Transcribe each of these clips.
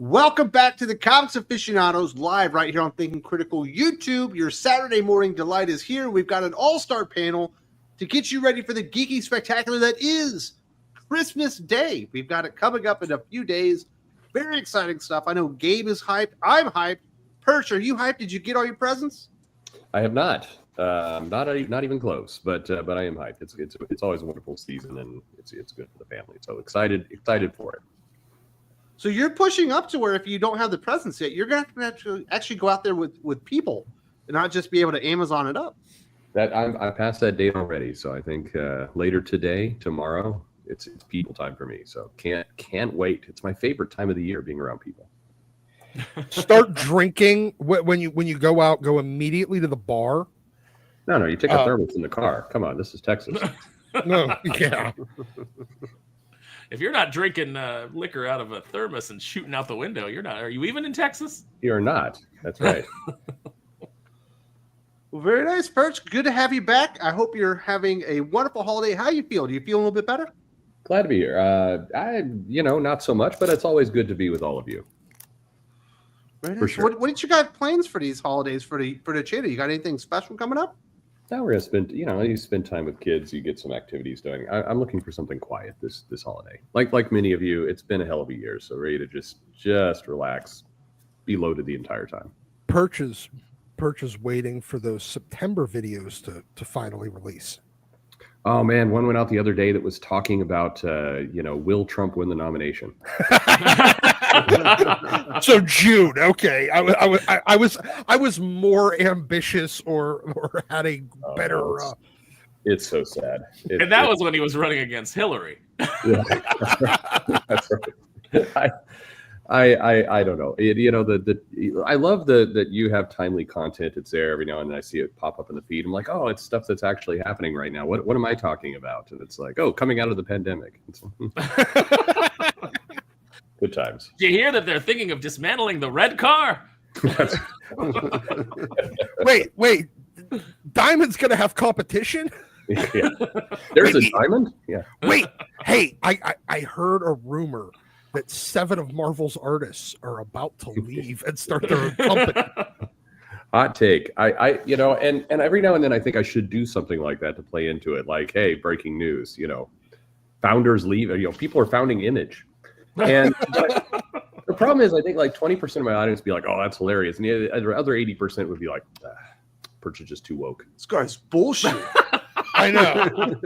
Welcome back to the Comics Aficionados, live right here on Thinking Critical YouTube. Your Saturday morning delight is here. We've got an all-star panel to get you ready for the geeky spectacular that is Christmas Day. We've got it coming up in a few days. Very exciting stuff. I know Gabe is hyped. I'm hyped. Perch, are you hyped? Did you get all your presents? I have not. Not even close. But I am hyped. It's always a wonderful season, and it's good for the family. So excited for it. So you're pushing up to where if you don't have the presents yet, you're going to have to actually go out there with people and not just be able to Amazon it up. That I passed that date already. So I think later today, tomorrow, it's people time for me. So can't wait. It's my favorite time of the year, being around people. Start drinking when you go out. Go immediately to the bar. No, you take a thermos in the car. Come on, this is Texas. No, yeah. If you're not drinking liquor out of a thermos and shooting out the window, you're not. Are you even in Texas? You're not. That's right. Well, very nice, Perch. Good to have you back. I hope you're having a wonderful holiday. How you feel? Do you feel a little bit better? Glad to be here. I not so much, but it's always good to be with all of you. Very nice. For sure. What did you got plans for these holidays for the channel? You got anything special coming up? Now we're gonna spend, you spend time with kids. You get some activities doing. I'm looking for something quiet this holiday. Like many of you, it's been a hell of a year. So ready to just relax, be loaded the entire time. Perch is waiting for those September videos to finally release. Oh man, one went out the other day that was talking about will Trump win the nomination? So June, okay. I was more ambitious or had a better. It's so sad. And that was when he was running against Hillary. Yeah. That's right. I don't know. I love that you have timely content. It's there every now and then. I see it pop up in the feed. I'm like, oh, it's stuff that's actually happening right now. What am I talking about? And it's like, oh, coming out of the pandemic. Good times. Did you hear that they're thinking of dismantling the red car? Wait. Diamond's gonna have competition? Yeah. There's a diamond? Yeah. Wait, hey, I heard a rumor that 7 of Marvel's artists are about to leave and start their own company. Hot take. I and every now and then I think I should do something like that to play into it. Like, hey, breaking news, founders leave, people are founding Image. And the problem is I think like 20% of my audience would be like, oh, that's hilarious. And the other 80% would be like, Perch is just too woke. This guy's bullshit. I know.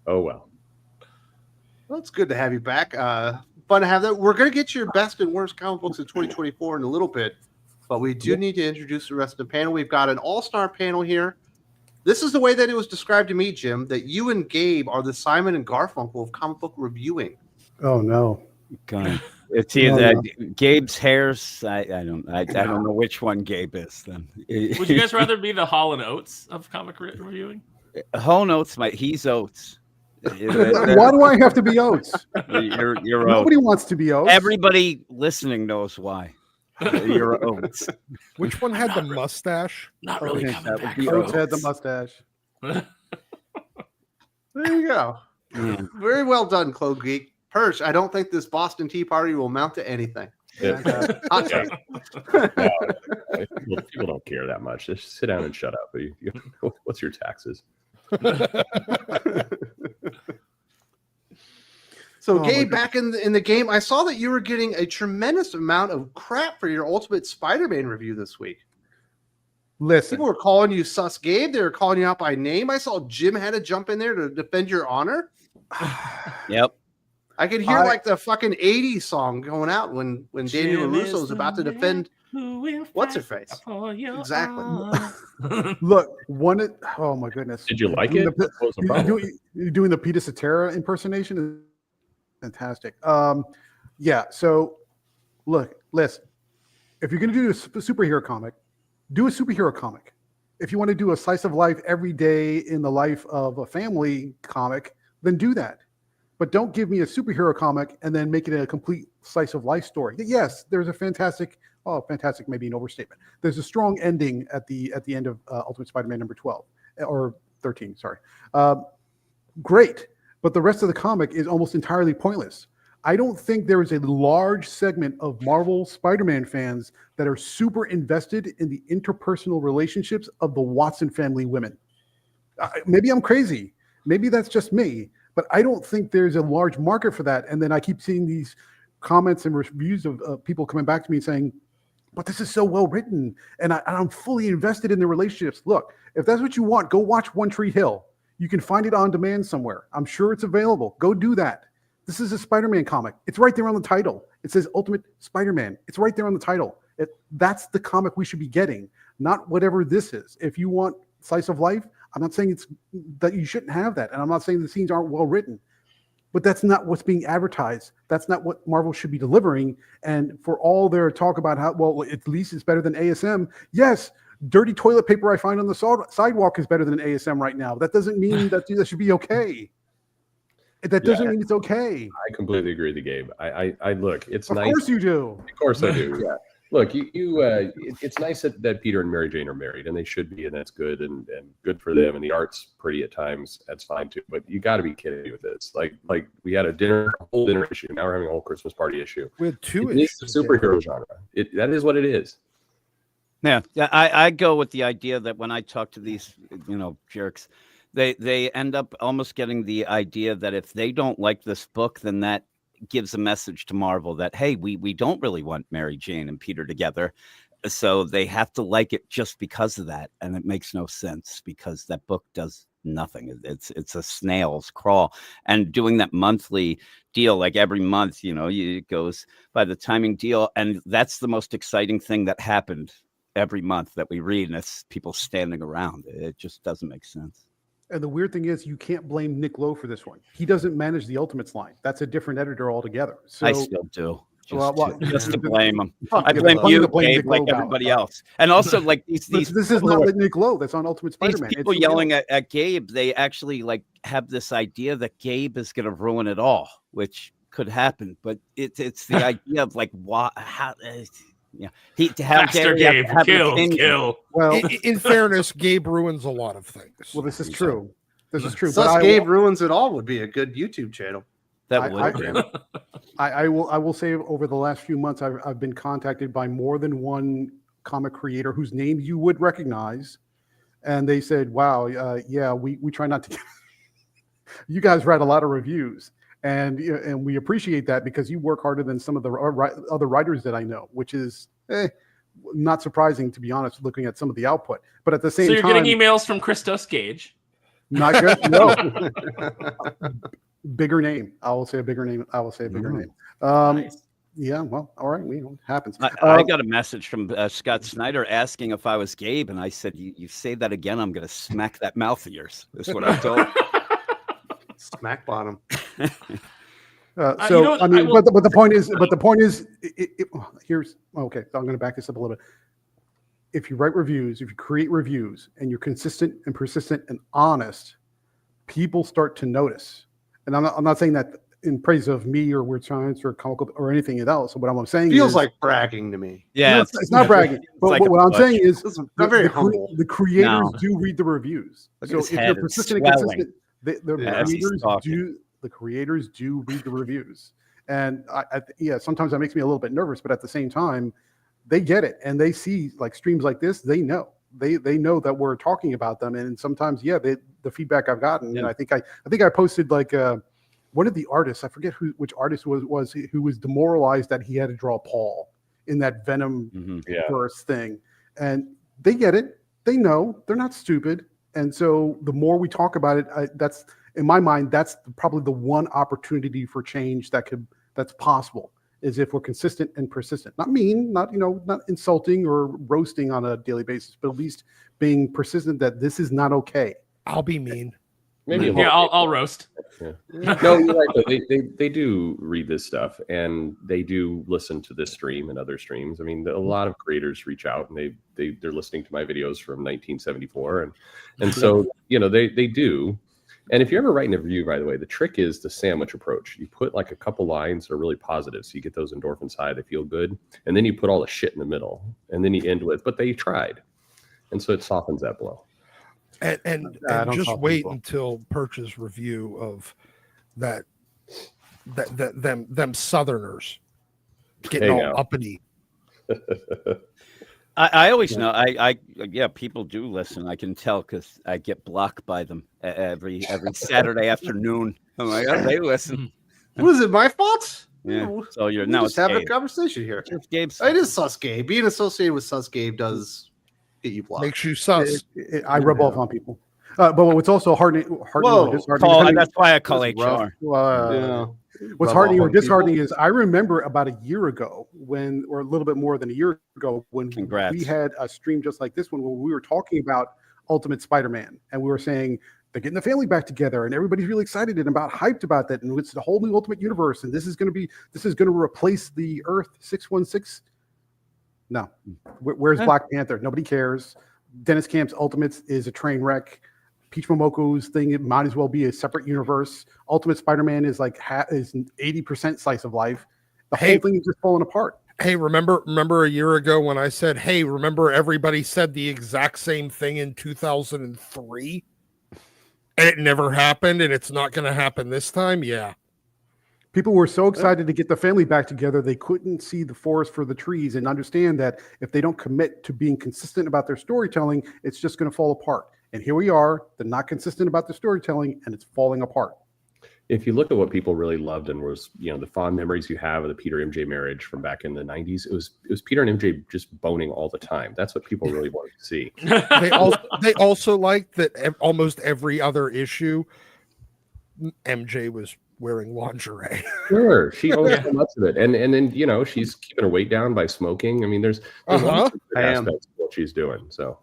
Oh, well. Well, it's good to have you back. Fun to have that. We're going to get your best and worst comic books of 2024 in a little bit, but we do need to introduce the rest of the panel. We've got an all-star panel here. This is the way that it was described to me, Jim, that you and Gabe are the Simon and Garfunkel of comic book reviewing. Oh, no. God. It's either Gabe's hairs. I don't know which one Gabe is. Then would you guys rather be the Hall and Oates of comic reviewing? Hall and Oates, he's Oates. Why do I have to be Oates? You're Nobody Oates. wants to be Oates. Everybody listening knows why. You're Oates. Which one had the mustache? Not really coming back. Oates had the mustache. There you go. Yeah. Very well done, Clone Geek. Perch, I don't think this Boston Tea Party will amount to anything. Yeah. Hot take. People don't care that much. Just sit down and shut up. What's your taxes? So, Gabe, back in the game, I saw that you were getting a tremendous amount of crap for your Ultimate Spider-Man review this week. Listen. People were calling you Sus Gabe. They were calling you out by name. I saw Jim had to jump in there to defend your honor. Yep. I could hear like the fucking 80s song going out when Daniel LaRusso was about to defend what's her face. Exactly. Look, oh my goodness. Did you like it? You're doing the Peter Cetera impersonation is fantastic. Yeah, so look, listen. If you're gonna do a superhero comic, do a superhero comic. If you want to do a slice of life every day in the life of a family comic, then do that. But don't give me a superhero comic and then make it a complete slice of life story. Yes, there's a fantastic maybe an overstatement. There's a strong ending at the end of Ultimate Spider-Man number 12 or 13. Sorry, great. But the rest of the comic is almost entirely pointless. I don't think there is a large segment of Marvel Spider-Man fans that are super invested in the interpersonal relationships of the Watson family women. Maybe I'm crazy. Maybe that's just me. But I don't think there's a large market for that. And then I keep seeing these comments and reviews of people coming back to me saying, but this is so well written. And I'm fully invested in the relationships. Look, if that's what you want, go watch One Tree Hill. You can find it on demand somewhere. I'm sure it's available. Go do that. This is a Spider-Man comic. It's right there on the title. It says Ultimate Spider-Man. It's right there on the title. That's the comic we should be getting, not whatever this is. If you want slice of life, I'm not saying it's that you shouldn't have that. And I'm not saying the scenes aren't well written, but that's not what's being advertised. That's not what Marvel should be delivering. And for all their talk about how, well, at least it's better than ASM. Yes, dirty toilet paper I find on the sidewalk is better than ASM right now. That doesn't mean that should be okay. That doesn't mean it's okay. I completely agree with you, Gabe. I look, it's nice. Of course you do. Of course I do. Yeah. Look, it's nice that Peter and Mary Jane are married, and they should be, and that's good, and good for them. And the art's pretty at times. That's fine too. But you got to be kidding me with this. Like we had a whole dinner issue. Now we're having a whole Christmas party issue. We had two issues. It's the superhero genre. That is what it is. Yeah, I go with the idea that when I talk to these, jerks, they end up almost getting the idea that if they don't like this book, then that gives a message to Marvel that, hey, we don't really want Mary Jane and Peter together. So they have to like it just because of that. And it makes no sense because that book does nothing. It's a snail's crawl. And doing that monthly deal, like every month, it goes by the timing deal. And that's the most exciting thing that happened every month that we read. And it's people standing around. It just doesn't make sense. And the weird thing is, you can't blame Nick Lowe for this one. He doesn't manage the Ultimates line. That's a different editor altogether. So I still do. Just to blame him. I blame you, Gabe, like everybody else. And also, like these. This is not Nick Lowe. That's on Ultimate Spider-Man. These people yelling at Gabe, they actually have this idea that Gabe is going to ruin it all, which could happen. But it's the idea of how. Yeah, Faster, Gabe. Kill. Well, in fairness, Gabe ruins a lot of things. Well, this is true. This is true. Plus, Gabe ruins it all would be a good YouTube channel. That would. I will say over the last few months, I've been contacted by more than one comic creator whose name you would recognize, and they said, "Wow, we try not to." You guys write a lot of reviews. And we appreciate that because you work harder than some of the other writers that I know, which is not surprising, to be honest, looking at some of the output. But at the same time... So you're getting emails from Christos Gage? Not good? No. Bigger name. I will say a bigger name. name. Nice. Yeah, well, all right. It happens. I got a message from Scott Snyder asking if I was Gabe, and I said, you say that again, I'm going to smack that mouth of yours. That's what I told him. Smack bottom. But the point is, here's okay. So I'm going to back this up a little bit. If you write reviews, if you create reviews, and you're consistent and persistent and honest, people start to notice. And I'm not saying that in praise of me or Weird Science or comic or anything else. What I'm saying feels like bragging to me. Yeah, no, it's not bragging. But what I'm saying is, the creators do read the reviews. So if you're persistent and consistent. The creators do read the reviews, and sometimes that makes me a little bit nervous, but at the same time, they get it and they see streams like this. They know that we're talking about them, and sometimes the feedback I've gotten, and I think I posted one of the artists, I forget which artist was who was demoralized that he had to draw Paul in that Venom first thing, and they get it. They know they're not stupid. And so the more we talk about it, that's in my mind, that's probably the one opportunity for change that's possible is if we're consistent and persistent. Not mean, not insulting or roasting on a daily basis, but at least being persistent that this is not okay. I'll be mean. Maybe I'll roast. Yeah. No, you're right. Though. They do read this stuff and they do listen to this stream and other streams. I mean, a lot of creators reach out and they're listening to my videos from 1974, and so they do. And if you're ever writing a review, by the way, the trick is the sandwich approach. You put a couple lines that are really positive, so you get those endorphins high, they feel good, and then you put all the shit in the middle, and then you end with, but they tried, and so it softens that blow. And just wait until Perch's review of that them Southerners getting all uppity. I always know. Yeah, people do listen. I can tell because I get blocked by them every Saturday afternoon. I'm like, oh, they listen. What is it? My fault? Yeah. So you're We're now just having a conversation here. It's Gabe's. It is sus Gabe. Being associated with sus Gabe does get you blocked. Makes you sus. I rub off on people. But what's also heartening or disheartening. Oh, that's why I call HR. What's heartening or disheartening is I remember about a year ago or a little bit more than a year ago when we had a stream just like this one where we were talking about Ultimate Spider-Man and we were saying they're getting the family back together and everybody's really excited and hyped about that, and it's the whole new Ultimate Universe and this is going to replace the Earth 616. No, where's Black Panther? Nobody cares. Dennis Camp's Ultimates is a train wreck. Peach Momoko's thing, it might as well be a separate universe. Ultimate Spider-Man is like is 80% slice of life. The whole thing is just falling apart. Hey, remember a year ago when I said, hey, remember everybody said the exact same thing in 2003? And it never happened, and it's not going to happen this time? Yeah. People were so excited to get the family back together, they couldn't see the forest for the trees and understand that if they don't commit to being consistent about their storytelling, it's just going to fall apart. And here we are, they're not consistent about the storytelling, and it's falling apart. If you look at what people really loved and was, the fond memories you have of the Peter MJ marriage from back in the 90s, it was Peter and MJ just boning all the time. That's what people really wanted to see. They also liked that almost every other issue, MJ was wearing lingerie. Sure, she owns so much of it, and then she's keeping her weight down by smoking. I mean, there's aspects of what she's doing. So.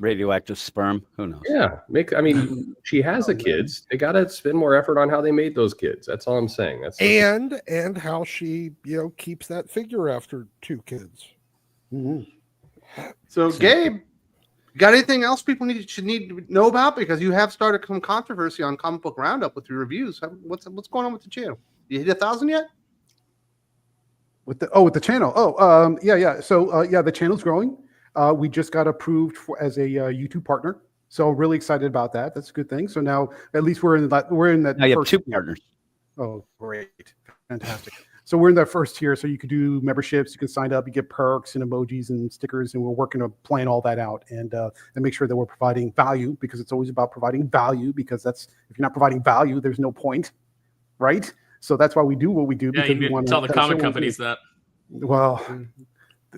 Radioactive sperm. Who knows? Yeah. She has the kids. They got to spend more effort on how they made those kids. That's all I'm saying. And how she, keeps that figure after 2 kids. Mm-hmm. So, Gabe, got anything else people should need to know about? Because you have started some controversy on Comic Book Roundup with your reviews. What's going on with the channel? You hit 1,000 yet? With the channel. Yeah. So the channel's growing. We just got approved as a YouTube partner, so really excited about that. That's a good thing. So now at least we're in that. Now you have 2 partners. Oh, great, fantastic! So we're in that first tier. So you can do memberships, you can sign up, you get perks and emojis and stickers, and we're working to plan all that out and make sure that we're providing value, because it's always about providing value. Because if you're not providing value, there's no point, right? So that's why we do what we do. Yeah, you need to tell the comic companies that. Well.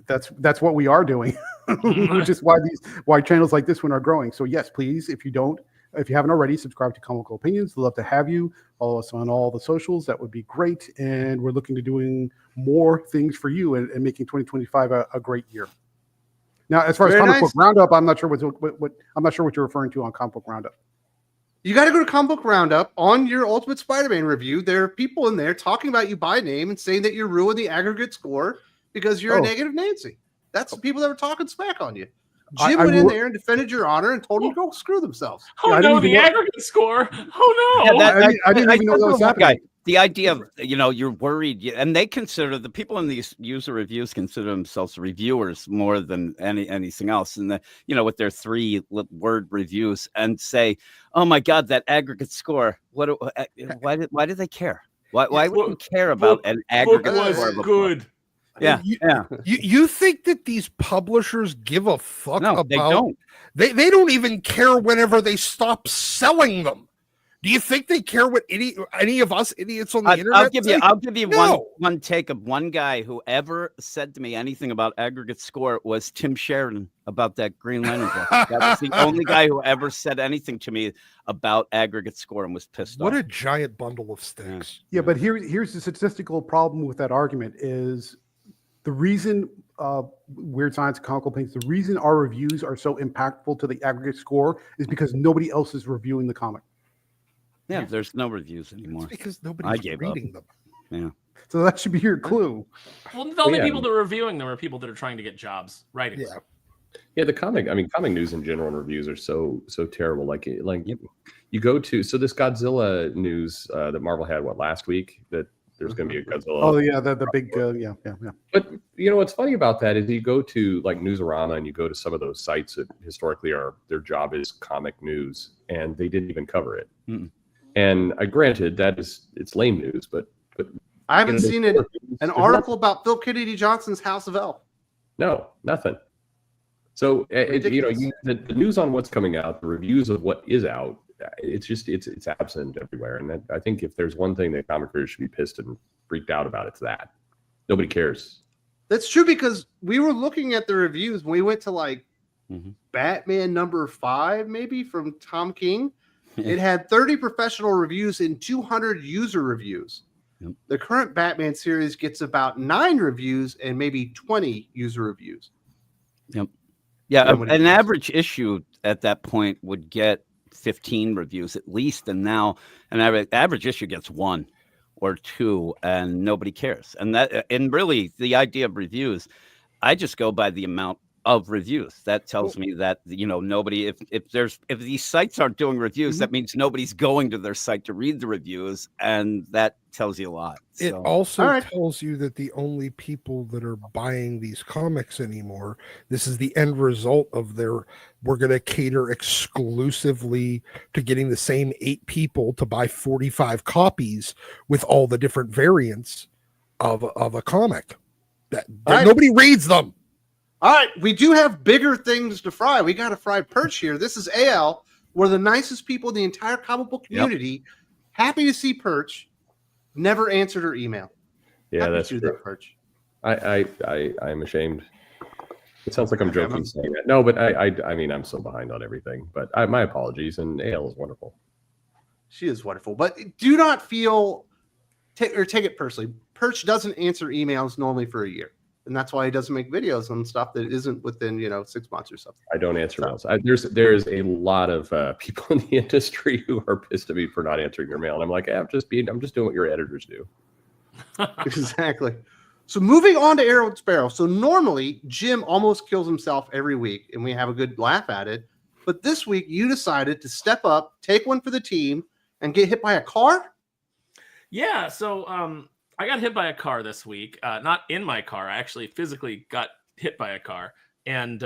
That's what we are doing, which is why channels like this one are growing. So yes, please, if you haven't already, subscribe to Comical Opinions. We'd love to have you. Follow us on all the socials. That would be great. And we're looking to doing more things for you and making 2025 a great year. Now, as far as Comic Book Roundup, I'm not sure what you're referring to on Comic Book Roundup. You got to go to Comic Book Roundup on your Ultimate Spider-Man review. There are people in there talking about you by name and saying that you ruined the aggregate score because you're a negative Nancy. That's the people that were talking smack on you. Jim went in there and defended your honor and told them to go screw themselves. Oh, no, the aggregate score. Oh, no. Yeah, I didn't even know that was happening. The idea of, you're worried, and they consider, the people in these user reviews consider themselves reviewers more than anything else. And, with their 3-word reviews and say, oh, my God, that aggregate score. Why do they care? Why would you care about an aggregate score? Good. Yeah, You think that these publishers give a fuck about? They don't. They don't even care whenever they stop selling them. Do you think they care what any of us idiots on the internet say? I'll give you one take of one guy who ever said to me anything about aggregate score was Tim Sheridan about that Green Lantern book. That was the only guy who ever said anything to me about aggregate score and was pissed off. What a giant bundle of sticks. Yeah, but here's the statistical problem with that argument is the reason Weird Science and Comical Opinions, the reason our reviews are so impactful to the aggregate score is because nobody else is reviewing the comic. Yeah, there's no reviews anymore. It's because nobody's reading them. Yeah. So that should be your clue. Well, the only people that are reviewing them are people that are trying to get jobs writing. Yeah, the comic news in general and reviews are so terrible. Like you go to this Godzilla news that Marvel had last week that there's going to be a Godzilla. Oh yeah, the big yeah. But what's funny about that is you go to like Newsarama and you go to some of those sites that historically their job is comic news, and they didn't even cover it. Mm-mm. And granted, it's lame news, but I haven't seen an There's article about Phil Kennedy Johnson's House of L. No, nothing. So Ridiculous. the news on what's coming out, the reviews of what is out, it's absent everywhere. And I think if there's one thing that comic readers should be pissed and freaked out about, it's that nobody cares. That's true, because we were looking at the reviews when we went to like Batman #5, maybe from Tom King. It had 30 professional reviews and 200 user reviews. Yep. The current Batman series gets about 9 reviews and maybe 20 user reviews. Yep. Yeah, Nobody an cares. average issue at that point would get 15 reviews at least, and now an average issue gets 1 or 2, and nobody cares. And really, the idea of reviews, I just go by the amount of reviews. That tells me that, nobody, if these sites aren't doing reviews, that means nobody's going to their site to read the reviews, and that tells you a lot. It So, also All right. tells you that the only people that are buying these comics anymore, this is the end result of we're going to cater exclusively to getting the same 8 people to buy 45 copies with all the different variants of a comic. That right. nobody reads them. All right, we do have bigger things to fry. We got to fry Perch here. This is AL. We're the nicest people in the entire comic book community. Happy to see Perch. Never answered her email. Yeah, Happy that's to do true. that, Perch. I'm ashamed. It sounds like I'm joking saying that. No, but I mean, I'm so behind on everything. But my apologies. And AL is wonderful. She is wonderful. But do not feel take it personally. Perch doesn't answer emails normally for a year. And that's why he doesn't make videos on stuff that isn't within 6 months or something. I don't answer mails. There's a lot of people in the industry who are pissed at me for not answering their mail, and I'm like, I'm just doing what your editors do. Exactly. So moving on to Arrow and Sparrow. So normally Jim almost kills himself every week, and we have a good laugh at it. But this week you decided to step up, take one for the team, and get hit by a car. Yeah, so I got hit by a car this week. Not in my car. I actually physically got hit by a car. And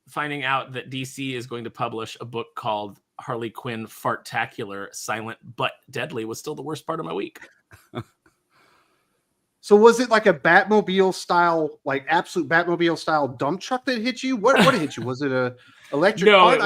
finding out that DC is going to publish a book called Harley Quinn Fartacular, Silent But Deadly was still the worst part of my week. So was it like a Batmobile style, like absolute Batmobile style dump truck that hit you? What hit you? Was it a electric car?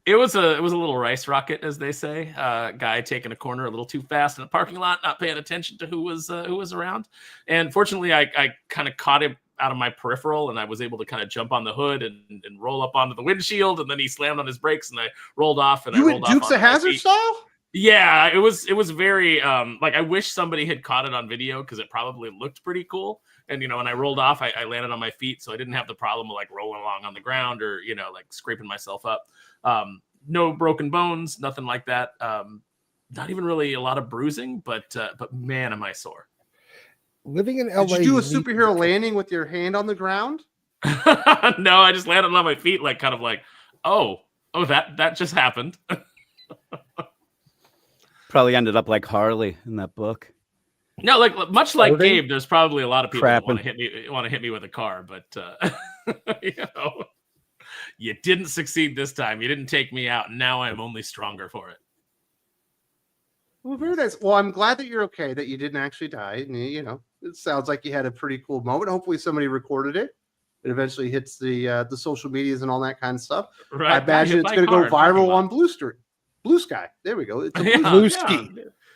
It was a little rice rocket, as they say. Guy taking a corner a little too fast in a parking lot, not paying attention to who was around. And fortunately, I kind of caught him out of my peripheral, and I was able to kind of jump on the hood and roll up onto the windshield. And then he slammed on his brakes, and I rolled off. And you I rolled went Dukes of Hazzard style? Yeah, it was very like I wish somebody had caught it on video because it probably looked pretty cool. And when I rolled off, I landed on my feet, so I didn't have the problem of like rolling along on the ground or like scraping myself up. No broken bones, nothing like that. Not even really a lot of bruising, but man, am I sore. Living in LA, did you do a superhero landing with your hand on the ground? No, I just landed on my feet, like kind of like, oh, that just happened. probably ended up like Harley in that book. No, much like Gabe, there's probably a lot of people that want to hit me with a car, but you didn't succeed this time. You didn't take me out, and now I'm only stronger for it. Well, very nice. Well, I'm glad that you're okay, that you didn't actually die. And, it sounds like you had a pretty cool moment. Hopefully somebody recorded it. It eventually hits the social medias and all that kind of stuff. Right. I imagine it's going to go viral on Blue Sky. There we go. It's a Blue Ski.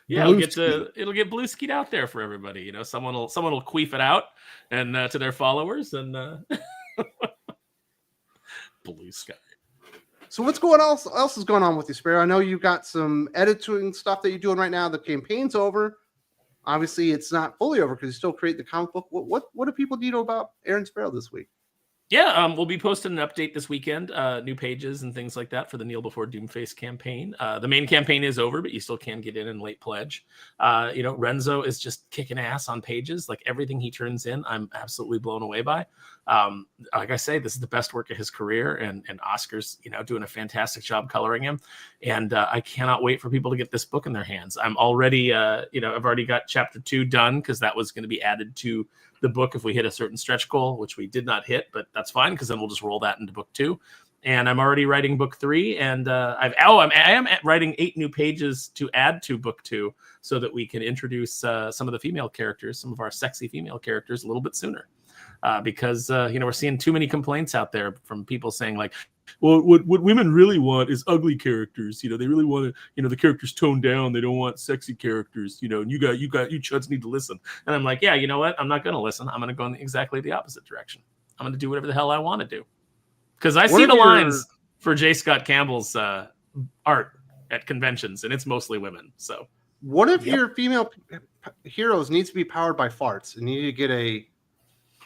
Yeah, it'll get blue skied out there for everybody. Someone will queef it out and to their followers and Blue Sky. So what's going on? Else is going on with you, Sparrow? I know you got some editing stuff that you're doing right now. The campaign's over. Obviously, it's not fully over because you still create the comic book. What do people need to know about Aaron Sparrow this week? Yeah, we'll be posting an update this weekend, new pages and things like that for the Kneel Before Doomface campaign. The main campaign is over, but you still can get in and late pledge. Renzo is just kicking ass on pages. Like everything he turns in, I'm absolutely blown away by. Like I say, this is the best work of his career, and Oscar's, doing a fantastic job coloring him. And I cannot wait for people to get this book in their hands. I'm already, I've already got chapter 2 done because that was going to be added to the book if we hit a certain stretch goal, which we did not hit, but that's fine because then we'll just roll that into book 2. and I'm already writing book 3, and I am writing 8 new pages to add to book 2, so that we can introduce some of the female characters, some of our sexy female characters, a little bit sooner, because we're seeing too many complaints out there from people saying like, well, what women really want is ugly characters. They really want to, the characters toned down. They don't want sexy characters. And you chuds need to listen. And I'm like, yeah, you know what? I'm not going to listen. I'm going to go in exactly the opposite direction. I'm going to do whatever the hell I want to do. Because I see the lines for J. Scott Campbell's art at conventions, and it's mostly women. So one of your female heroes needs to be powered by farts, and you need to get a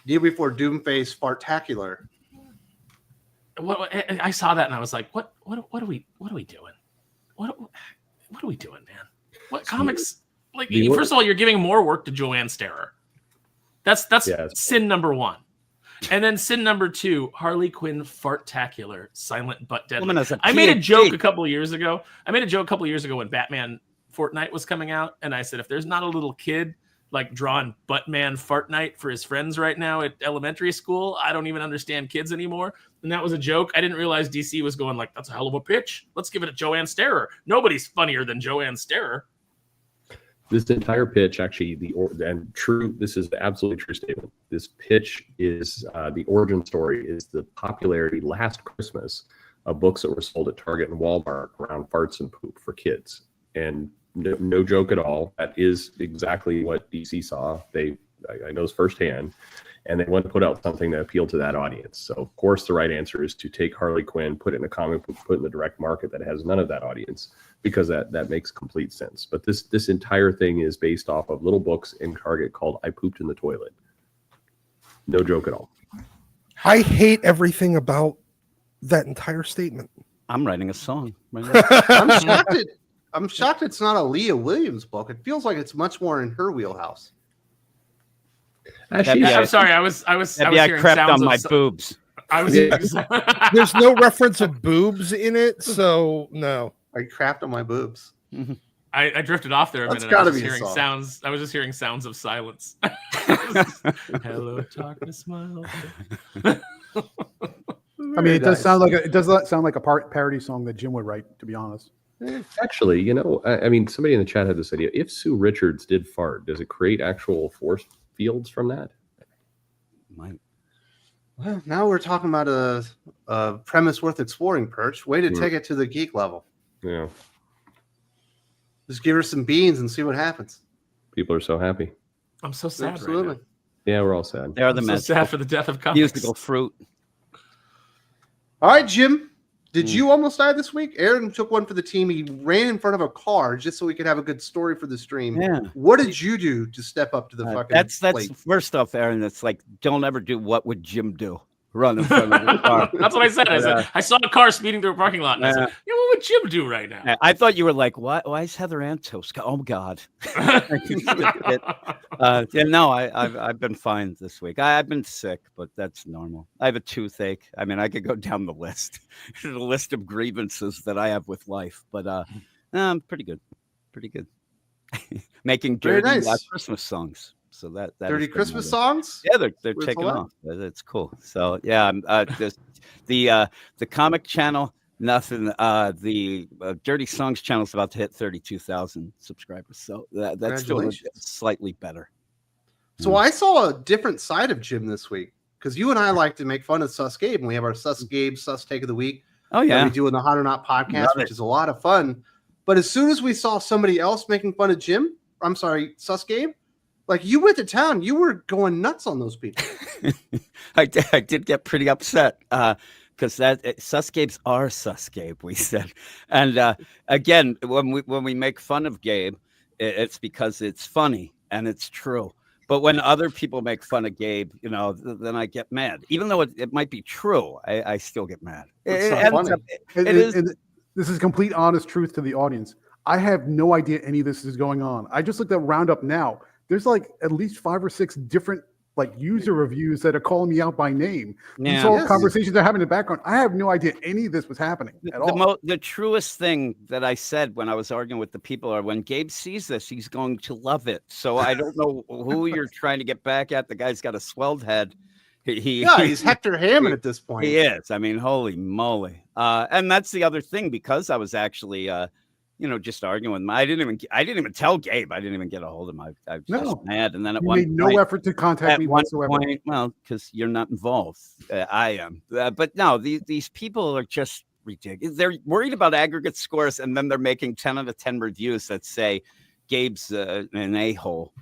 Year Before Doomface Fartacular. I saw that and I was like, what are we doing? What are we doing, man? What comics? Like, first of all, you're giving more work to Joanne Starer. That's sin number 1. And then sin number 2, Harley Quinn Fartacular, silent but deadly. I made a joke a couple of years ago. When Batman Fortnite was coming out, and I said, if there's not a little kid like drawing Buttman Fortnite for his friends right now at elementary school, I don't even understand kids anymore. And that was a joke. I didn't realize DC was going like, that's a hell of a pitch. Let's give it to Joanne Starer. Nobody's funnier than Joanne Starer. This entire pitch, actually, this is the absolutely true statement. This pitch is the origin story is the popularity last Christmas of books that were sold at Target and Walmart around farts and poop for kids. And no joke at all. That is exactly what DC saw. I know firsthand, and they want to put out something that appealed to that audience. So, of course, the right answer is to take Harley Quinn, put it in a comic book, put it in the direct market that has none of that audience, because that makes complete sense. But this entire thing is based off of little books in Target called "I Pooped in the Toilet." No joke at all. I hate everything about that entire statement. I'm writing a song. I'm shocked it's not a Leah Williams book. It feels like it's much more in her wheelhouse. I'm sorry. I was hearing crapped sounds on my of boobs. I was. There's no reference of boobs in it, so no. I crapped on my boobs. I drifted off there a minute. I was just hearing sounds of silence. Hello, darkness, my old friend. I mean, it does sound like a parody song that Jim would write, to be honest. Actually, I mean, somebody in the chat had this idea. If Sue Richards did fart, does it create actual force fields from that? Might. Well, now we're talking about a premise worth exploring, Perch. Way to take it to the geek level. Yeah. Just give her some beans and see what happens. People are so happy. I'm so sad. Absolutely. Right now. Yeah, we're all sad. They are the so sad for the death of comics. Musical fruit. All right, Jim. Did you almost die this week? Aaron took one for the team. He ran in front of a car just so we could have a good story for the stream. Yeah. What did you do to step up to the fucking That's plate? first off, Aaron. That's like, don't ever do what would Jim do? Run in front of the car. That's what I said. I said I saw a car speeding through a parking lot, and I said, what would Jim do right now? I thought you were like, why is Heather Antos? Oh God. No, I've been fine this week. I've been sick, but that's normal. I have a toothache. I mean, I could go down the list. The list of grievances that I have with life, but I'm pretty good. Making dirty Christmas songs. So that dirty Christmas songs. Yeah, they're taking off. It's cool. So yeah, the comic channel, nothing. The Dirty Songs channel is about to hit 32,000 subscribers. So that's still slightly better. So I saw a different side of Jim this week, because you and I like to make fun of Sus Gabe, and we have our Sus Gabe Sus Take of the Week. Oh yeah, we do in the Hot or Not podcast, which is a lot of fun. But as soon as we saw somebody else making fun of Sus Gabe. Like, you went to town, you were going nuts on those people. I did get pretty upset because Sus Gabes are Sus Gabe, we said. And again, when we make fun of Gabe, it's because it's funny and it's true. But when other people make fun of Gabe, then I get mad. Even though it might be true, I still get mad. It's not funny. This is complete honest truth to the audience. I have no idea any of this is going on. I just looked at Roundup now. There's like at least 5 or 6 different user reviews that are calling me out by name. These whole conversations they're having in the background. I have no idea any of this was happening at all. The truest thing that I said when I was arguing with the people are, when Gabe sees this, he's going to love it. So I don't know who you're trying to get back at. The guy's got a swelled head. He's Hector Hammond at this point. He is. I mean, holy moly! And that's the other thing, because I was actually, just arguing with him. I didn't even tell Gabe. I didn't even get a hold of him. I was just mad. And then at one made no effort to contact me whatsoever. Point, well, because you're not involved. I am. But no, these people are just ridiculous. They're worried about aggregate scores, and then they're making 10 out of 10 reviews that say Gabe's an a-hole.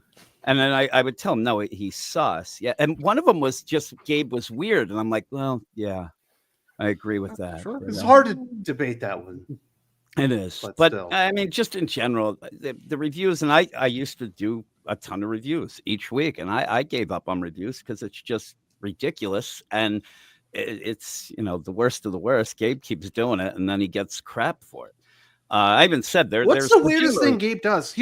And then I would tell him, no, he's sus. Yeah. And one of them was just Gabe was weird. And I'm like, well, yeah, I agree with that. Sure. It's hard to debate that one. It is. But I mean, just in general, the reviews, and I used to do a ton of reviews each week, and I gave up on reviews because it's just ridiculous. And it's, the worst of the worst. Gabe keeps doing it, and then he gets crap for it. I even said what's the weirdest thing Gabe does?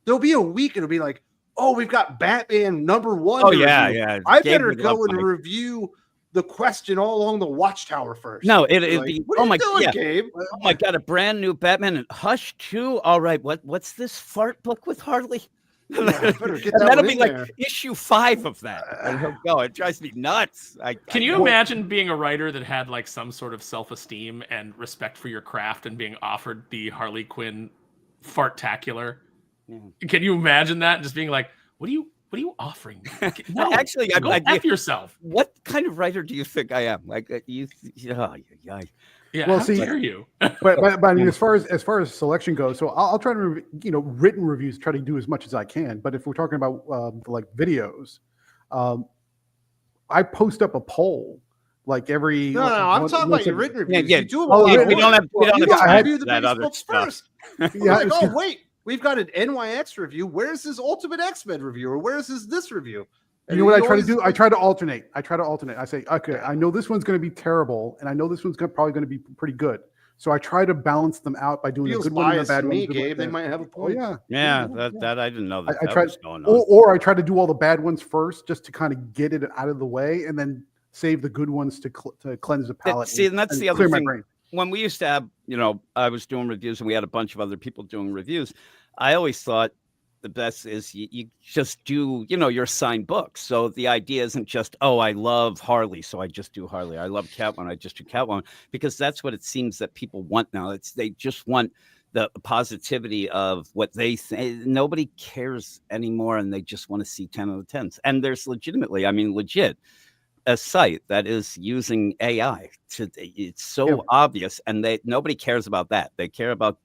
There'll be a week, it'll be like, oh, we've got Batman #1. Oh, yeah. I better go and review the Question all along the Watchtower first. No, it'd be. What are you doing, Gabe? Oh my God, a brand new Batman and Hush 2. All right, what's this fart book with Harley? Yeah, that'll be like issue 5 of that. And he'll go. It drives me nuts. Can you imagine being a writer that had like some sort of self-esteem and respect for your craft and being offered the Harley Quinn fartacular? Can you imagine that? Just being like, what are you offering me? No, actually, go F yourself. What kind of writer do you think I am? Like yeah. Well, see, dare you? but I mean, as far as selection goes, so I'll try to written reviews, try to do as much as I can. But if we're talking about like videos, I post up a poll like every. No, I'm talking about your written reviews. Yeah. You do we don't have that other stuff. First. Like, oh wait. We've got an NYX review. Where's his Ultimate X-Men review? Or where's this review? You know what I try to do? I try to alternate. I say, okay, I know this one's going to be terrible, and I know this one's probably going to be pretty good. So I try to balance them out by doing a good one and a bad one. Gabe, they might have a point. Oh, yeah. That I didn't know that. I tried, was going on. Or I try to do all the bad ones first, just to kind of get it out of the way, and then save the good ones to cleanse the palate. See, and that's the other thing. When we used to have, I was doing reviews, and we had a bunch of other people doing reviews. I always thought the best is you just do, your assigned books. So the idea isn't just, oh, I love Harley, so I just do Harley. I love Catwoman, I just do Catwoman, because that's what it seems that people want now. They just want the positivity of what they think. Nobody cares anymore, and they just want to see 10 out of 10s. And there's legit a site that is using AI. It's so obvious, and nobody cares about that. They care about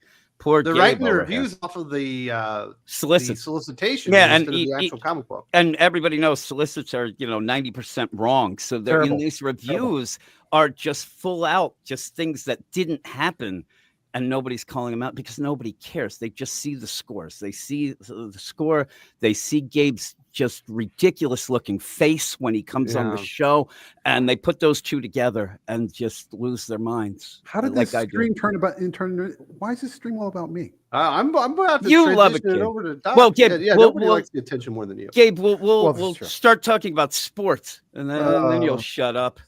they're writing the reviews off of the solicitation. Yeah, and the actual comic book. And everybody knows solicits are 90% wrong. So they're in these reviews are just full out just things that didn't happen, and nobody's calling them out because nobody cares. They just see the scores. They see the score. They see Gabe's just ridiculous looking face when he comes on the show, and they put those two together and just lose their minds. How did this stream turn? Why is this stream all about me? I'm about to love it, over to Doc. Well, Gabe, nobody likes the attention more than you. Gabe, we'll start talking about sports, and then you'll shut up.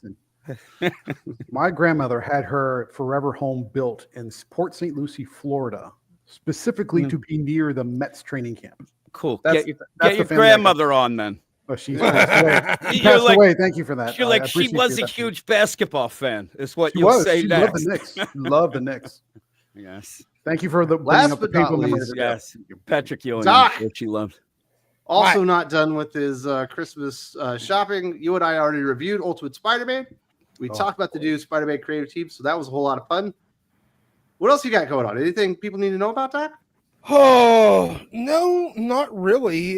My grandmother had her forever home built in Port St. Lucie, Florida, specifically to be near the Mets training camp. Cool. Get your grandmother on then. Oh, she passed away. She passed away. Thank you for that. You're like, she was a huge basketball fan, is what you'll say next. Loved the Knicks. Loved the Knicks. Yes. Thank you for the last but not least. Yes. Patrick Ewing, what she loved. Also not done with his Christmas shopping. You and I already reviewed Ultimate Spider-Man. We talked about the new Spider-Man creative team, so that was a whole lot of fun. What else you got going on? Anything people need to know about that? Oh, no, not really.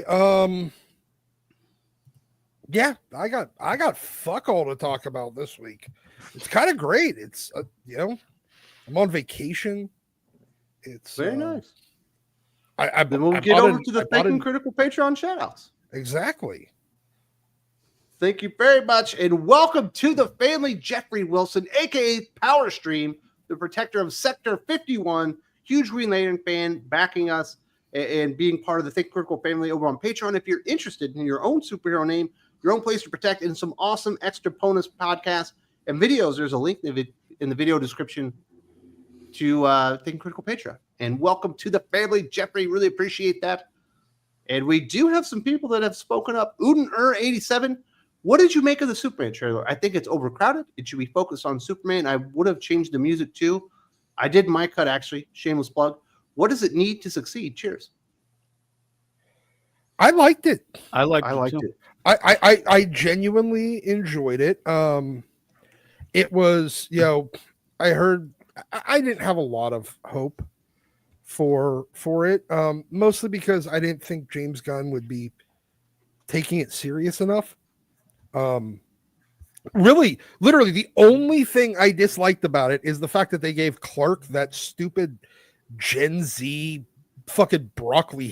Yeah, I got fuck all to talk about this week. It's kind of great. It's I'm on vacation. It's very nice. Then we'll get over to the Thinking Critical Patreon shoutouts. Exactly. Thank you very much, and welcome to the family, Jeffrey Wilson, aka Power Stream, the protector of Sector 51. Huge Green Lantern fan, backing us and being part of the Think Critical family over on Patreon. If you're interested in your own superhero name, your own place to protect, and some awesome extra bonus podcasts and videos, there's a link in the video description to Think Critical Patreon. And welcome to the family, Jeffrey. Really appreciate that. And we do have some people that have spoken up. Uden 87, What did you make of the Superman trailer? I think it's overcrowded. It should be focused on Superman. I would have changed the music too. I did my cut, actually. Shameless plug. What does it need to succeed? Cheers. I liked it. I liked it. I genuinely enjoyed it. It was, I heard I didn't have a lot of hope for it, mostly because I didn't think James Gunn would be taking it serious enough. Really, literally, the only thing I disliked about it is the fact that they gave Clark that stupid Gen Z fucking broccoli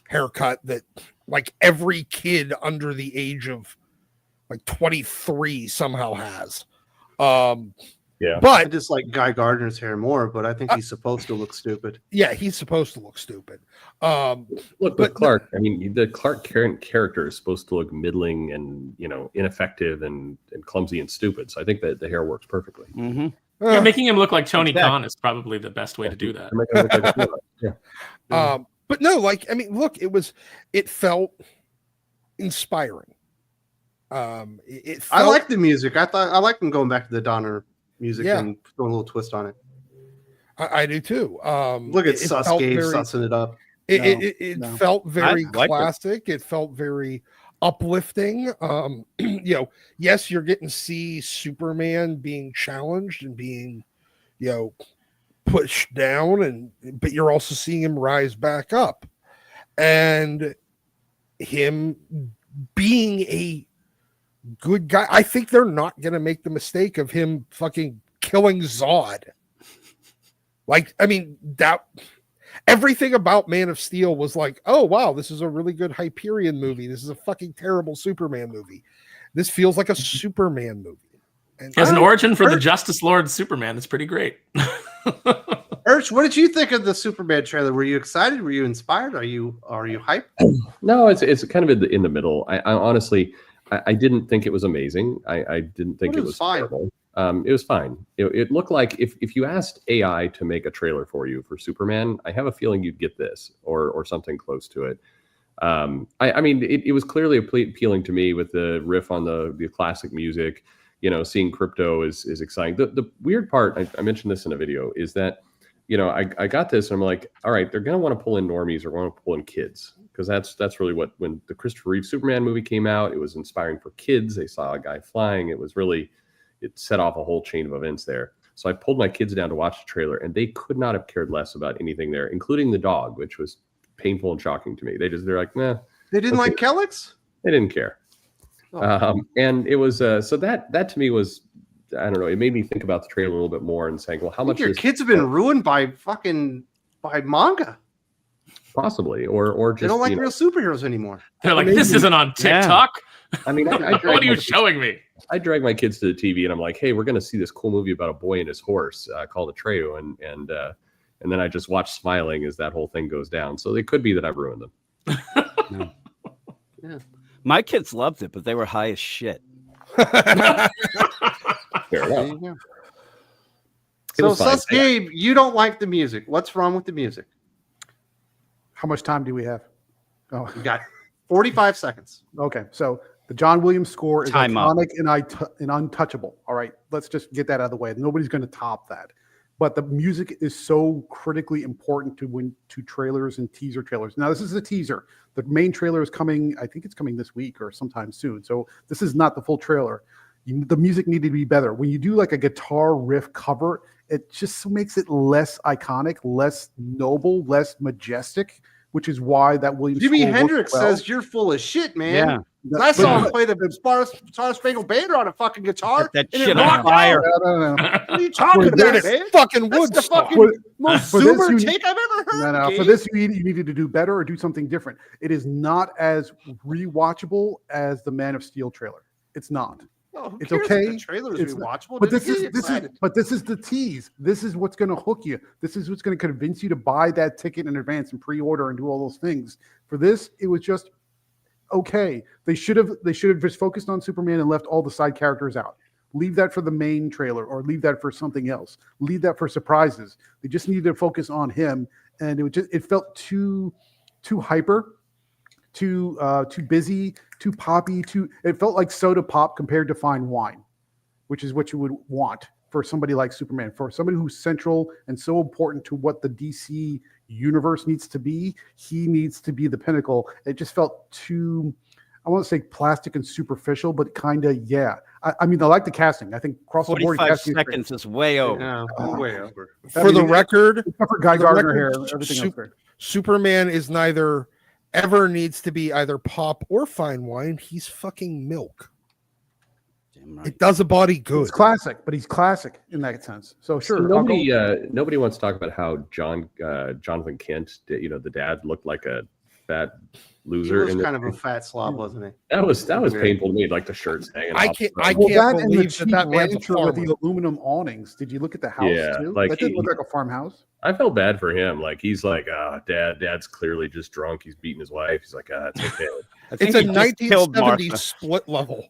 haircut that like every kid under the age of like 23 somehow has. Yeah, I but just like Guy Gardner's hair more, but I think he's supposed to look stupid. yeah, he's supposed to look stupid. Look, but Clark, I mean, the Clark Kent character is supposed to look middling and, ineffective and clumsy and stupid. So I think that the hair works perfectly. Mm-hmm. Yeah, making him look like Tony Khan is probably the best way to do that. But no, look, it felt inspiring. It felt, I like the music. I like them going back to the Donner music and throwing a little twist on it. I do too. Look at Sus Gabe sussing it up. It felt very classic. It felt very uplifting. Yes, you're getting to see Superman being challenged and being, pushed down, but you're also seeing him rise back up, and him being a good guy. I think they're not going to make the mistake of him fucking killing Zod. That everything about Man of Steel was like, oh wow, this is a really good Hyperion movie. This is a fucking terrible Superman movie. This feels like a Superman movie. And as an origin for the Justice Lord Superman, it's pretty great. Perch, what did you think of the Superman trailer? Were you excited? Were you inspired? Are you hyped? No, it's kind of in the middle. I honestly, I didn't think it was amazing. I didn't think it was fine. terrible. It was fine. It looked like if you asked AI to make a trailer for you for Superman, I have a feeling you'd get this or something close to it. It was clearly appealing to me with the riff on the classic music. Seeing Crypto is exciting. The weird part, I mentioned this in a video, is that I got this and I'm like, all right, they're gonna want to pull in normies or want to pull in kids, because that's really when the Christopher Reeve Superman movie came out, it was inspiring for kids. They saw a guy flying. It set off a whole chain of events there. So I pulled my kids down to watch the trailer, and they could not have cared less about anything there, including the dog, which was painful and shocking to me. They're like, nah. They didn't like Kellex? They didn't care. And it was so that to me was, I don't know, it made me think about the trailer a little bit more and saying, well, how much your kids have been ruined by manga? Possibly, or just they don't like real superheroes anymore. They're like, this isn't on TikTok. Yeah. I mean, what are you showing me? I drag my kids to the TV and I'm like, hey, we're going to see this cool movie about a boy and his horse called Atreyu, and then I just watch smiling as that whole thing goes down. So it could be that I've ruined them. Yeah. My kids loved it, but they were high as shit. Fair enough. So, Sus Gabe, you don't like the music. What's wrong with the music? How much time do we have? Oh, You got 45 seconds. okay. So the John Williams score is Time up. iconic and untouchable. All right, let's just get that out of the way. Nobody's going to top that. But the music is so critically important to trailers and teaser trailers. Now, this is a teaser. The main trailer is coming. I think it's coming this week or sometime soon. So this is not the full trailer. The music needed to be better. When you do like a guitar riff cover, it just makes it less iconic, less noble, less majestic, which is why that Williams Jimi score Hendrix worked well. says you're full of shit, man. Yeah. I saw him play the Star Spangled Banner on a fucking guitar. That and shit it on rocked fire. out. No. What are you talking about, Dude, man? it's fucking That's the Woodstock. fucking most for this, Zoomer you- take I've ever heard. No. For Gabe. this, you needed to do better or do something different. It is not as rewatchable as the Man of Steel trailer. It's not. Oh, who It's cares if okay. The trailer is It's not- rewatchable. But Doesn't this get you is excited. this is the tease. This is what's going to hook you. This is what's going to convince you to buy that ticket in advance and pre-order and do all those things. For this, it was just okay. They should have just focused on Superman and left all the side characters out. Leave that for the main trailer or leave that for something else. Leave that for surprises. They just needed to focus on him, and it felt too hyper. too busy, too poppy, it felt like soda pop compared to fine wine, which is what you would want for somebody like Superman, for somebody who's central and so important to what the DC universe needs to be. He needs to be the pinnacle. It just felt too, I won't say plastic and superficial, but kind of, yeah. I mean, I like the casting. I think across the board, 45 seconds is way over. Yeah, way over. For the record, except for Guy Gardner hair, record, everything else great. Superman is neither ever needs to be either pop or fine wine. He's fucking milk. Damn right. It does a body good. It's classic, but he's classic in that sense. So sure, So nobody wants to talk about how Jonathan Kent, the dad, looked like a fat He loser. was kind of a fat slob, wasn't he? That was painful to me. Like the shirts hanging. I off. can't that and the believe cheap that man's a rancher with farmer. the aluminum awnings. Did you look at the house Yeah, too? like That didn't look he- like a farmhouse. I felt bad for him. Like he's like, dad's clearly just drunk. He's beating his wife. He's like, it's okay. I think It's a he just killed 1970s Martha. split level.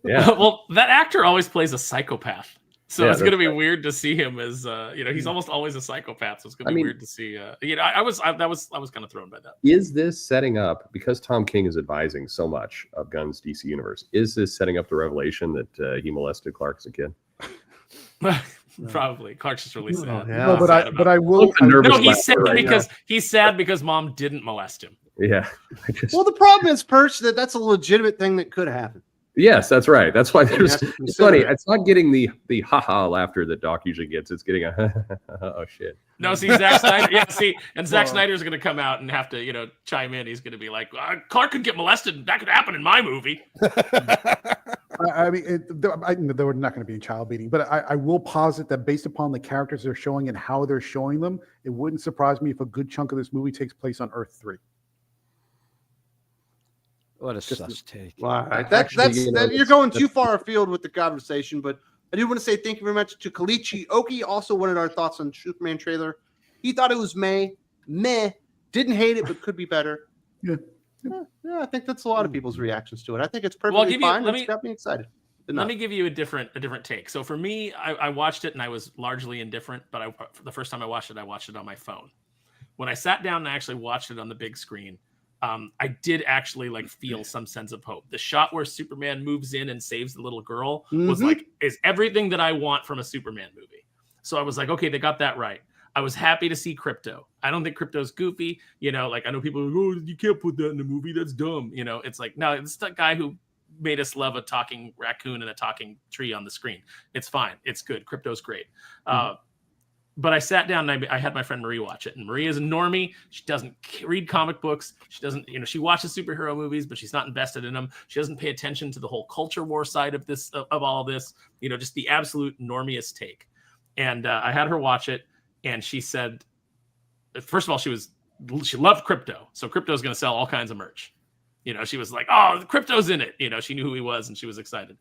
Yeah. Well, that actor always plays a psychopath. So Yeah, it's going to be that's right. weird to see him as, he's almost always a psychopath. So it's going to be weird to see. I was kind of thrown by that. Is this setting up, because Tom King is advising so much of Gunn's DC universe, is this setting up the revelation that he molested Clark as a kid? Probably. Clark's just really sad. yeah. No, but I will. Look, the nervous No, he's laughter sad right now. because mom didn't molest him. Yeah. Well, the problem is, Perch, that's a legitimate thing that could happen. Yes, that's right. That's why there's. have to It's consider funny. it. It's not getting the haha laughter that Doc usually gets. It's getting a oh shit. No, see, Zack Snyder. Yeah, see, and Zack Snyder's going to come out and have to, chime in. He's going to be like, Clark could get molested. That could happen in my movie. I mean, they were not going to be in child beating, but I will posit that based upon the characters they're showing and how they're showing them, it wouldn't surprise me if a good chunk of this movie takes place on Earth 3. What a sus take. Wow. Actually, You're going too far afield with the conversation, but I do want to say thank you very much to Kalichi Oki. Also wanted our thoughts on the Superman trailer. He thought it was meh, didn't hate it, but could be better. Yeah. Yeah, I think that's a lot of people's reactions to it. I think it's Well, I'll perfectly give you- fine. let It's me- got me excited. Let me give you a different take. So for me, I watched it and I was largely indifferent, but the first time I watched it on my phone. When I sat down and actually watched it on the big screen, I did actually feel some sense of hope. The shot where Superman moves in and saves the little girl was is everything that I want from a Superman movie. So I was like, okay, they got that right. I was happy to see Crypto. I don't think Crypto's goofy. I know people are like, oh, you can't put that in a movie. That's dumb. It's like, no, it's the guy who made us love a talking raccoon and a talking tree on the screen. It's fine. It's good. Crypto's great. But I sat down and I had my friend Marie watch it. And Marie is a normie. She doesn't read comic books. She doesn't, she watches superhero movies, but she's not invested in them. She doesn't pay attention to the whole culture war side of this, of all this, just the absolute normiest take. And I had her watch it. And she said, first of all, she loved Crypto. So Crypto's going to sell all kinds of merch. She was like, oh, Crypto's in it. She knew who he was and she was excited.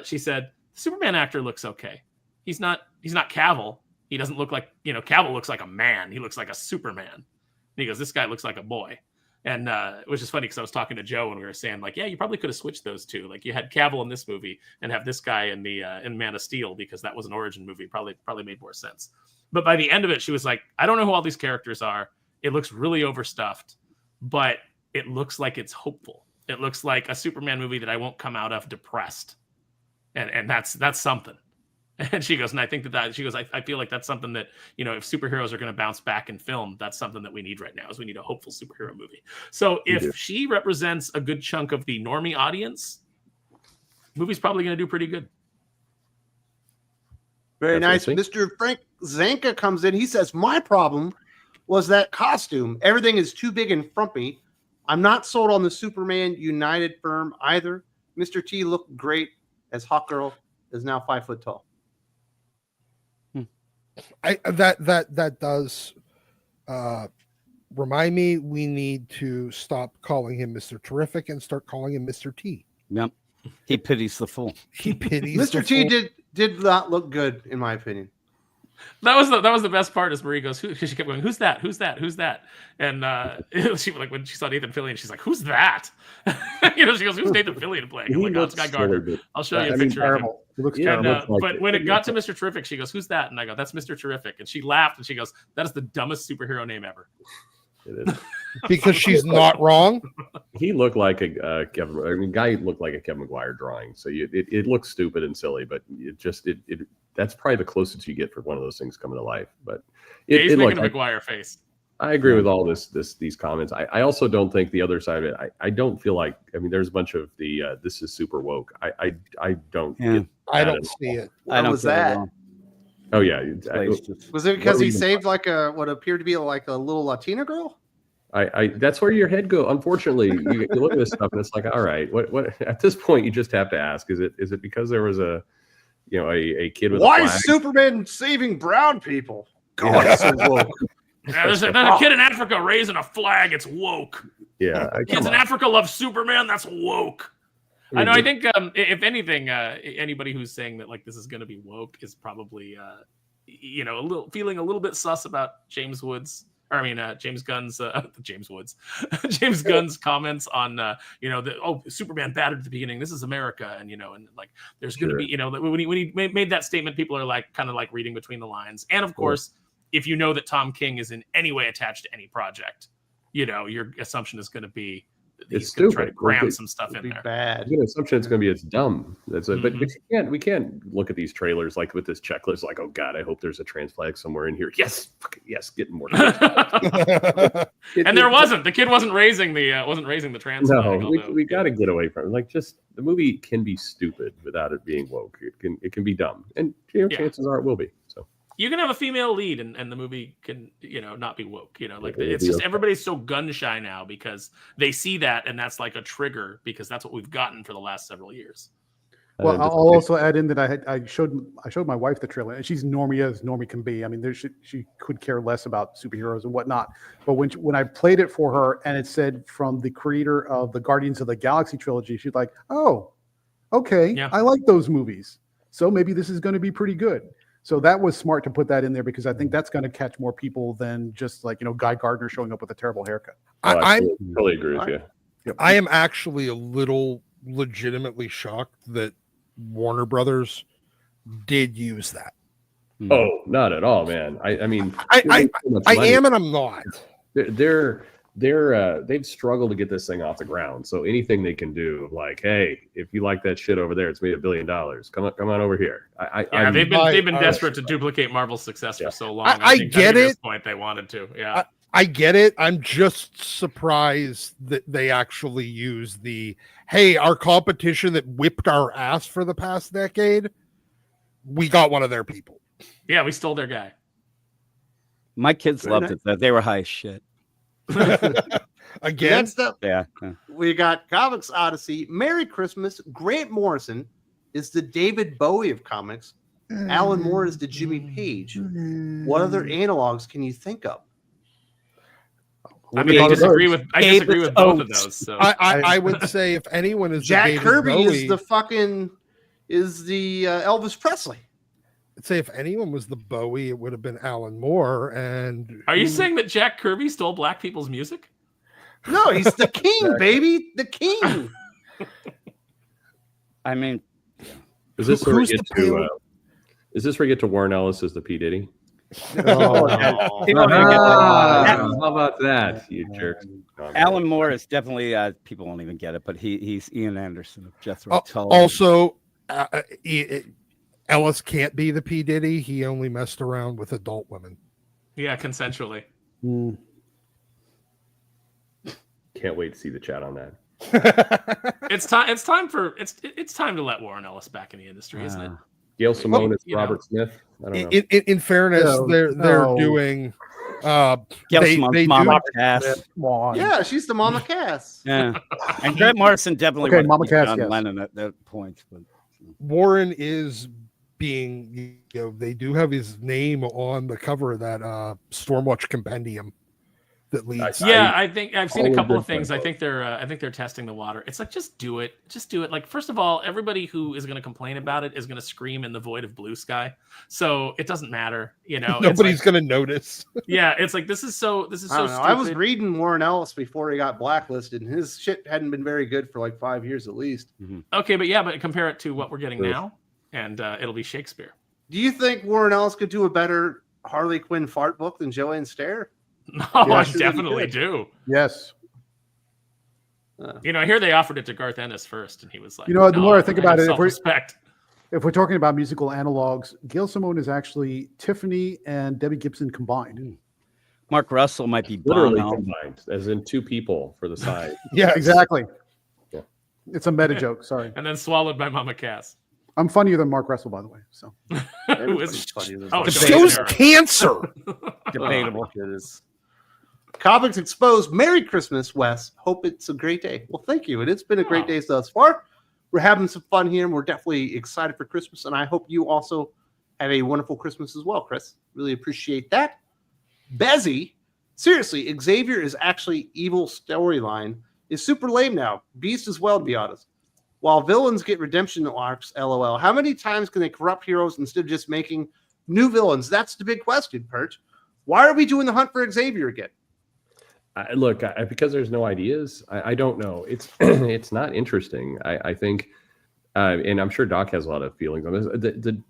She said, the Superman actor looks okay. He's not Cavill. He doesn't look like, Cavill looks like a man. He looks like a Superman. And he goes, this guy looks like a boy. And which is funny because I was talking to Joe and we were saying like, yeah, you probably could have switched those two. Like you had Cavill in this movie and have this guy in the in Man of Steel because that was an origin movie. Probably made more sense. But by the end of it, she was like, I don't know who all these characters are. It looks really overstuffed, but it looks like it's hopeful. It looks like a Superman movie that I won't come out of depressed. And that's something. And she goes, and I think she goes, I feel like that's something that, if superheroes are going to bounce back in film, that's something that we need right now is we need a hopeful superhero movie. So if she represents a good chunk of the normie audience, the movie's probably going to do pretty good. Very nice. Definitely. Mr. Frank Zanka comes in. He says, my problem was that costume. Everything is too big and frumpy. I'm not sold on the Superman United firm either. Mr. T looked great as Hawkgirl is now 5 foot tall. That does remind me we need to stop calling him Mr. Terrific and start calling him Mr. T. Yep. He pities the fool. He pities Mr. T did not look good, in my opinion. That was the best part. As Marie goes, she kept going, "Who's that? Who's that? Who's that?" And she when she saw Nathan Fillion, she's like, "Who's that?" She goes, "Who's Nathan Fillion playing?" I'm like, "Oh, it's Guy Gardner." I'll show you a picture of him. It looks Yeah, terrible. But when it got to Mr. Terrific, she goes, "Who's that?" And I go, "That's Mr. Terrific." And she laughed and she goes, "That is the dumbest superhero name ever." It is. Because she's not wrong. He looked like a guy looked like a Kevin McGuire drawing. So it looks stupid and silly, but that's probably the closest you get for one of those things coming to life. But he's making a McGuire face. I agree with all these comments. I also don't think the other side of it. I don't feel like. I mean, there's a bunch of the this is super woke. I don't. Yeah. I don't see it. What was that? Oh yeah. Was it because he saved like what appeared to be like a little Latina girl? That's where your head goes. Unfortunately, you look at this stuff and it's like, all right, what? At this point, you just have to ask: is it because there was a kid with why a is flag? Superman saving brown people? God, it's so woke. Yeah, there's a kid in Africa raising a flag. It's woke. Yeah, Kids in Africa love Superman. That's woke. I know. I think if anything, anybody who's saying that like this is going to be woke is probably feeling a little bit sus about James Gunn's James Gunn's comments on Superman battered at the beginning. This is America, and like there's going to be when he made that statement, people are like kind of like reading between the lines, and of course. If you know that Tom King is in any way attached to any project, your assumption is going to be that he's going to try to cram some stuff in there. Bad. The assumption it's going to be it's dumb. But we can't look at these trailers like with this checklist like, oh God, I hope there's a trans flag somewhere in here. Yes, yes, getting more. And there wasn't. The kid wasn't raising the trans flag. We got to get away from it. Like, just the movie can be stupid without it being woke. It can be dumb, and chances are it will be. So. You can have a female lead and the movie can, not be woke, it's just everybody's so gun shy now because they see that and that's like a trigger because that's what we've gotten for the last several years. Well, I'll also add in that I showed my wife the trailer and she's normie as normie can be. I mean, she could care less about superheroes and whatnot. But when I played it for her and it said from the creator of the Guardians of the Galaxy trilogy, she's like, oh, okay, yeah. I like those movies. So maybe this is going to be pretty good. So that was smart to put that in there because I think that's going to catch more people than just like, Guy Gardner showing up with a terrible haircut. I totally agree with you. Yep. I am actually a little legitimately shocked that Warner Brothers did use that. Oh, not at all, man. I mean, I am and I'm not. They've struggled to get this thing off the ground. So anything they can do, like, hey, if you like that shit over there, it's made $1 billion. Come on over here. They've been desperate to duplicate Marvel's success for so long. I think at it. This point, they wanted to. Yeah, I get it. I'm just surprised that they actually use hey, our competition that whipped our ass for the past decade. We got one of their people. Yeah, we stole their guy. My kids loved it. They were high as shit. Again, next up, we got Comics Odyssey. Merry Christmas. Grant Morrison is the David Bowie of comics. Alan Moore is the Jimmy Page. What other analogs can you think of? I disagree with both of those. So I would say if anyone is Jack the David Kirby Bowie, is the Elvis Presley. I'd say if anyone was the Bowie, it would have been Alan Moore. And are you saying that Jack Kirby stole black people's music? No, he's the king, baby, the king. I mean, is this where we get to Warren Ellis as the P. Diddy? Oh, how about that, you jerks? Alan Moore is definitely people won't even get it, but he's Ian Anderson of Jethro Tull. Also, Ellis can't be the P. Diddy. He only messed around with adult women. Yeah, consensually. Can't wait to see the chat on that. It's time to let Warren Ellis back in the industry, isn't it? Gail Simone is Robert Smith. I don't know. In fairness, they're doing. Mama Cass. Yeah, she's the Mama Cass. Yeah, and Grant Morrison definitely. Mama Cass. Yes. Lennon at that point. But Warren is being. They do have his name on the cover of that Stormwatch compendium. That leads. I think I've seen a couple of things. I think they're testing the water. It's like just do it. Like, first of all, everybody who is going to complain about it is going to scream in the void of blue sky. So it doesn't matter, Nobody's going to notice. Yeah, it's like this is so stupid. I was reading Warren Ellis before he got blacklisted, and his shit hadn't been very good for like 5 years at least. Mm-hmm. Okay, but compare it to what we're getting now, and it'll be Shakespeare. Do you think Warren Ellis could do a better Harley Quinn fart book than Joanne Stair? No, Yeah, I sure definitely you do. Yes. You know, I hear they offered it to Garth Ennis first, and he was like, You know, the "No, more I think about have it, self-respect." if we're talking about musical analogs, Gail Simone is actually Tiffany and Debbie Gibson combined. Mark Russell might be Literally Bono. combined, as in two people for the size. Yeah, Exactly. Yeah. It's a meta joke. Sorry. And then swallowed by Mama Cass. I'm funnier than Mark Russell, by the way. So Who is Everybody's funny. Oh, the Joey show's Venera. cancer. Debatable. It is. Comics Exposed. Merry Christmas, Wes. Hope it's a great day. Well, thank you. And it's been a great day thus far. We're having some fun here, and we're definitely excited for Christmas. And I hope you also have a wonderful Christmas as well, Chris. Really appreciate that. Bezzy, seriously, Xavier is actually evil storyline is super lame now. Beast as well, to be honest. While villains get redemption arcs, LOL. How many times can they corrupt heroes instead of just making new villains? That's the big question, Perch. Why are we doing the Hunt for Xavier again? Look, because there's no ideas, I don't know. It's it's not interesting. I think, and I'm sure Doc has a lot of feelings on this.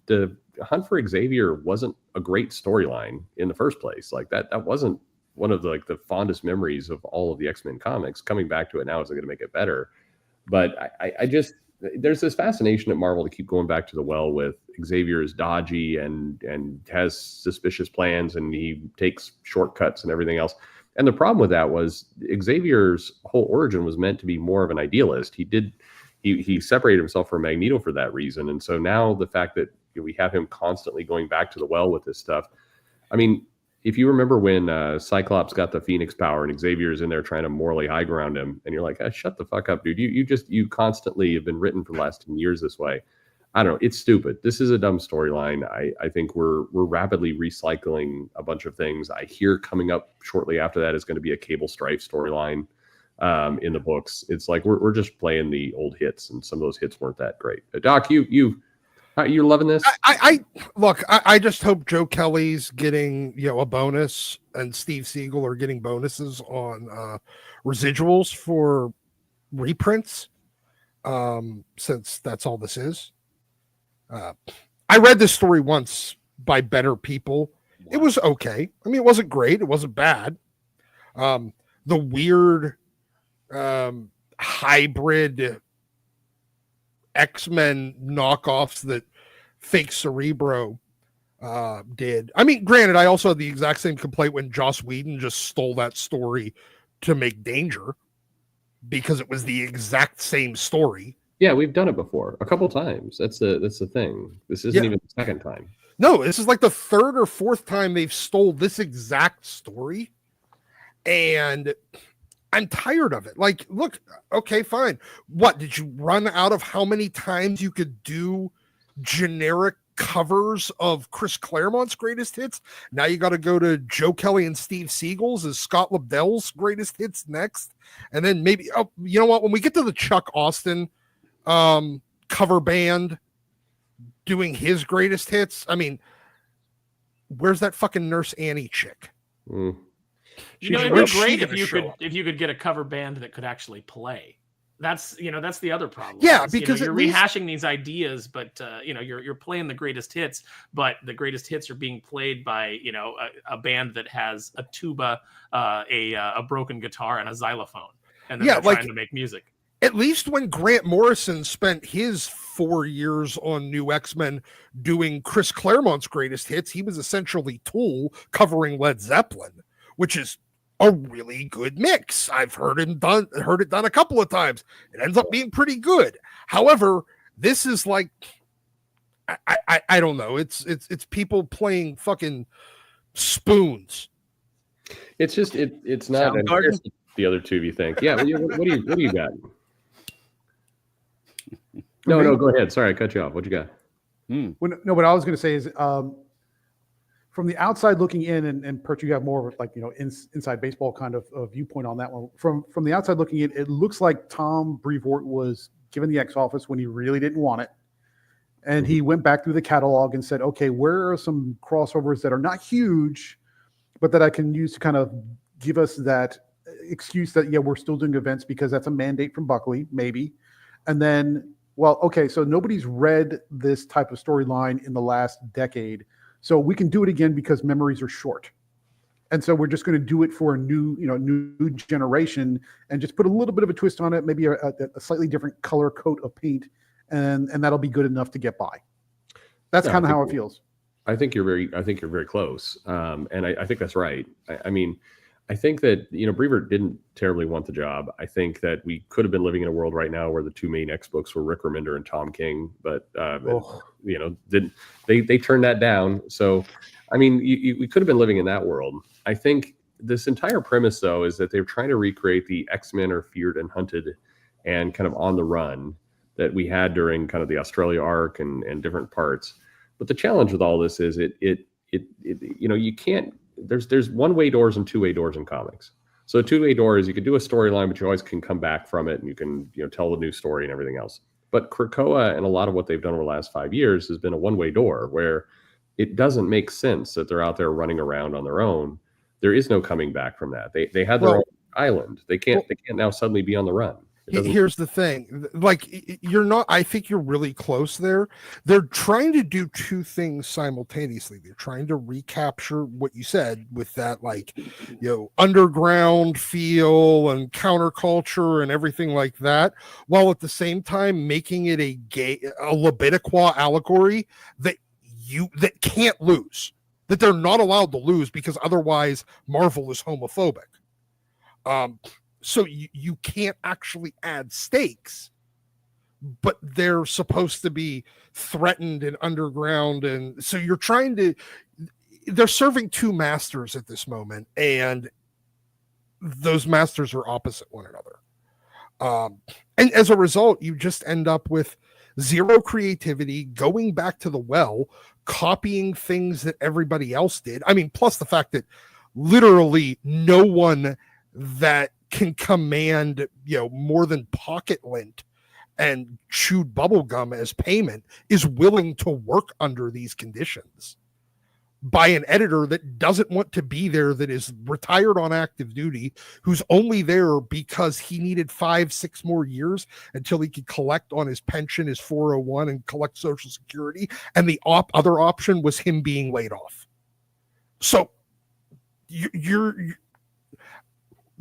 The Hunt for Xavier wasn't a great storyline in the first place. Like that wasn't one of the fondest memories of all of the X-Men comics. Coming back to it now isn't going to make it better. But I just there's this fascination at Marvel to keep going back to the well with Xavier is dodgy and has suspicious plans and he takes shortcuts and everything else. And the problem with that was Xavier's whole origin was meant to be more of an idealist. He separated himself from Magneto for that reason. And so now the fact that we have him constantly going back to the well with this stuff. I mean, if you remember when Cyclops got the Phoenix power and Xavier's in there trying to morally high ground him, and you're like, shut the fuck up, dude. You constantly have been written for the last 10 years this way. I don't know. It's stupid. This is a dumb storyline. I think we're rapidly recycling a bunch of things. I hear coming up shortly after that is going to be a Cable Strife storyline in the books. It's like we're just playing the old hits, and some of those hits weren't that great. Doc, you're loving this? I just hope Joe Kelly's getting a bonus, and Steve Siegel are getting bonuses on residuals for reprints, since that's all this is. I read this story once by better people. It was okay. I mean, it wasn't great. It wasn't bad. The weird hybrid X-Men knockoffs that fake Cerebro did. I mean, granted, I also had the exact same complaint when Joss Whedon just stole that story to make Danger, because it was the exact same story. Yeah, we've done it before a couple times. That's the thing. This isn't even the second time. No, this is like the third or fourth time they've stole this exact story, and I'm tired of it. Like, look, okay, fine. What, did you run out of how many times you could do generic covers of Chris Claremont's greatest hits? Now you got to go to Joe Kelly and Steve Siegel's as Scott Lobdell's greatest hits next, and then maybe, you know what? When we get to the Chuck Austin cover band doing his greatest hits, I mean, where's that fucking Nurse Annie chick? You know, it'd be great if you could get a cover band that could actually play. That's the other problem. Yeah, because you're rehashing these ideas, but you're playing the greatest hits, but the greatest hits are being played by a band that has a tuba, a broken guitar, and a xylophone, and then they're trying to make music. At least when Grant Morrison spent his 4 years on New X-Men doing Chris Claremont's greatest hits, he was essentially Tool covering Led Zeppelin, which is a really good mix. I've heard it done a couple of times. It ends up being pretty good. However, this is like, I don't know. It's people playing fucking spoons. It's just it's not the other two. You think? Yeah. What do you got? No, go ahead. Sorry, I cut you off. What you got? No, what I was going to say is, from the outside looking in, and Perch, you have more of like inside baseball kind of viewpoint on that one. From the outside looking in, it looks like Tom Brevoort was given the X office when he really didn't want it, and he went back through the catalog and said, okay, where are some crossovers that are not huge, but that I can use to kind of give us that excuse that we're still doing events because that's a mandate from Buckley, maybe. And then, well, okay, so nobody's read this type of storyline in the last decade, so we can do it again because memories are short. And so we're just going to do it for a new generation and just put a little bit of a twist on it, maybe a slightly different color coat of paint, and that'll be good enough to get by. That's kind of how it feels. I think you're very close, and I think that's right. I mean, I think that Brevoort didn't terribly want the job. I think that we could have been living in a world right now where the two main X books were Rick Remender and Tom King, but didn't they turned that down? So, I mean, we could have been living in that world. I think this entire premise, though, is that they're trying to recreate the X-Men are feared and hunted, and kind of on the run that we had during kind of the Australia arc and different parts. But the challenge with all this is you can't. There's one-way doors and two-way doors in comics. So a two-way door is you can do a storyline, but you always can come back from it and you can tell the new story and everything else. But Krakoa and a lot of what they've done over the last 5 years has been a one-way door where it doesn't make sense that they're out there running around on their own. There is no coming back from that. They had their own island. They can't now suddenly be on the run. Here's the thing, like I think you're really close there. They're trying to do two things simultaneously. They're trying to recapture what you said with that, underground feel and counterculture and everything like that, while at the same time making it a Lebediqua allegory that can't lose, that they're not allowed to lose because otherwise Marvel is homophobic. So you can't actually add stakes, but they're supposed to be threatened and underground. And so they're serving two masters at this moment, and those masters are opposite one another. And as a result, you just end up with zero creativity, going back to the well, copying things that everybody else did. I mean, plus the fact that literally no one that can command more than pocket lint and chewed bubble gum as payment is willing to work under these conditions by an editor that doesn't want to be there, that is retired on active duty, who's only there because he needed 5-6 more years until he could collect on his pension, his 401, and collect Social Security, and the other option was him being laid off. So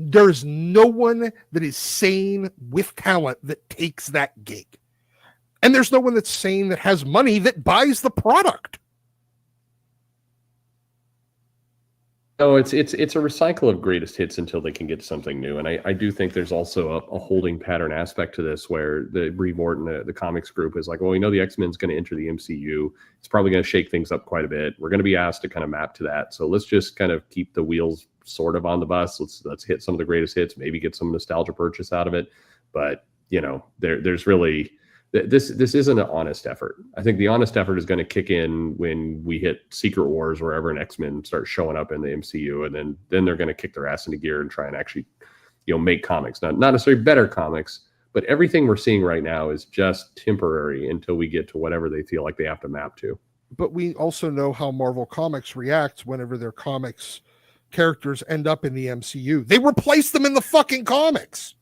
there's no one that is sane with talent that takes that gig. And there's no one that's sane that has money that buys the product. No, it's a recycle of greatest hits until they can get something new. And I do think there's also a holding pattern aspect to this where the Brevoort and the comics group is like, well, we know the X-Men's going to enter the MCU. It's probably going to shake things up quite a bit. We're going to be asked to kind of map to that. So let's just kind of keep the wheels sort of on the bus. Let's hit some of the greatest hits, maybe get some nostalgia purchase out of it. But, there's really... This isn't an honest effort. I think the honest effort is going to kick in when we hit Secret Wars, wherever an X-Men starts showing up in the MCU, and then they're going to kick their ass into gear and try and actually, make comics. Not necessarily better comics, but everything we're seeing right now is just temporary until we get to whatever they feel like they have to map to. But we also know how Marvel Comics reacts whenever their comics characters end up in the MCU. They replace them in the fucking comics.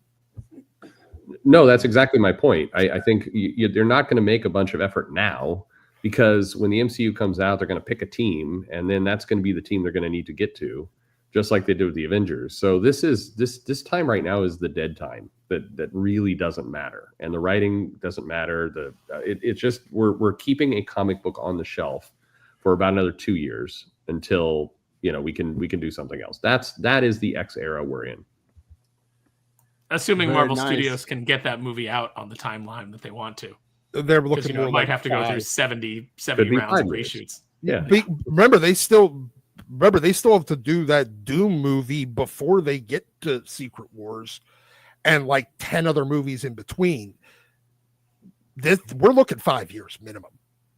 No, that's exactly my point. I think they're not going to make a bunch of effort now because when the MCU comes out, they're going to pick a team, and then that's going to be the team they're going to need to get to, just like they did with the Avengers. So this time right now is the dead time that really doesn't matter, and the writing doesn't matter. It's just we're keeping a comic book on the shelf for about another 2 years until we can do something else. That is the X era we're in. Assuming Very Marvel nice. Studios can get that movie out on the timeline that they want to. They're Because looking it might have to go through 70 rounds of reshoots. Yeah. Remember, they still have to do that Doom movie before they get to Secret Wars, and like 10 other movies in between. We're looking 5 years minimum.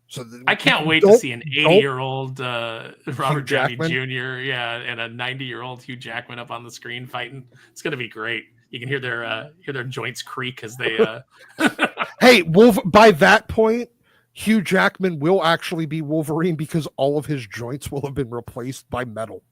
So I can't wait to see an 80-year-old Robert Downey Jr. And a 90-year-old Hugh Jackman up on the screen fighting. It's going to be great. You can hear their joints creak as they. Hey, by that point, Hugh Jackman will actually be Wolverine because all of his joints will have been replaced by metal.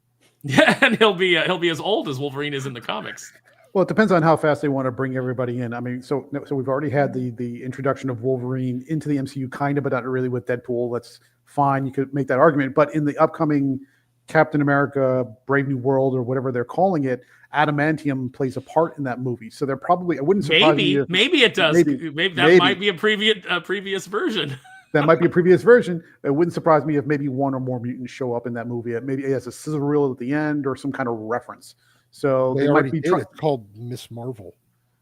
Yeah, and he'll be as old as Wolverine is in the comics. Well, it depends on how fast they want to bring everybody in. I mean, so we've already had the introduction of Wolverine into the MCU, kind of, but not really with Deadpool. That's fine. You could make that argument. But in the upcoming Captain America, Brave New World, or whatever they're calling it, adamantium plays a part in that movie. So they're probably, it wouldn't surprise me. Maybe it does. Maybe that might be a previous version. That might be a previous version. It wouldn't surprise me if maybe one or more mutants show up in that movie. Maybe it has a sizzle reel at the end or some kind of reference. So They they might already be did. It's called Miss Marvel.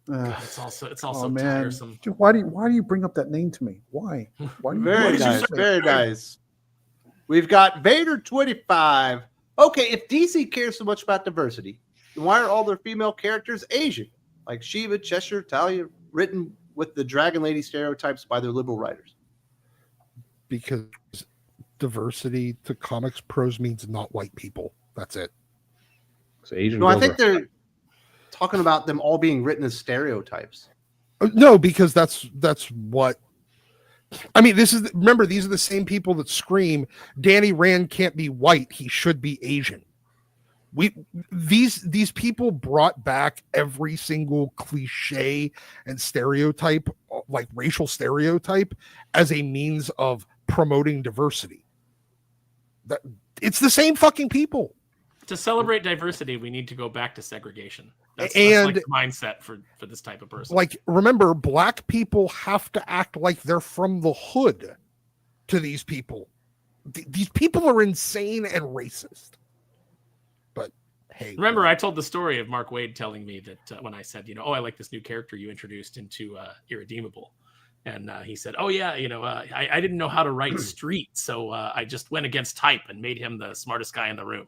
God, it's also oh, man. tiresome. Dude, why do you bring up that name to me? Why? Why do you Very do nice. that? Very nice. We've got Vader 25. Okay, if DC cares so much about diversity, then why are all their female characters Asian? Like Shiva, Cheshire, Talia, written with the Dragon Lady stereotypes by their liberal writers. Because diversity to comics pros means not white people. That's it. So Asian. No, I girls think are- they're talking about them all being written as stereotypes. No, because that's what. I mean, remember, these are the same people that scream, Danny Rand can't be white, he should be Asian. These people brought back every single cliche and stereotype, like racial stereotype, as a means of promoting diversity. It's the same fucking people. To celebrate diversity, we need to go back to segregation. That's like the mindset for this type of person. Like, remember, black people have to act like they're from the hood to these people. These people are insane and racist. But hey, remember, I told the story of Mark Waid telling me that when I said, I like this new character you introduced into Irredeemable. And he said, oh, yeah, I didn't know how to write street. So I just went against type and made him the smartest guy in the room.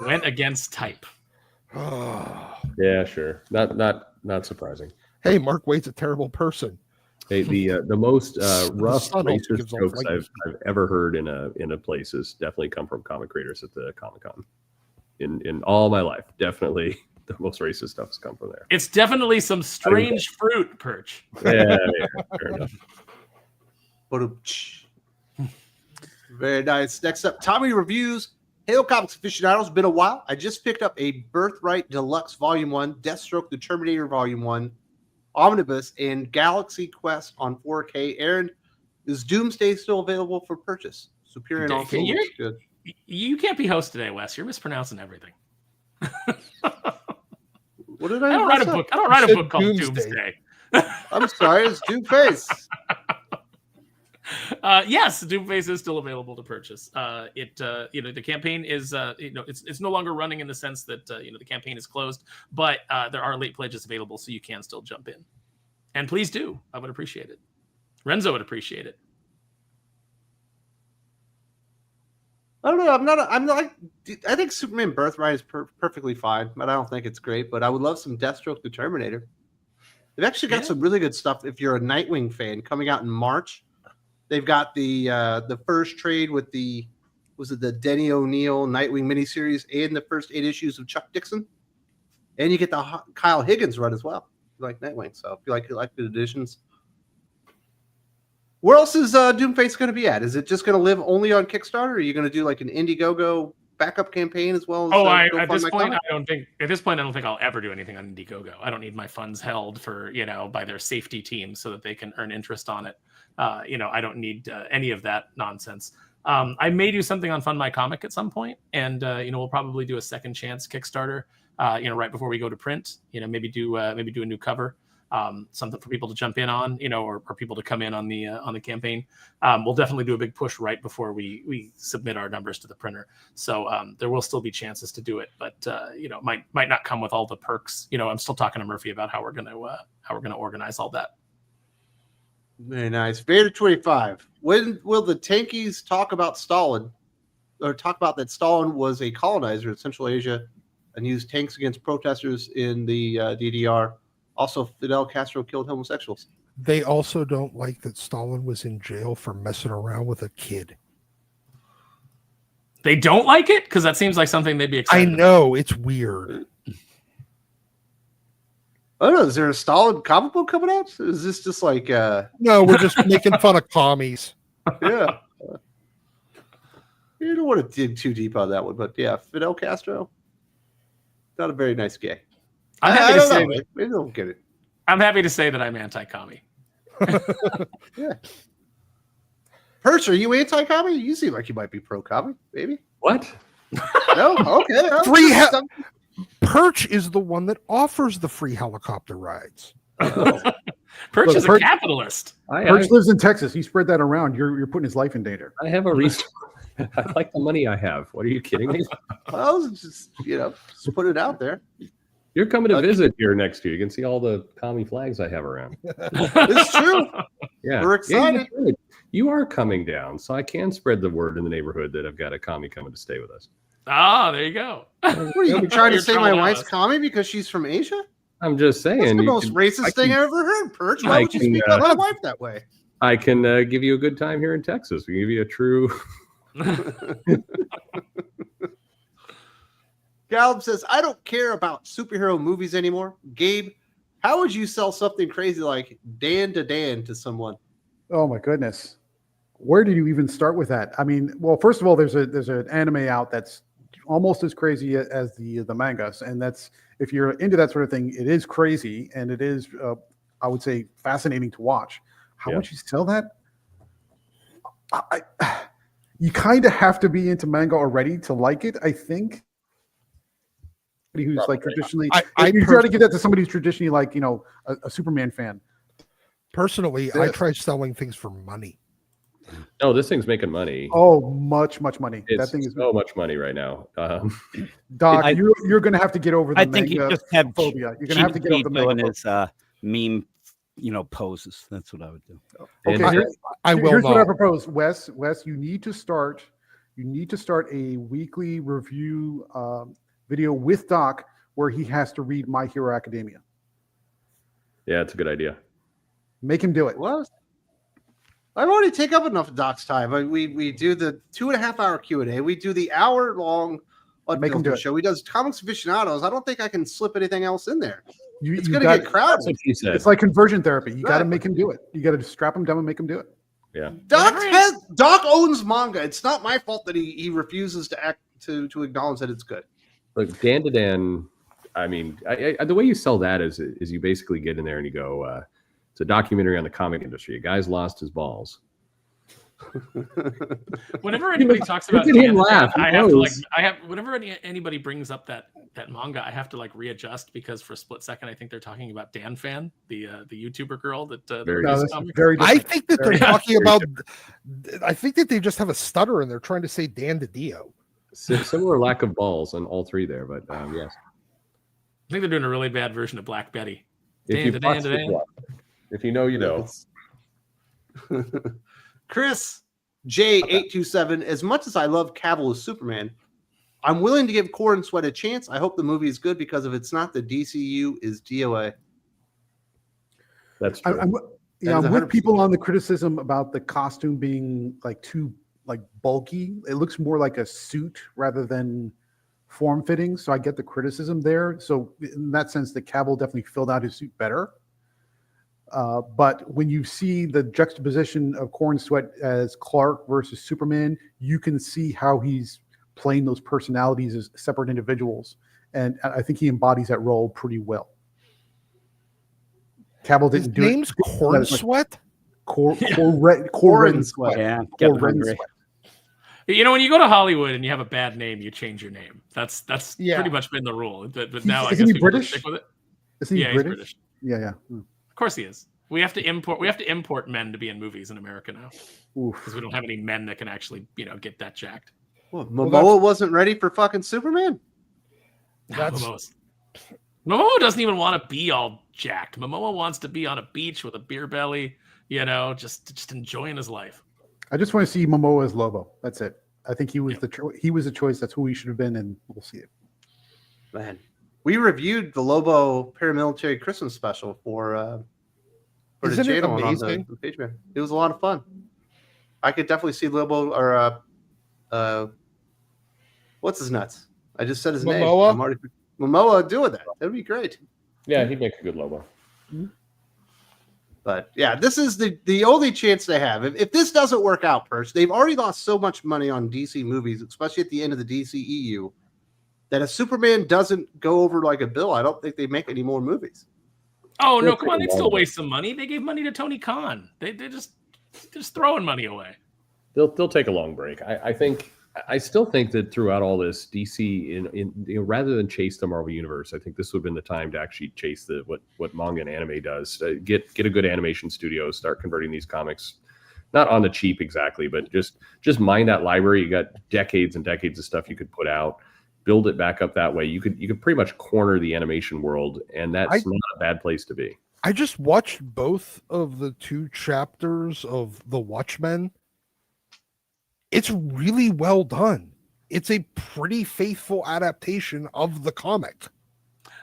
Went against type. Yeah, sure. Not surprising. Hey, Mark Waid's a terrible person. Hey, the most rough son also racist gives off jokes likeness. I've ever heard in a place has definitely come from comic creators at the Comic-Con. In all my life, definitely the most racist stuff has come from there. It's definitely some strange fruit, Perch. Yeah, fair enough. Very nice. Next up, Tommy reviews. Hail Comics Aficionados, been a while. I just picked up a Birthright Deluxe Volume 1, Deathstroke the Terminator Volume 1, Omnibus, and Galaxy Quest on 4K. Aaron, is Doomsday still available for purchase? Superior also looks good. You can't be host today, Wes. You're mispronouncing everything. What did I don't write a book. I don't write a book called Doomsday. I'm sorry, it's Doomface. Yes, Doomface is still available to purchase. The campaign is, it's no longer running in the sense that the campaign is closed, but there are late pledges available, so you can still jump in. And please do. I would appreciate it. Renzo would appreciate it. I don't know. I think Superman Birthright is perfectly fine, but I don't think it's great. But I would love some Deathstroke the Terminator. They've actually got some really good stuff. If you're a Nightwing fan, coming out in March. They've got the first trade with the Denny O'Neil Nightwing miniseries and the first 8 issues of Chuck Dixon, and you get the Kyle Higgins run as well. If you like Nightwing, so if you like the editions. Where else is Doomface going to be at? Is it just going to live only on Kickstarter? Or are you going to do like an Indiegogo backup campaign as well? At this point, I don't think I'll ever do anything on Indiegogo. I don't need my funds held for by their safety team so that they can earn interest on it. I don't need any of that nonsense. I may do something on Fund My Comic at some point, and we'll probably do a second chance Kickstarter. Right before we go to print. Maybe do a new cover. Something for people to jump in on, or people to come in on the campaign. We'll definitely do a big push right before we submit our numbers to the printer. So there will still be chances to do it, but might not come with all the perks. I'm still talking to Murphy about how we're gonna organize all that. Very nice. Vader 25. When will the tankies talk about Stalin, or talk about that Stalin was a colonizer in Central Asia and used tanks against protesters in the DDR? Also, Fidel Castro killed homosexuals. They also don't like that Stalin was in jail for messing around with a kid. They don't like it? Because that seems like something they'd be excited I know, it's weird. I don't know. Is there a Stalin comic book coming out? Is this just like... No, we're just making fun of commies. Yeah. You don't want to dig too deep on that one, but yeah, Fidel Castro, not a very nice guy. I'm happy to say that. Maybe they'll get it. I'm happy to say that I'm anti-commie. Yeah. Perch, are you anti-comic? You seem like you might be pro-comic, maybe. What? No? Okay. Perch is the one that offers the free helicopter rides. Perch Look, is a capitalist. Perch lives in Texas. He spread that around. You're putting his life in danger. I have a reason. I like the money I have. What are you kidding me? Well, just just put it out there. You're coming to visit here next year. You can see all the commie flags I have around. It's true. Yeah, We're excited. Yeah, you are coming down, so I can spread the word in the neighborhood that I've got a commie coming to stay with us. Ah, there you go. What are you trying to You're say? My trolling wife's us. commie because she's from Asia? I'm just saying. That's the you most can- racist thing I ever heard, Perch. Why I would you can, speak about my wife that way? I can give you a good time here in Texas. We give you a true. Gallup says, I don't care about superhero movies anymore. Gabe, how would you sell something crazy like Dan to someone? Oh my goodness. Where do you even start with that? I mean, well, first of all, there's an anime out that's almost as crazy as the mangas, and that's, if you're into that sort of thing, it is crazy, and it is I would say fascinating to watch. How would you sell that? You kind of have to be into manga already to like it, I think. Who's Probably. like traditionally, I you try to give that to somebody who's traditionally like a Superman fan. Personally, I try selling things for money. No, this thing's making money. Oh, much money. It's That thing is so much money right now. Doc. I- You're going to have to get over the I think you manga just have phobia. You're going to have to get over the doing manga his meme, poses. That's what I would do. Okay, And- I will here's what I not. propose, Wes. You need to start a weekly review video with Doc where he has to read My Hero Academia. Yeah, it's a good idea. Make him do it. What? I've already taken up enough of Doc's time. We do the 2.5 hour Q&A. We do the hour-long Make him do it. show. He does Comics Aficionados. I don't think I can slip anything else in there. It's You going got- to get crowded. That's what he said. It's like conversion therapy. You got to Right. make him do it. You got to strap him down and make him do it. Yeah. Doc owns manga. It's not my fault that he refuses to to acknowledge that it's good. Look, Dan. I mean, the way you sell that is you basically get in there and you go, it's a documentary on the comic industry. A guy's lost his balls. Whenever anybody talks about Look at him Dan, laugh. He I have to knows. whenever anybody brings up that manga, I have to readjust because for a split second I think they're talking about Dan Fan, the YouTuber girl that Very No, reviews that's comics. very I different. think that they're Very talking about. I think that they just have a stutter and they're trying to say Dan to Dio. Similar lack of balls on all three there, but yes. I think they're doing a really bad version of Black Betty. If you Dan. if you know, you know. Chris J827, as much as I love Cavill as Superman, I'm willing to give Core and Sweat a chance. I hope the movie is good because if it's not, the DCU is DOA. That's true. I'm That is with 100% people on the criticism about the costume being too bulky. It looks more like a suit rather than form fitting. So I get the criticism there. So in that sense, the Cavill definitely filled out his suit better. But when you see the juxtaposition of Corn Sweat as Clark versus Superman, you can see how he's playing those personalities as separate individuals. And I think he embodies that role pretty well. Cavill His didn't do it. name's Corn Sweat. Corn Sweat. Yeah, getting hungry. When you go to Hollywood and you have a bad name, you change your name. That's Yeah. pretty much been the rule. But now I Isn't guess he people British? stick with it. Isn't he Yeah, he's British? British. Yeah. Of course he is. We have to import men to be in movies in America now Oof. because we don't have any men that can actually get that jacked. What, Momoa wasn't ready for fucking Superman? Momoa doesn't even want to be all jacked. Momoa wants to be on a beach with a beer belly, just enjoying his life. I just want to see Momoa as Lobo. That's it. I think he was he was a choice. That's who he should have been, and we'll see it. Man, we reviewed the Lobo paramilitary Christmas special for the Isn't it channel and on amazing? the page. Man, it was a lot of fun. I could definitely see Lobo or what's his nuts? I just said his Momoa? name. Momoa doing that. That'd be great. Yeah, he'd make a good Lobo. But yeah, this is the only chance they have. If this doesn't work out, Perch, they've already lost so much money on DC movies, especially at the end of the DCEU, that if Superman doesn't go over like a bill, I don't think they make any more movies. Oh no, They're come on! pretty They'd still low. waste some money. They gave money to Tony Khan. They're just throwing money away. they'll take a long break. I still think that throughout all this, DC rather than chase the Marvel universe, I think this would have been the time to actually chase what manga and anime does. Get a good animation studio, start converting these comics, not on the cheap exactly, but just mine that library. You got decades and decades of stuff you could put out, build it back up that way. You could pretty much corner the animation world, and that's not a bad place to be. I just watched both of the 2 chapters of The Watchmen. It's really well done. It's a pretty faithful adaptation of the comic.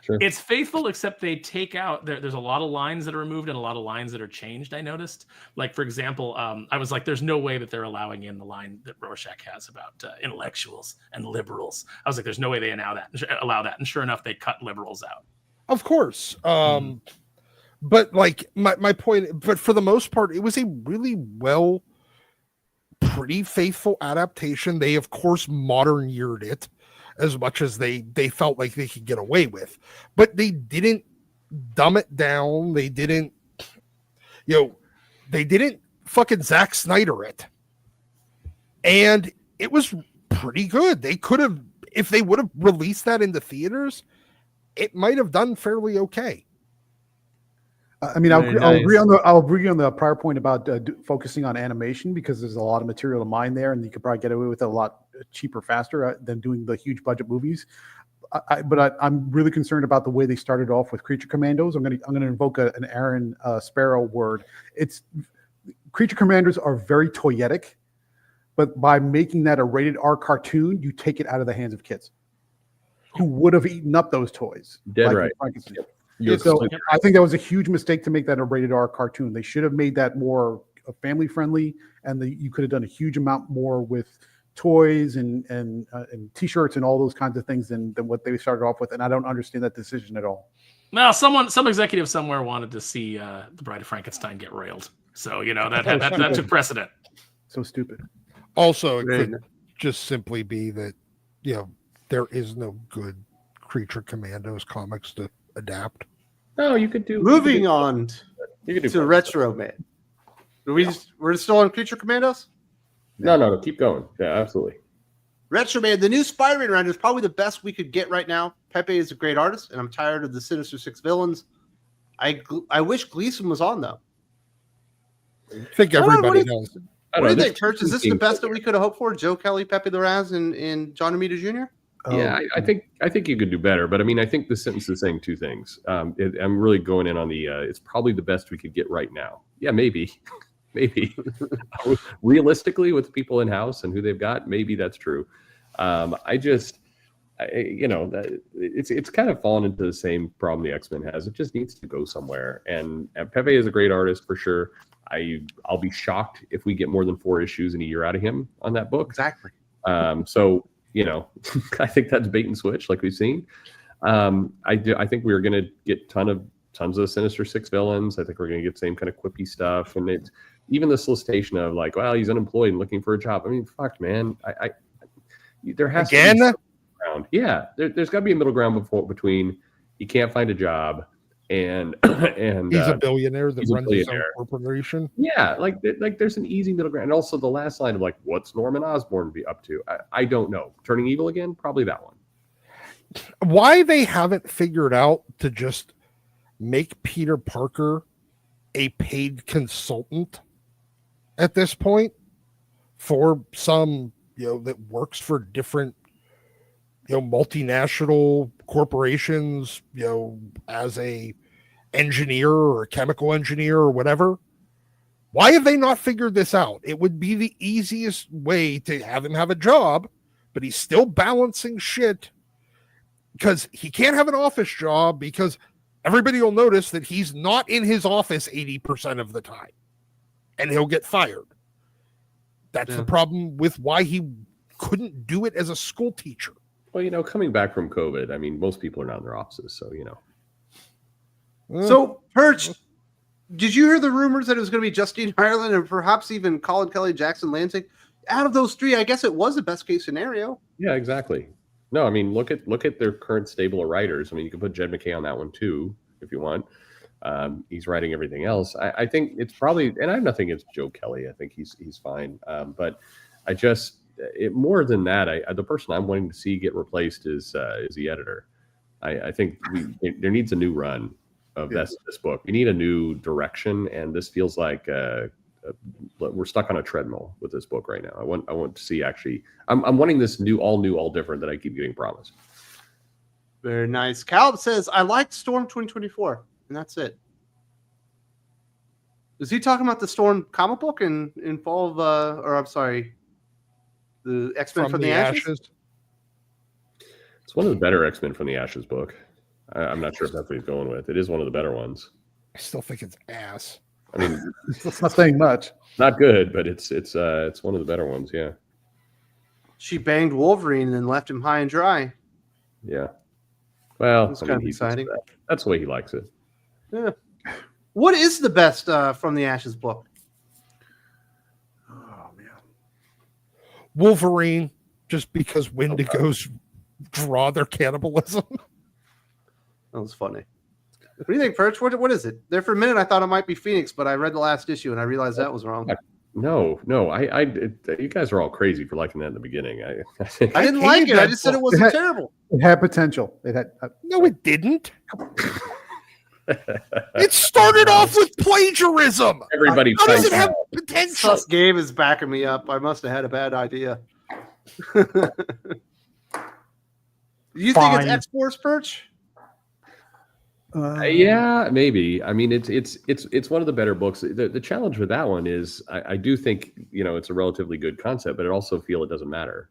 Sure. It's faithful, except they take out there's a lot of lines that are removed and a lot of lines that are changed. I noticed, like for example, I was like, "There's no way that they're allowing in the line that Rorschach has about intellectuals and liberals." I was like, "There's no way they allow that." And sure enough, they cut liberals out. Of course, but like my point. But for the most part, it was a really pretty faithful adaptation. They of course modern yeared it as much as they felt like they could get away with, but they didn't dumb it down. They didn't fucking Zack Snyder it, and it was pretty good. They could have, if they would have released that into theaters, it might have done fairly okay. I mean, I'll agree on the prior point about focusing on animation, because there's a lot of material to mine there, and you could probably get away with it a lot cheaper, faster than doing the huge budget movies. But I'm really concerned about the way they started off with Creature Commandos. I'm going to invoke an Aaron Sparrow word. Creature Commandos are very toyetic, but by making that a rated R cartoon, you take it out of the hands of kids who would have eaten up those toys. Dead right. So I think that was a huge mistake to make that a rated R cartoon. They should have made that more family friendly, and you could have done a huge amount more with toys and T-shirts and all those kinds of things than what they started off with. And I don't understand that decision at all. Well, some executive somewhere wanted to see The Bride of Frankenstein get railed, so that took precedent. So stupid. Also, it could just simply be that there is no good Creature Commandos comics to adapt. No, you could do. Moving on to Retro Man. We're still on Creature Commandos? No, keep going. Yeah, absolutely. Retro Man, the new Spider-Man round is probably the best we could get right now. Pepe is a great artist, and I'm tired of the Sinister Six villains. I wish Gleason was on, though. I think everybody knows. What do you think, Perch? Is this the best that we could have hoped for? Joe Kelly, Pepe Larraz, and John Romita Jr.? Yeah, I think you could do better, but I mean, I think the sentence is saying 2 things. I'm really going in on the it's probably the best we could get right now. Yeah, maybe. Realistically, with people in house and who they've got, maybe that's true. It's kind of fallen into the same problem the X-Men has. It just needs to go somewhere. And Pepe is a great artist for sure. I'll be shocked if we get more than 4 issues in a year out of him on that book. Exactly. I think that's bait and switch, like we've seen. I think we're going to get tons of Sinister Six villains. I think we're going to get the same kind of quippy stuff, and it's even the solicitation of like, well, he's unemployed and looking for a job. I mean, fuck, man. There has to be a middle ground. Yeah, there's got to be a middle ground between he can't find a job and he's a billionaire that runs his own corporation. Yeah, like there's an easy middle ground. And also the last line of like, what's Norman Osborn be up to? I don't know. Turning evil again? Probably that one. Why they haven't figured out to just make Peter Parker a paid consultant at this point for some, that works for different, multinational corporations, as a engineer or a chemical engineer or whatever. Why have they not figured this out? It would be the easiest way to have him have a job, but he's still balancing shit because he can't have an office job because everybody will notice that he's not in his office 80% of the time and he'll get fired. That's the problem with why he couldn't do it as a school teacher. Well, coming back from COVID, I mean, most people are not in their offices, so So, Perch, did you hear the rumors that it was going to be Justine Ireland and perhaps even Colin Kelly, Jackson Lansing? Out of those 3, I guess it was the best case scenario. Yeah, exactly. No, I mean, look at their current stable of writers. I mean, you can put Jed McKay on that one too, if you want. He's writing everything else. I think it's probably, and I have nothing against Joe Kelly. I think he's fine. But I just more than that, the person I'm wanting to see get replaced is the editor. I think there needs a new run of this book. We need a new direction, and this feels like we're stuck on a treadmill with this book right now. I want to see actually. I'm wanting this all different that I keep getting promised. Very nice. Caleb says, I liked Storm 2024, and that's it. Is he talking about the Storm comic book in fall of, or I'm sorry, the X-Men from the Ashes? It's one of the better X-Men from the Ashes book. I'm not sure if that's what he's going with. It is one of the better ones. I still think it's ass. I mean, it's not saying much. Not good, but it's one of the better ones. Yeah. She banged Wolverine and then left him high and dry. Yeah. Well, it's kind of exciting. That's the way he likes it. Yeah. What is the best from the Ashes book? Oh man, Wolverine, just because Wendigos draw their cannibalism. That was funny. What do you think, Perch? What is it? There for a minute, I thought it might be Phoenix, but I read the last issue and I realized that was wrong. No. You guys are all crazy for liking that in the beginning. I didn't like it. I just said it wasn't terrible. It had potential. It had. No, it didn't. It started off with plagiarism. Everybody. How does it have potential? Gabe is backing me up. I must have had a bad idea. You think it's X-Force, Perch? Yeah, maybe. I mean, it's one of the better books. The challenge with that one is I do think it's a relatively good concept, but I also feel it doesn't matter.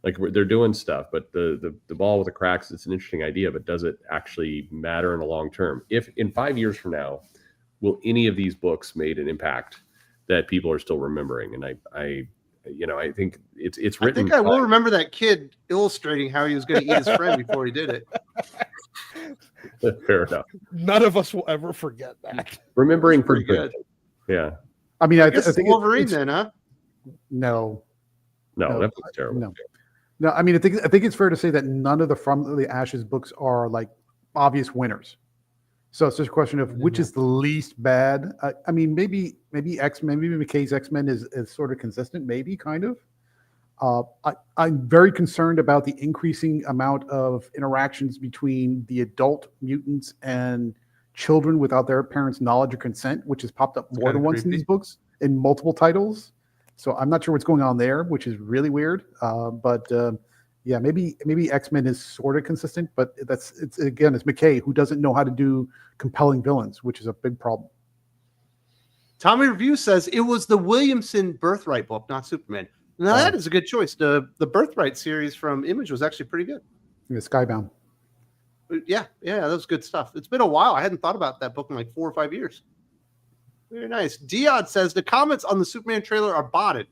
Like they're doing stuff, but the ball with the cracks. It's an interesting idea, but does it actually matter in the long term? If in 5 years from now, will any of these books made an impact that people are still remembering? And I think it's written. I think I will remember that kid illustrating how he was going to eat his friend before he did it. Fair enough. None of us will ever forget that. Remembering pretty good. Yeah. I mean, I guess think Wolverine then, huh? No, that was terrible. No, I mean, I think it's fair to say that none of the From the Ashes books are like obvious winners. So it's just a question of which is the least bad. I mean, maybe X-Men, maybe McKay's X-Men is sort of consistent, maybe kind of. I'm very concerned about the increasing amount of interactions between the adult mutants and children without their parents' knowledge or consent, which has popped up more than once in these books in multiple titles. So I'm not sure what's going on there, which is really weird. But maybe X-Men is sort of consistent, but it's McKay who doesn't know how to do compelling villains, which is a big problem. Tommy Review says it was the Williamson Birthright book, not Superman. Now that is a good choice. The Birthright series from Image was actually pretty good. Yeah, Skybound. Yeah, that was good stuff. It's been a while. I hadn't thought about that book in like 4 or 5 years. Very nice. Diod says the comments on the Superman trailer are botted.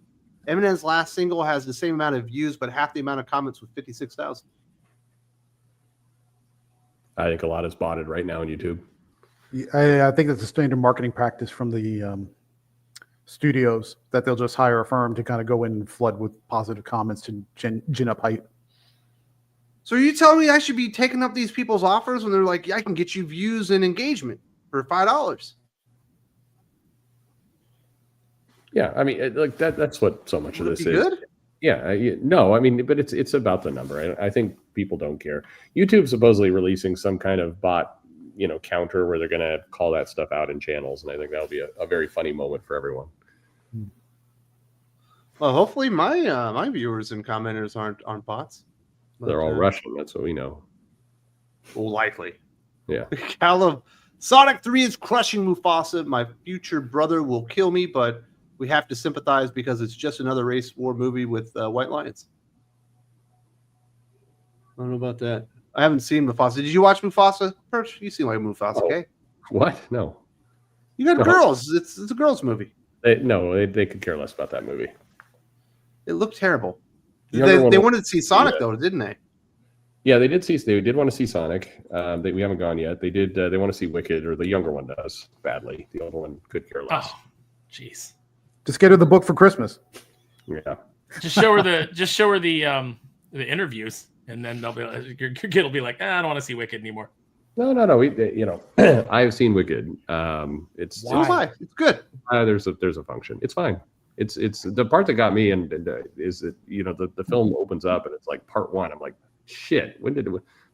Eminem's last single has the same amount of views, but half the amount of comments with 56,000. I think a lot is botted right now on YouTube. I think that's a standard marketing practice from the studios that they'll just hire a firm to kind of go in and flood with positive comments to gin up hype. So are you telling me I should be taking up these people's offers when they're like, I can get you views and engagement for $5? Yeah, I mean, like that's what so much of this is. Good? Yeah, no, I mean, but it's about the number. I think people don't care. YouTube's supposedly releasing some kind of bot, counter where they're going to call that stuff out in channels, and I think that'll be a very funny moment for everyone. Well, hopefully my viewers and commenters aren't bots. They're all Russian. That's what we know. Well, likely. Yeah. Callum, Sonic 3 is crushing Mufasa. My future brother will kill me, but we have to sympathize because it's just another race war movie with white lions. I don't know about that. I haven't seen Mufasa. Did you watch Mufasa, Perch? You seem like Mufasa, okay? What? No. You got girls. It's a girls' movie. They could care less about that movie. It looked terrible. They wanted to see Sonic though, didn't they? Yeah, they did want to see Sonic. We haven't gone yet. They did. They want to see Wicked, or the younger one does badly. The older one could care less. Oh, jeez. Just get her the book for Christmas. Yeah. Just show her the interviews, and then they'll be your kid will be like, I don't want to see Wicked anymore. No. I've seen Wicked. It's So have I. It's good. there's a function. It's fine. It's the part that got me and is that the film opens up and it's like part one. I'm like, shit. When did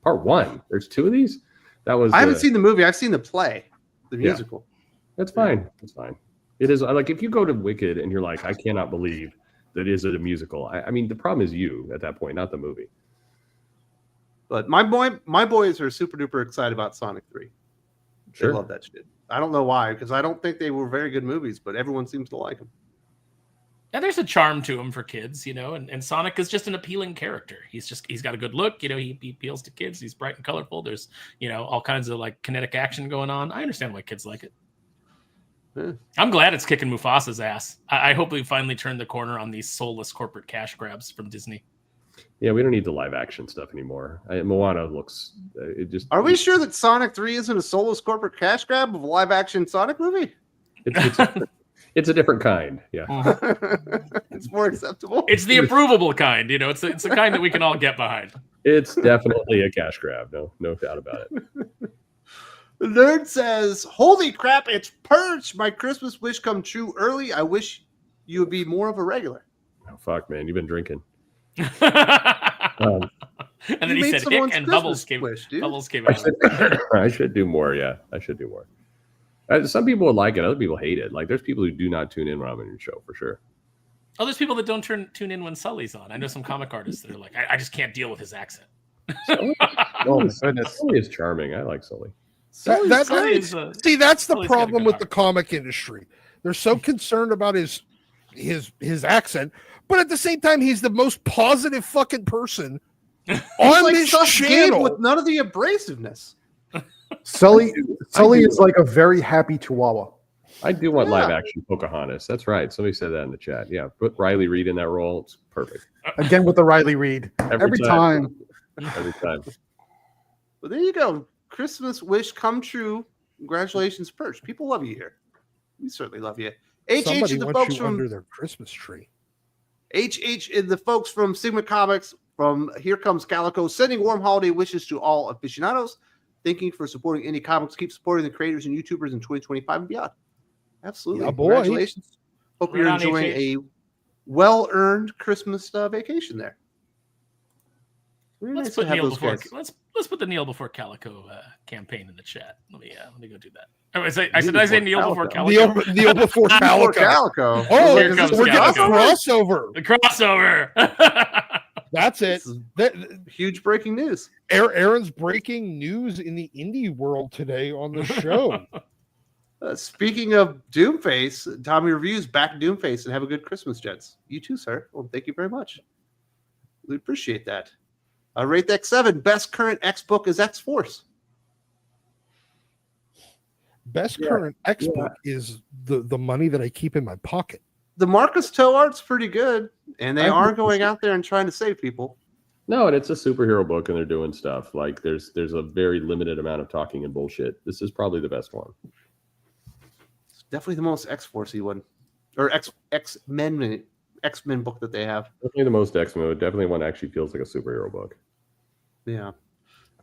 part one? There's two of these. That was. I haven't seen the movie. I've seen the play, the musical. That's fine. It's fine. It is like if you go to Wicked and you're like, I cannot believe that is it a musical. I mean, the problem is you at that point, not the movie. But my boys are super duper excited about Sonic 3. Sure. They love that shit. I don't know why, because I don't think they were very good movies, but everyone seems to like them. And there's a charm to him for kids, and Sonic is just an appealing character. He's got a good look, he appeals to kids. He's bright and colorful. There's, all kinds of like kinetic action going on. I understand why kids like it. Yeah. I'm glad it's kicking Mufasa's ass. I hope we finally turn the corner on these soulless corporate cash grabs from Disney. Yeah, we don't need the live action stuff anymore. Moana looks. It just. Are we sure that Sonic 3 isn't a soulless corporate cash grab of a live action Sonic movie? It's a different kind. Yeah. It's more acceptable. It's the approvable kind. It's the kind that we can all get behind. It's definitely a cash grab. No doubt about it. The nerd says, "Holy crap! It's Perch. My Christmas wish come true early. I wish you would be more of a regular." Oh fuck, man! You've been drinking. And then he said, "Hick," and Bubbles came out. I should do more. Yeah, I should do more. Some people would like it. Other people hate it. Like, there's people who do not tune in when I'm in your show, for sure. Oh, there's people that don't tune in when Sully's on. I know some comic artists that are like, I just can't deal with his accent. Oh, my goodness. Sully is charming. I like Sully. That's the Sully's problem with got a the comic industry. They're so concerned about his accent, but at the same time, he's the most positive fucking person on like this Sus channel. Gabe with none of the abrasiveness. Sully is like a very happy Chihuahua. I do want live action Pocahontas. That's right. Somebody said that in the chat. Yeah, put Riley Reid in that role. It's perfect. Again with the Riley Reid. Every time. Every time. Well, there you go. Christmas wish come true. Congratulations, Perch. People love you here. We certainly love you. Somebody and the wants folks you from under their Christmas tree. HH and the folks from Sigma Comics from Here Comes Calico sending warm holiday wishes to all aficionados. Thank you for supporting indie comics. Keep supporting the creators and YouTubers in 2025 and beyond. Absolutely. Yeah, boy. Congratulations. Hope you're enjoying a well-earned Christmas vacation there. Very Let's nice put to have Neil those before. guys. Let's put the Neil before Calico campaign in the chat. Let me go do that. Oh, I say Neil before Calico. Neil before Calico. Calico. Oh, Here comes we're doing Calico. crossover. The crossover. That's it. Huge breaking news. Aaron's breaking news in the indie world today on the show. Speaking of Doomface, Tommy Reviews back Doomface and have a good Christmas, gents. You too, sir. Well, thank you very much. We appreciate that. Rate X7. Best current X book is X Force. Best current X book is the money that I keep in my pocket. The Marcus Toe art's pretty good, and they are going out there and trying to save people. No, and it's a superhero book, and they're doing stuff. Like, there's a very limited amount of talking and bullshit. This is probably the best one. It's definitely the most X-Force-y one. Or X-Men book that they have. Definitely the most X-Men. Definitely one that actually feels like a superhero book. Yeah.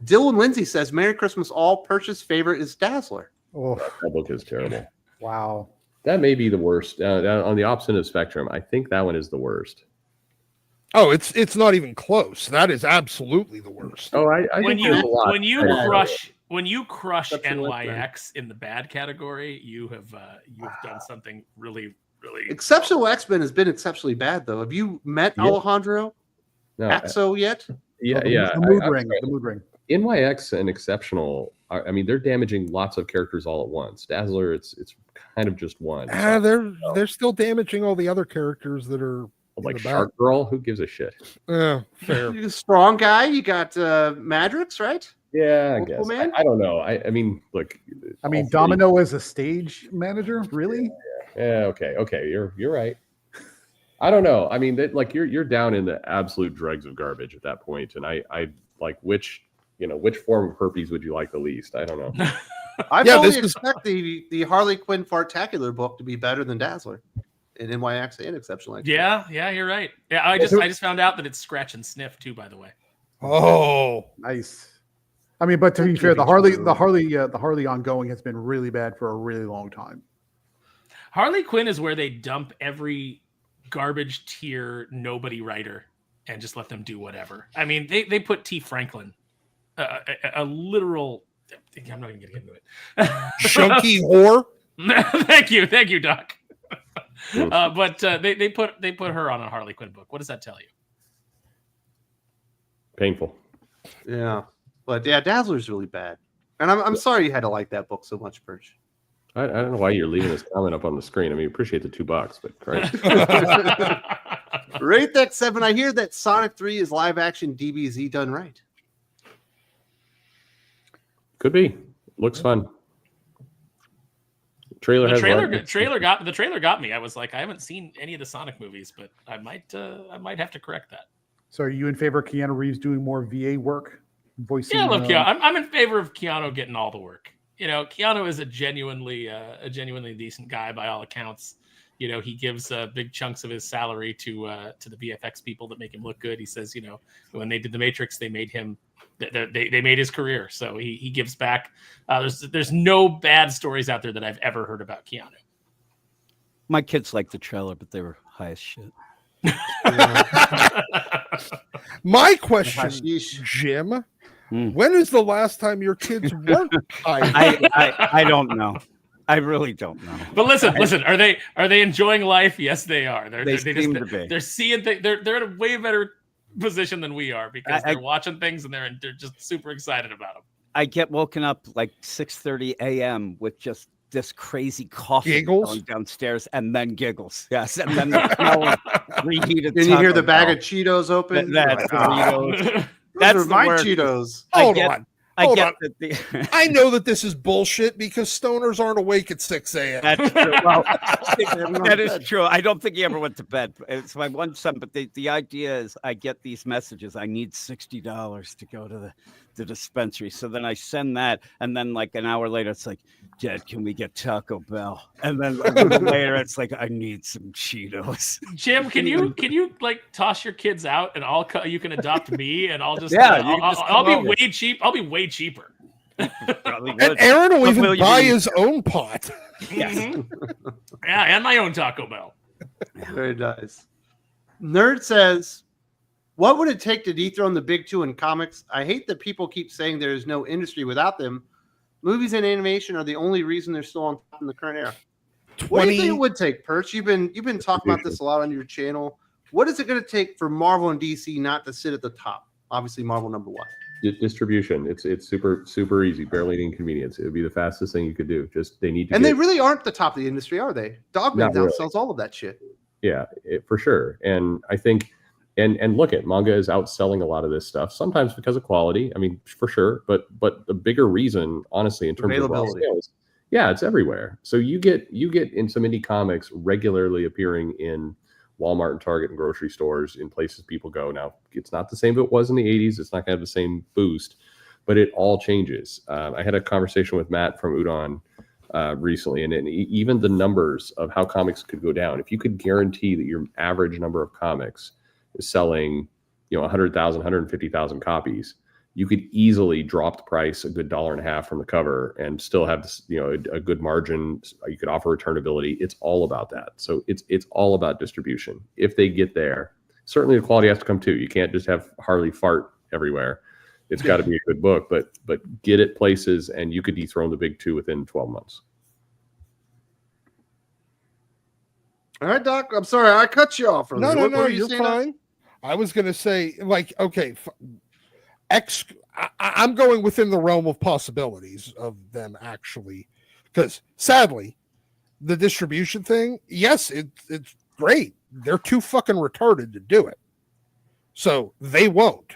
Dylan Lindsay says, Merry Christmas all. Perch's favorite is Dazzler. Oh, That book is terrible. wow. That may be the worst. On the opposite of the spectrum, I think that one is the worst. Oh, it's not even close. That is absolutely the worst. Oh, I when think there's a lot. you crush NYX in the bad category, you've done something really, really Exceptional X-Men has been exceptionally bad, though. Have you met Alejandro Axo yet? Yeah. The mood ring. The mood ring. NYX and Exceptional, I mean, they're damaging lots of characters all at once. Dazzler, it's kind of just one. They're still damaging all the other characters that are like Shark Girl. Who gives a shit? Fair. You're a strong guy. You got Madrix, right? Yeah, I Multiple guess. Man? I don't know. I mean, look. I mean, Domino as a stage manager, really? Yeah. Okay. You're right. I don't know. I mean, you're down in the absolute dregs of garbage at that point, and I like which form of herpes would you like the least? I don't know. I fully expect the Harley Quinn Fartacular book to be better than Dazzler in NYX and Exceptional X. Yeah, you're right. Yeah, I just found out that it's Scratch and Sniff too, by the way. Oh, Nice. I mean, but to be Thank fair, you, the Victor. Harley ongoing has been really bad for a really long time. Harley Quinn is where they dump every garbage tier nobody writer and just let them do whatever. I mean, they put T. Franklin, a literal. I'm not even gonna get into it. Chunky whore. Thank you, Doc. But they put her on a Harley Quinn book. What does that tell you? Painful. Yeah, but yeah, Dazzler's really bad, and I'm sorry you had to like that book so much, Perch. I don't know why you're leaving this comment up on the screen. I mean, appreciate the $2, but great. Rate that 7. I hear that Sonic 3 is live action DBZ done right. Could be. Looks fun. The trailer got me. I was like, I haven't seen any of the Sonic movies, but I might have to correct that. So are you in favor of Keanu Reeves doing more VA work? Voicing, Yeah, look, I'm in favor of Keanu getting all the work. You know, Keanu is a genuinely decent guy by all accounts. You know, he gives big chunks of his salary to the VFX people that make him look good. He says, you know, when they did The Matrix, they made him, they made his career. So he gives back. There's no bad stories out there that I've ever heard about Keanu. My kids liked the trailer, but they were high as shit. My question, Hashish. Jim, when is the last time your kids weren't high? I don't know. I really don't know. But listen. Are they enjoying life? Yes, they are. They seem to be. They're seeing things. They're in a way better position than we are because they're watching things and they're just super excited about them. I get woken up like 6:30 a.m. with just this crazy coffee Giggles? going downstairs and then giggles. Yes, and then the smell of reheated. Then you hear the Taco bag Bell. of Cheetos open. That's Doritos. That's Those are the my worst. Cheetos. Hold get- on. I Hold get on. that I know that this is bullshit because stoners aren't awake at 6 a.m. That's true. Well, that is true. I don't think he ever went to bed. It's my one son, but the idea is I get these messages. I need $60 to go to the dispensary. So then I send that, and then like an hour later, it's like, Dad, can we get Taco Bell? And then a little later, it's like, I need some Cheetos. Jim, can you like toss your kids out and you can adopt me and I'll just I'll be way cheap. I'll be way cheaper. And Aaron will even buy his own pot. Yes. Yeah, and my own Taco Bell. Very nice. Nerd says, what would it take to dethrone the big two in comics? I hate that people keep saying there is no industry without them. Movies and animation are the only reason they're still on top in the current era. What do you think it would take, Perch? You've been talking about this a lot on your channel. What is it going to take for Marvel and DC not to sit at the top? Obviously, Marvel number one. Distribution. It's super easy. Barely an inconvenience. It would be the fastest thing you could do. Just they need to. And they really aren't the top of the industry, are they? Dogman Not outsells all of that shit. Yeah, for sure. And I think, and look at manga is outselling a lot of this stuff. Sometimes because of quality. I mean, for sure. But the bigger reason, honestly, in terms of raw sales, yeah, it's everywhere. So you get in some indie comics regularly appearing in Walmart and Target and grocery stores in places people go. Now, it's not the same as it was in the 80s. It's not going to have the same boost, but it all changes. I had a conversation with Matt from Udon recently, and even the numbers of how comics could go down. If you could guarantee that your average number of comics is selling, 100,000, 150,000 copies, you could easily drop the price a good $1.50 from the cover and still have this, a good margin. You could offer returnability. It's all about that. So it's all about distribution. If they get there, certainly the quality has to come too. You can't just have Harley fart everywhere. It's got to be a good book, but get it places, and you could dethrone the big two within 12 months. All right, Doc. I'm sorry, I cut you off. No, you're fine. I was going to say, okay, I'm going within the realm of possibilities of them actually, because sadly, the distribution thing, yes, it's great. They're too fucking retarded to do it, so they won't.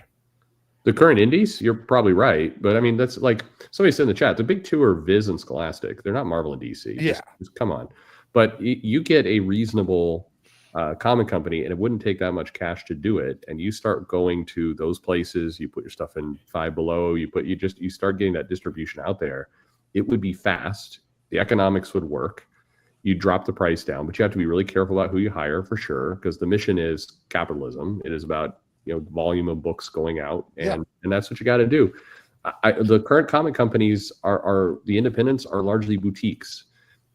The current indies, you're probably right, but I mean that's like somebody said in the chat. The big two are Viz and Scholastic. They're not Marvel and DC. Yeah, just come on. But you get a reasonable comic company, and it wouldn't take that much cash to do it. And you start going to those places. You put your stuff in Five Below. You start getting that distribution out there. It would be fast. The economics would work. You drop the price down, but you have to be really careful about who you hire for sure, because the mission is capitalism. It is about volume of books going out, and that's what you got to do. The current comic companies are the independents are largely boutiques.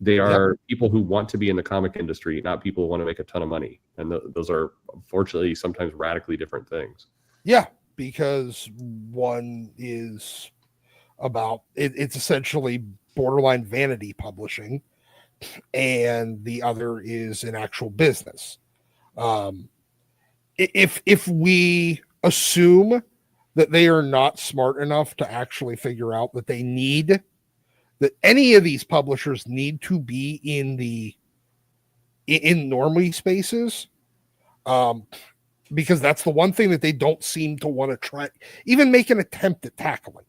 They are people who want to be in the comic industry, not people who want to make a ton of money. And those are unfortunately sometimes radically different things. Yeah, because one is about it's essentially borderline vanity publishing, and the other is an actual business. If we assume that they are not smart enough to actually figure out that that any of these publishers need to be in normie spaces, because that's the one thing that they don't seem to want to try, even make an attempt at tackling.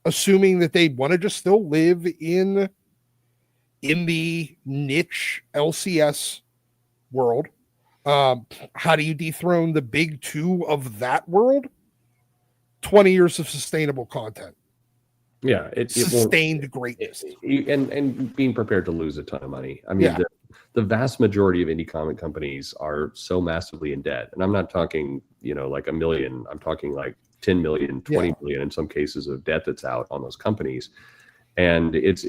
Assuming that they want to just still live in the niche LCS world. How do you dethrone the big two of that world? 20 years of sustainable content. Yeah, sustained greatness, and being prepared to lose a ton of money. I mean, the vast majority of indie comic companies are so massively in debt, and I'm not talking, like $1 million. I'm talking like 10 million, 20 million in some cases of debt that's out on those companies. And it's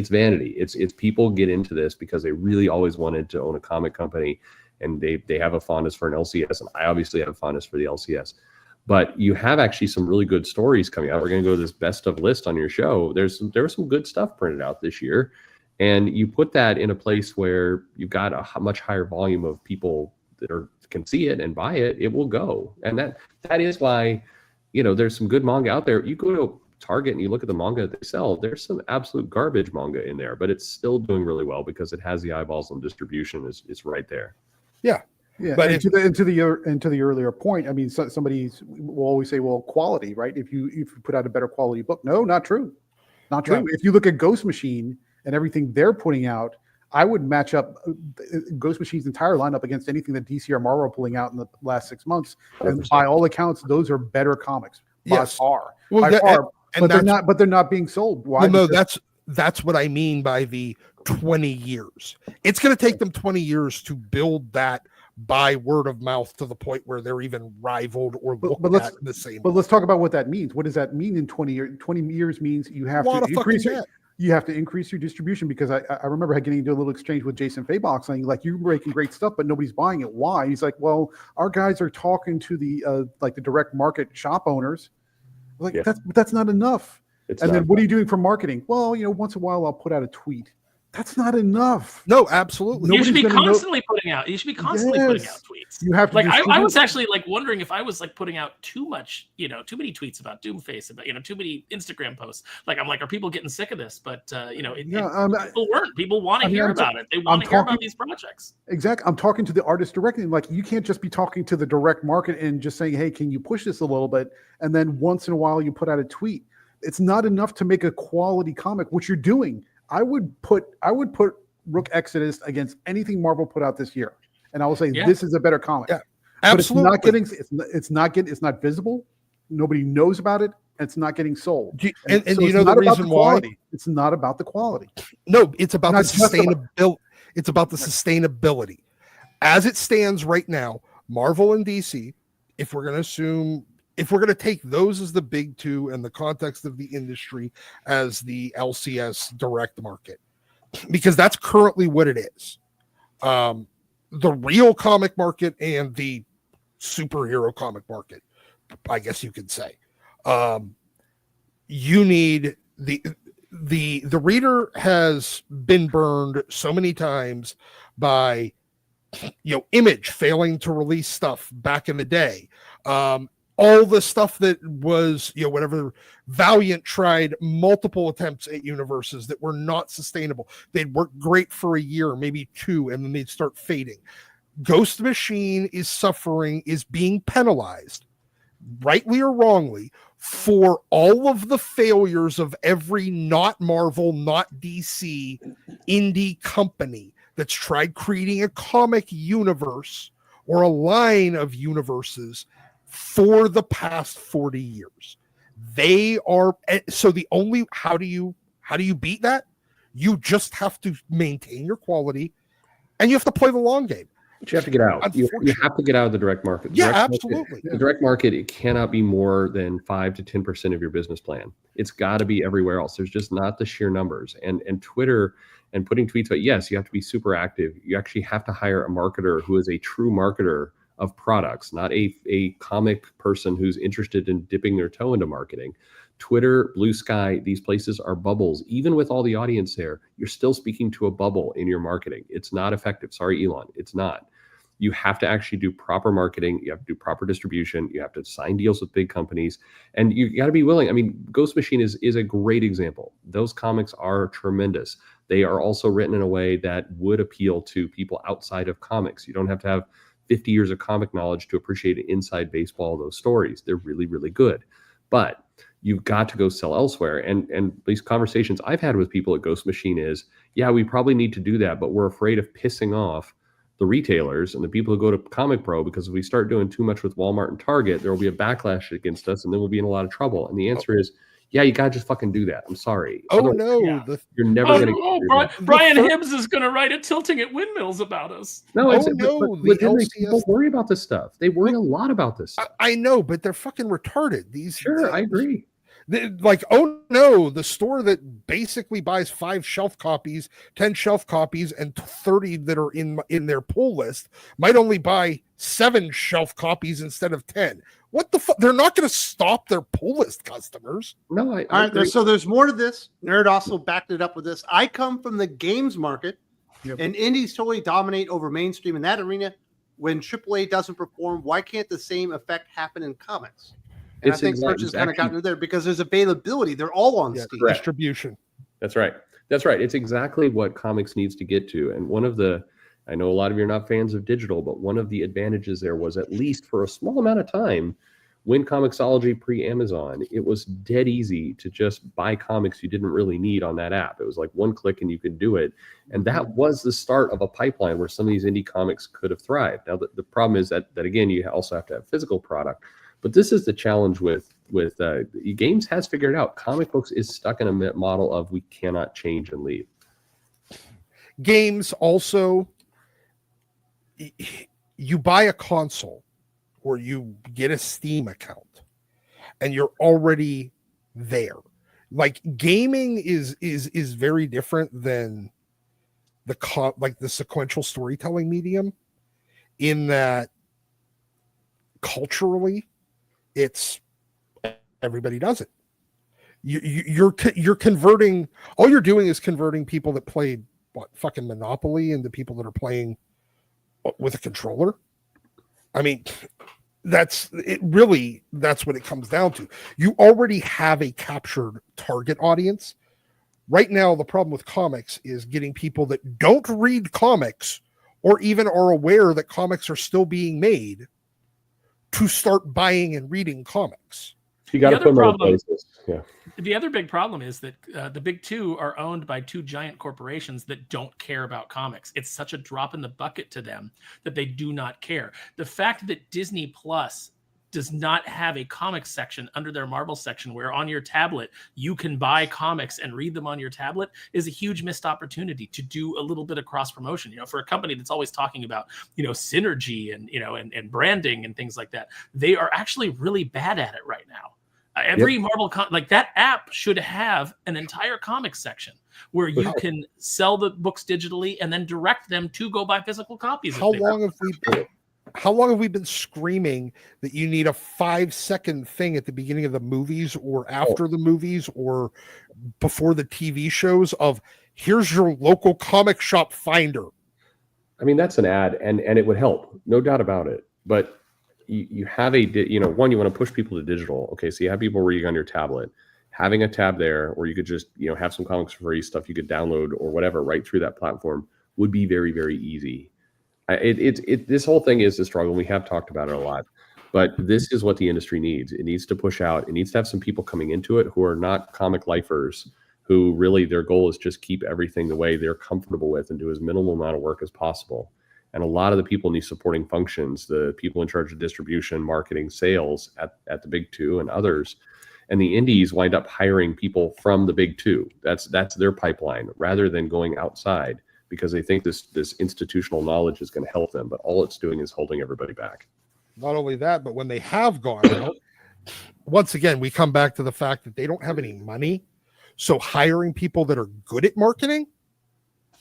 vanity. It's people get into this because they really always wanted to own a comic company, and they have a fondness for an LCS, and I obviously have a fondness for the LCS. But you have actually some really good stories coming out. We're going to go to this best of list on your show. There was some good stuff printed out this year, and you put that in a place where you've got a much higher volume of people that can see it and buy it. It will go, and that is why, there's some good manga out there. You go to Target and you look at the manga they sell. There's some absolute garbage manga in there, but it's still doing really well because it has the eyeballs and distribution is right there. Yeah. Yeah, but to the earlier point, I mean, somebody will always say, "Well, quality, right? If you put out a better quality book." No, not true, not true. No. If you look at Ghost Machine and everything they're putting out, I would match up Ghost Machine's entire lineup against anything that DC or Marvel are pulling out in the last 6 months. 100%. And by all accounts, those are better comics by far. But they're not being sold. Why? Well, no, that's what I mean by the 20 years. It's going to take them 20 years to build that by word of mouth to the point where they're even rivaled or looked at the same. But let's talk about what that means. What does that mean in 20 years? 20 years means you have to increase your distribution, because I remember getting into a little exchange with Jason Faybox saying, like, you're making great stuff, but nobody's buying it. Why? He's like, well, our guys are talking to the direct market shop owners. Like, that's not enough. Then what are you doing for marketing? Well, once in a while I'll put out a tweet. That's not enough. No, absolutely. You should be constantly putting out. You should be constantly putting out tweets. You have to. Like, I was actually wondering if I was putting out too much, too many tweets about Doomface, about too many Instagram posts. I'm like, are people getting sick of this? But people weren't. People want to hear about it. They want to hear about these projects. Exactly. I'm talking to the artist directly. Like, you can't just be talking to the direct market and just saying, hey, can you push this a little bit? And then once in a while you put out a tweet. It's not enough to make a quality comic, which you're doing. I would put Rook Exodus against anything Marvel put out this year, and I will say this is a better comic. Yeah, absolutely. But it's not visible. Nobody knows about it, and it's not getting sold. And so the reason why? It's not about the quality. No, it's about the sustainability. It's about the sustainability. As it stands right now, Marvel and DC, if we're going to take those as the big two and the context of the industry as the LCS direct market, because that's currently what it is. The real comic market and the superhero comic market, I guess you could say. You need the reader has been burned so many times by Image failing to release stuff back in the day. All the stuff that was, whatever, Valiant tried multiple attempts at universes that were not sustainable. They'd work great for a year, maybe two, and then they'd start fading. Ghost Machine is being penalized, rightly or wrongly, for all of the failures of every not Marvel, not DC indie company that's tried creating a comic universe or a line of universes for the past 40 years. They are how do you beat that? You just have to maintain your quality, and you have to play the long game. But you have to get out. You have to get out of the direct market. Yeah, Direct absolutely. Market, the direct market, it cannot be more than 5 to 10% of your business plan. It's got to be everywhere else. There's just not the sheer numbers. And Twitter and putting tweets out, yes, you have to be super active. You actually have to hire a marketer who is a true marketer of products, not a comic person who's interested in dipping their toe into marketing. Twitter, Blue Sky, these places are bubbles. Even with all the audience there, you're still speaking to a bubble in your marketing. It's not effective. Sorry, Elon, it's not. You have to actually do proper marketing. You have to do proper distribution. You have to sign deals with big companies, and you got to be willing. I mean, Ghost Machine is a great example. Those comics are tremendous. They are also written in a way that would appeal to people outside of comics. You don't have to have 50 years of comic knowledge to appreciate inside baseball those stories. They're really, really good. But you've got to go sell elsewhere. And these conversations I've had with people at Ghost Machine is, yeah, we probably need to do that, but we're afraid of pissing off the retailers and the people who go to Comic Pro, because if we start doing too much with Walmart and Target, there will be a backlash against us, and then we'll be in a lot of trouble. And the answer is, yeah, you gotta just fucking do that. I'm sorry. Oh Otherwise, no, Yeah. you're never gonna. Brian Hibbs is going to write a Tilting at Windmills about us. No, it's, no, but the legitimately, LCS people worry about this stuff. They worry a lot about this stuff. I know, but they're fucking retarded. These Sure, I agree. Like, oh no, the store that basically buys 5 shelf copies, 10 shelf copies, and 30 that are in their pull list might only buy 7 shelf copies instead of 10. What the fuck? They're not going to stop their pull list customers. No, I All right, agree. so there's more to this. Nerd also backed it up with this. I come from the games market, Yep. and indies totally dominate over mainstream in that arena. When AAA doesn't perform, why can't the same effect happen in comics? And I think Perch has kind of gotten to there because there's availability. They're all on Steam. correct. Distribution. That's right. That's right. It's exactly what comics needs to get to. And one of the, I know a lot of you are not fans of digital, but one of the advantages there was, at least for a small amount of time, when Comixology pre-Amazon, it was dead easy to just buy comics you didn't really need on that app. It was like one click and you could do it. And that was the start of a pipeline where some of these indie comics could have thrived. Now, the problem is that again, you also have to have physical product. But this is the challenge with games has figured out. Comic books is stuck in a model of we cannot change and leave. Games also, you buy a console or you get a Steam account and you're already there. Like, gaming is very different than the sequential storytelling medium, in that culturally it's everybody does it. You're converting. All you're doing is converting people that played fucking Monopoly into people that are playing with a controller. I mean, that's it. Really, that's what it comes down to. You already have a captured target audience. Right now, the problem with comics is getting people that don't read comics or even are aware that comics are still being made to start buying and reading comics. You got to put them in places. Yeah. The other big problem is that the big two are owned by 2 giant corporations that don't care about comics. It's such a drop in the bucket to them that they do not care. The fact that Disney Plus does not have a comics section under their Marvel section, where on your tablet you can buy comics and read them on your tablet, is a huge missed opportunity to do a little bit of cross promotion. You know, for a company that's always talking about, you know, synergy and, you know, and branding and things like that, they are actually really bad at it right now. Every Marvel like that app should have an entire comics section where you can sell the books digitally and then direct them to go buy physical copies. How long have we been screaming that you need a 5-second thing at the beginning of the movies or after the movies or before the TV shows of, here's your local comic shop finder? I mean, that's an ad, and it would help, no doubt about it. But you have one, you want to push people to digital. Okay, so you have people reading on your tablet. Having a tab there, or you could just, you know, have some comics for free, stuff you could download or whatever right through that platform, would be very, very easy. This whole thing is a struggle. We have talked about it a lot, but this is what the industry needs. It needs to push out. It needs to have some people coming into it who are not comic lifers, who really their goal is just keep everything the way they're comfortable with and do as minimal amount of work as possible. And a lot of the people in these supporting functions, the people in charge of distribution, marketing, sales at the big 2 and others, and the indies wind up hiring people from the big 2. That's their pipeline, rather than going outside. because they think this institutional knowledge is going to help them, but all it's doing is holding everybody back. Not only that, but when they have gone out, once again, we come back to the fact that they don't have any money. So hiring people that are good at marketing,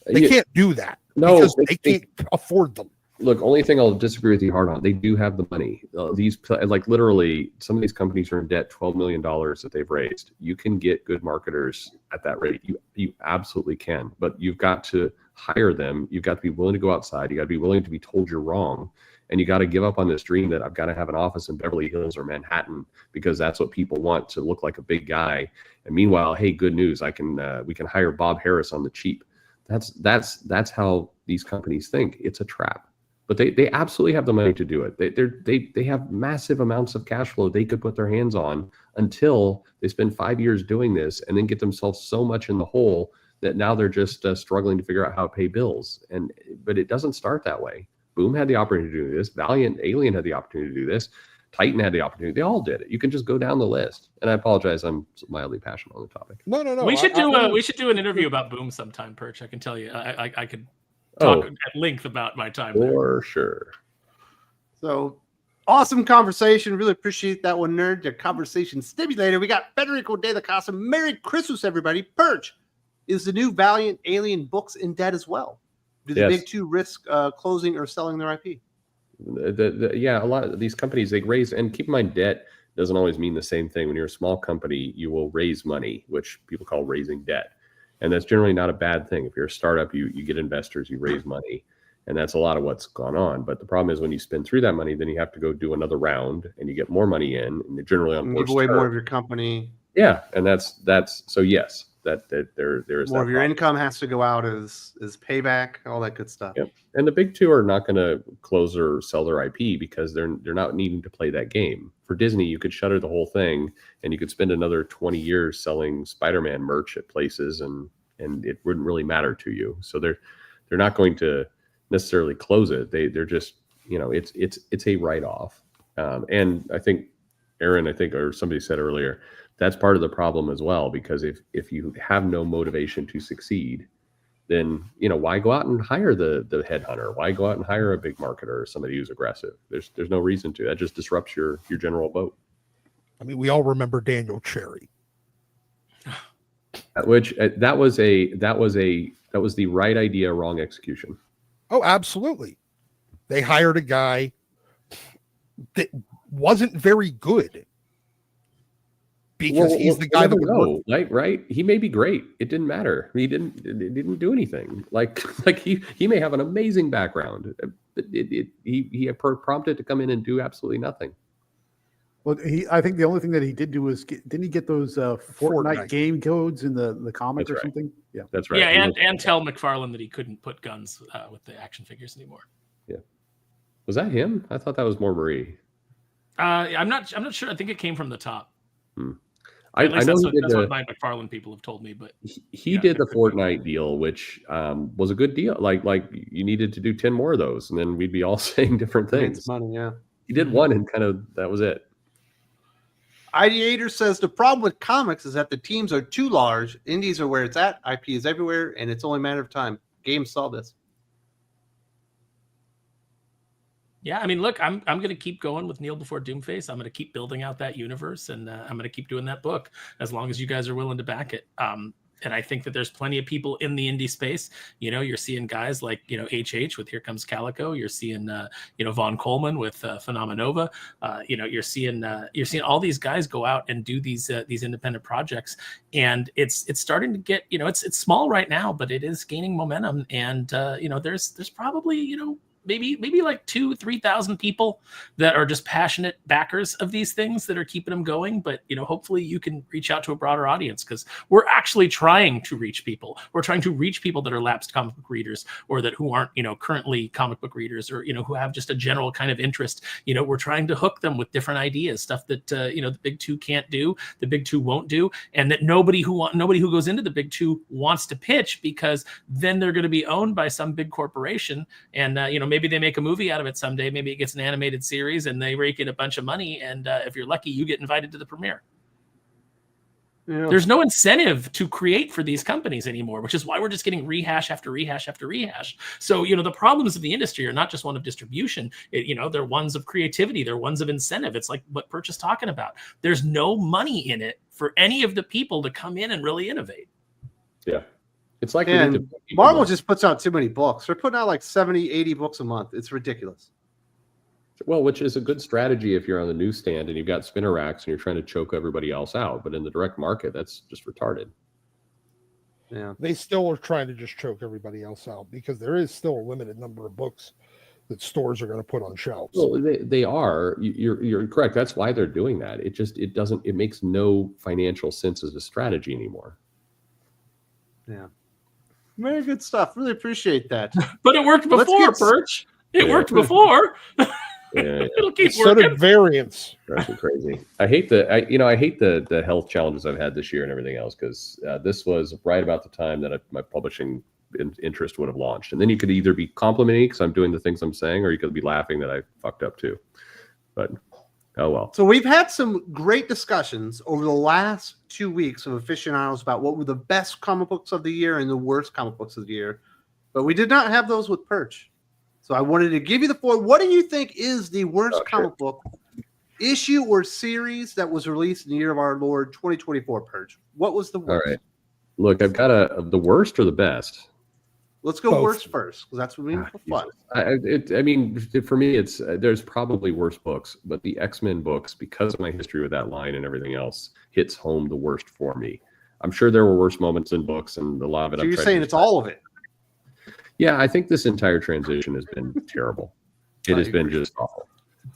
they can't do that because they can't afford them. Look, only thing I'll disagree with you hard on, they do have the money. These, like literally, some of these companies are in debt $12 million that they've raised. You can get good marketers at that rate. You absolutely can, but you've got to hire them. You've got to be willing to go outside. You got to be willing to be told you're wrong. And you got to give up on this dream that I've got to have an office in Beverly Hills or Manhattan because that's what people want, to look like a big guy. And meanwhile, hey, good news, we can hire Bob Harris on the cheap. That's how these companies think. It's a trap. But they absolutely have the money to do it. They have massive amounts of cash flow they could put their hands on until they spend 5 years doing this and then get themselves so much in the hole that now they're just struggling to figure out how to pay bills. But it doesn't start that way. Boom had the opportunity to do this. Valiant, Alien had the opportunity to do this. Titan had the opportunity. They all did it. You can just go down the list. And I apologize, I'm mildly passionate on the topic. No. We should do an interview about Boom sometime, Perch. I can tell you, I could talk at length about my time there. For sure. So awesome conversation. Really appreciate that one, Nerd. The conversation stimulator. We got Federico de la Casa. Merry Christmas, everybody. Perch, is the new Valiant Alien books in debt as well? Do the big two risk closing or selling their IP? Yeah, a lot of these companies, they raise, and keep in mind, debt doesn't always mean the same thing. When you're a small company, you will raise money, which people call raising debt. And that's generally not a bad thing. If you're a startup, you get investors, you raise money. And that's a lot of what's gone on. But the problem is when you spend through that money, then you have to go do another round and you get more money in, and you're generally on give away more of your company. Yeah. And that's so yes, that there is more that of your income has to go out as payback, all that good stuff. Yep. And the big two are not going to close or sell their IP because they're not needing to play that game. For Disney, you could shutter the whole thing and you could spend another 20 years selling Spider-Man merch at places and it wouldn't really matter to you. So they're not going to necessarily close it. They're just, it's a write-off. And I think Aaron, or somebody said earlier, that's part of the problem as well, because if you have no motivation to succeed, then why go out and hire the headhunter? Why go out and hire a big marketer or somebody who's aggressive? There's no reason to. That just disrupts your general vote. I mean, we all remember Daniel Cherry. Which that was the right idea, wrong execution. Oh, absolutely. They hired a guy that wasn't very good. Because he's the guy that would work. Right? He may be great. It didn't matter. It didn't do anything. Like he may have an amazing background, but he prompted to come in and do absolutely nothing. Well, I think the only thing that he did do was didn't he get those Fortnite game codes in the comics or something? Yeah, that's right. Yeah, and tell McFarlane that he couldn't put guns with the action figures anymore. Yeah, was that him? I thought that was more Marie. I'm not sure. I think it came from the top. I know that's what my McFarlane people have told me, but he did the Fortnite deal, which was a good deal. Like you needed to do 10 more of those, and then we'd be all saying different things. Money, yeah. He did one, and kind of that was it. Ideator says the problem with comics is that the teams are too large. Indies are where it's at. IP is everywhere, and it's only a matter of time. Games saw this. Yeah, I mean, look, I'm going to keep going with Kneel Before Doomface. I'm going to keep building out that universe, and I'm going to keep doing that book as long as you guys are willing to back it. And I think that there's plenty of people in the indie space. You're seeing guys like, HH with Here Comes Calico. You're seeing, Von Coleman with Phenomenova. You're seeing all these guys go out and do these independent projects. And it's starting to get, it's small right now, but it is gaining momentum. And, there's probably, maybe like 2,000-3,000 people that are just passionate backers of these things that are keeping them going. But, hopefully you can reach out to a broader audience, because we're actually trying to reach people. We're trying to reach people that are lapsed comic book readers, or that who aren't, currently comic book readers, or, who have just a general kind of interest. We're trying to hook them with different ideas, stuff that, the big two can't do, the big two won't do, and that nobody who goes into the big two wants to pitch, because then they're going to be owned by some big corporation. And, maybe they make a movie out of it someday. Maybe it gets an animated series and they rake in a bunch of money. And if you're lucky, you get invited to the premiere. Yeah. There's no incentive to create for these companies anymore, which is why we're just getting rehash after rehash after rehash. So, the problems of the industry are not just one of distribution. They're ones of creativity. They're ones of incentive. It's like what Perch is talking about. There's no money in it for any of the people to come in and really innovate. Yeah. It's like and Marvel just puts out too many books. They're putting out like 70, 80 books a month. It's ridiculous. Well, which is a good strategy if you're on the newsstand and you've got spinner racks and you're trying to choke everybody else out. But in the direct market, that's just retarded. Yeah. They still are trying to just choke everybody else out because there is still a limited number of books that stores are going to put on shelves. Well, they are. You're correct. That's why they're doing that. It makes no financial sense as a strategy anymore. Yeah. Very good stuff. Really appreciate that. But it worked before, Perch. It worked before. Yeah. It'll keep so working. did variants. Drives me crazy. I hate the health challenges I've had this year and everything else because this was right about the time that my publishing interest would have launched. And then you could either be complimenting because I'm doing the things I'm saying, or you could be laughing that I fucked up too. But oh well. So we've had some great discussions over the last 2 weeks of aficionados about what were the best comic books of the year and the worst comic books of the year. But we did not have those with Perch. So I wanted to give you the floor. What do you think is the worst comic book issue or series that was released in the year of our Lord 2024, Perch? What was the worst? All right. Look, I've got the worst or the best. Let's go Both. worst first because that's what we need for fun. For me, there's probably worse books, but the X-Men books, because of my history with that line and everything else, hits home the worst for me. I'm sure there were worse moments in books, and a lot of it. So you're saying it's all of it? Yeah, I think this entire transition has been terrible. It has been just awful.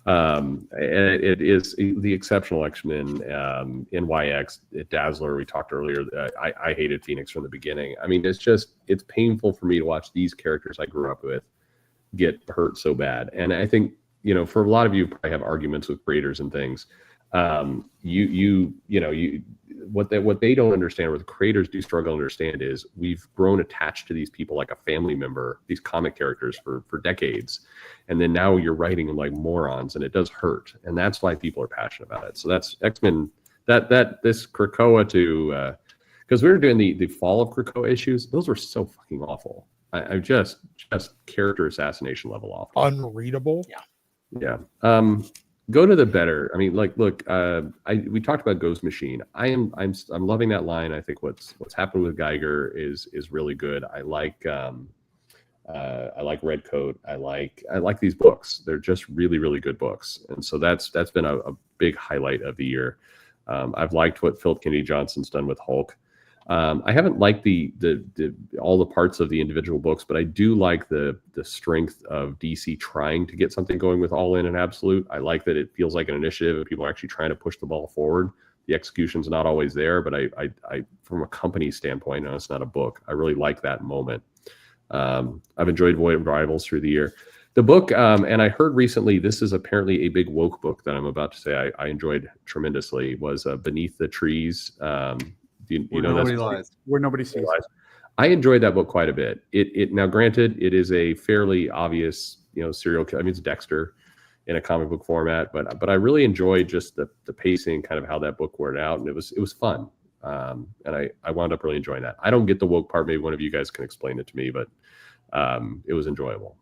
And it is the exceptional X-Men, NYX, Dazzler. We talked earlier. I hated Phoenix from the beginning. I mean, it's painful for me to watch these characters I grew up with get hurt so bad. And I think, for a lot of you probably have arguments with creators and things. What they don't understand, what the creators do struggle to understand, is we've grown attached to these people like a family member, these comic characters for decades, and then now you're writing them like morons, and it does hurt, and that's why people are passionate about it. So that's X-Men. This Krakoa to because we were doing the fall of Krakoa issues; those were so fucking awful. I just character assassination level awful, unreadable. Yeah. Go to the better. I mean, look. We talked about Ghost Machine. I'm loving that line. I think what's happened with Geiger is really good. I like Red Coat. I like these books. They're just really, really good books. And so that's been a big highlight of the year. I've liked what Philip Kennedy Johnson's done with Hulk. I haven't liked the all the parts of the individual books, but I do like the strength of DC trying to get something going with All In and Absolute. I like that it feels like an initiative and people are actually trying to push the ball forward. The execution's not always there, but I from a company standpoint, no, it's not a book. I really like that moment. I've enjoyed Void of Rivals through the year. The book, and I heard recently, this is apparently a big woke book that I'm about to say I enjoyed tremendously, was Beneath the Trees. Where Nobody Lies. Where Nobody Sees. I enjoyed that book quite a bit. It now, granted, it is a fairly obvious, serial killer. I mean, it's Dexter in a comic book format, but I really enjoyed just the pacing, kind of how that book worked out, and it was fun. And I wound up really enjoying that. I don't get the woke part. Maybe one of you guys can explain it to me, but it was enjoyable.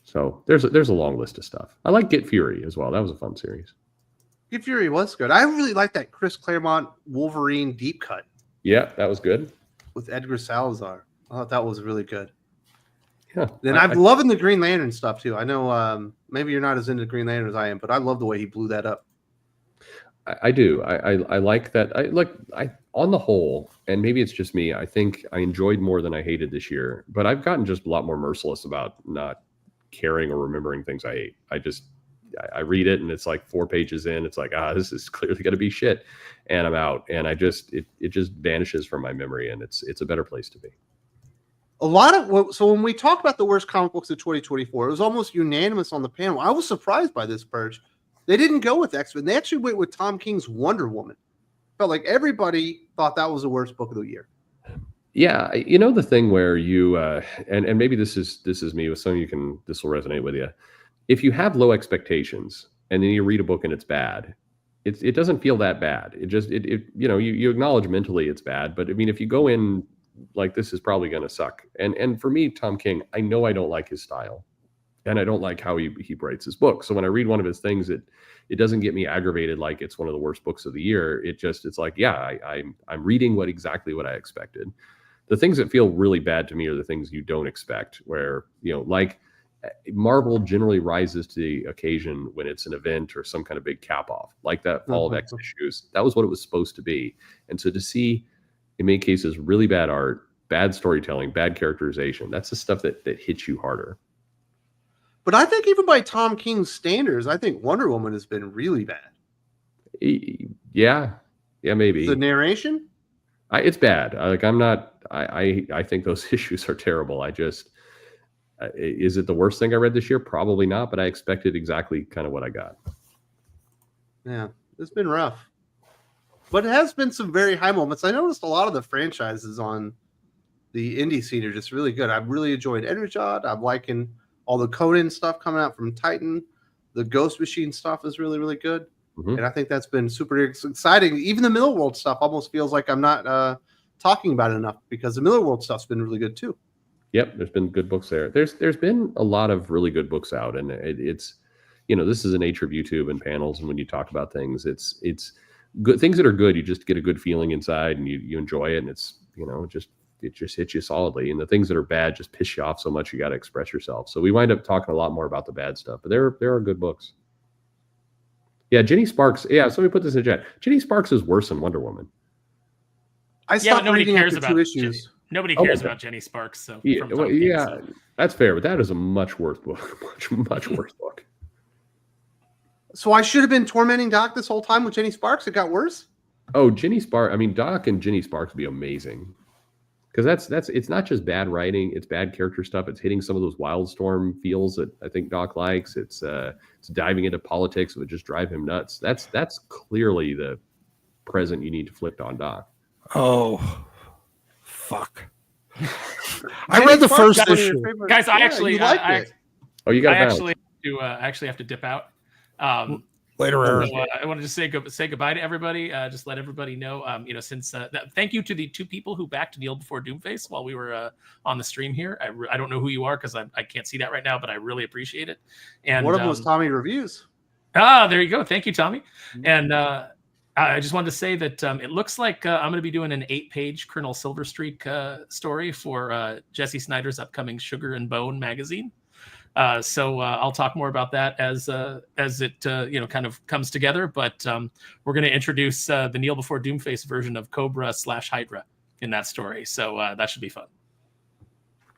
So there's a long list of stuff. I like Get Fury as well. That was a fun series. Get Fury was good. I really like that Chris Claremont Wolverine deep cut. Yeah, that was good. With Edgar Salazar. I thought that was really good. Yeah. Then I'm loving the Green Lantern stuff too. I know maybe you're not as into Green Lantern as I am, but I love the way he blew that up. I do. I like that. I on the whole, and maybe it's just me, I think I enjoyed more than I hated this year, but I've gotten just a lot more merciless about not caring or remembering things I hate. I read it and it's like 4 pages in, it's like, this is clearly going to be shit, and I'm out, and it just vanishes from my memory, and it's a better place to be. So when we talked about the worst comic books of 2024, it was almost unanimous on the panel. I was surprised by this, Perch. They didn't go with X-Men. They actually went with Tom King's Wonder Woman. Felt like everybody thought that was the worst book of the year. Yeah, the thing where you and maybe this is me with some of you this will resonate with you. If you have low expectations and then you read a book and it's bad, it doesn't feel that bad. It just you acknowledge mentally it's bad, but I mean if you go in like this is probably going to suck. And for me, Tom King, I know I don't like his style, and I don't like how he writes his book. So when I read one of his things, it doesn't get me aggravated like it's one of the worst books of the year. It's like, yeah, I'm reading exactly what I expected. The things that feel really bad to me are the things you don't expect, where like Marvel generally rises to the occasion when it's an event or some kind of big cap off, like that Fall of X issues. That was what it was supposed to be. And so to see, in many cases, really bad art, bad storytelling, bad characterization, that's the stuff that hits you harder. But I think even by Tom King's standards, I think Wonder Woman has been really bad. Yeah, maybe. The narration? It's bad. I think those issues are terrible. Is it the worst thing I read this year? Probably not, but I expected exactly kind of what I got. Yeah, it's been rough. But it has been some very high moments. I noticed a lot of the franchises on the indie scene are just really good. I've really enjoyed Energon. I'm liking all the Conan stuff coming out from Titan. The Ghost Machine stuff is really, really good. Mm-hmm. And I think that's been super exciting. Even the Middle World stuff almost feels like I'm not talking about it enough, because the Middle World stuff's been really good too. Yep, there's been good books there. There's been a lot of really good books out, and it's this is the nature of YouTube and panels, and when you talk about things, it's good things that are good. You just get a good feeling inside, and you enjoy it, and it's it just hits you solidly. And the things that are bad just piss you off so much you got to express yourself. So we wind up talking a lot more about the bad stuff, but there are good books. Yeah, Jenny Sparks. Yeah, somebody put this in the chat. Jenny Sparks is worse than Wonder Woman. I stopped reading after 2 issues. Nobody cares about Jenny Sparks. So that's fair, but that is a much worse book. much worse book. So I should have been tormenting Doc this whole time with Jenny Sparks. It got worse. Oh, Jenny Sparks. I mean, Doc and Jenny Sparks would be amazing, because that's it's not just bad writing; it's bad character stuff. It's hitting some of those Wildstorm feels that I think Doc likes. It's diving into politics that would just drive him nuts. That's clearly the present you need to flip on Doc. Oh. Fuck. I read the first issue. Guys, I actually have to dip out. Later, Aaron. So, I wanted to say goodbye to everybody. Just let everybody know, since thank you to the 2 people who backed Kneel Before Doomface while we were on the stream here. I don't know who you are because I can't see that right now, but I really appreciate it. And one of them was Tommy Reviews. There you go. Thank you, Tommy. And I just wanted to say that it looks like I'm going to be doing an 8-page Colonel Silverstreak story for Jesse Snyder's upcoming Sugar and Bone magazine. So I'll talk more about that as it kind of comes together. But we're going to introduce the Kneel Before Doomface version of Cobra/Hydra in that story. So that should be fun.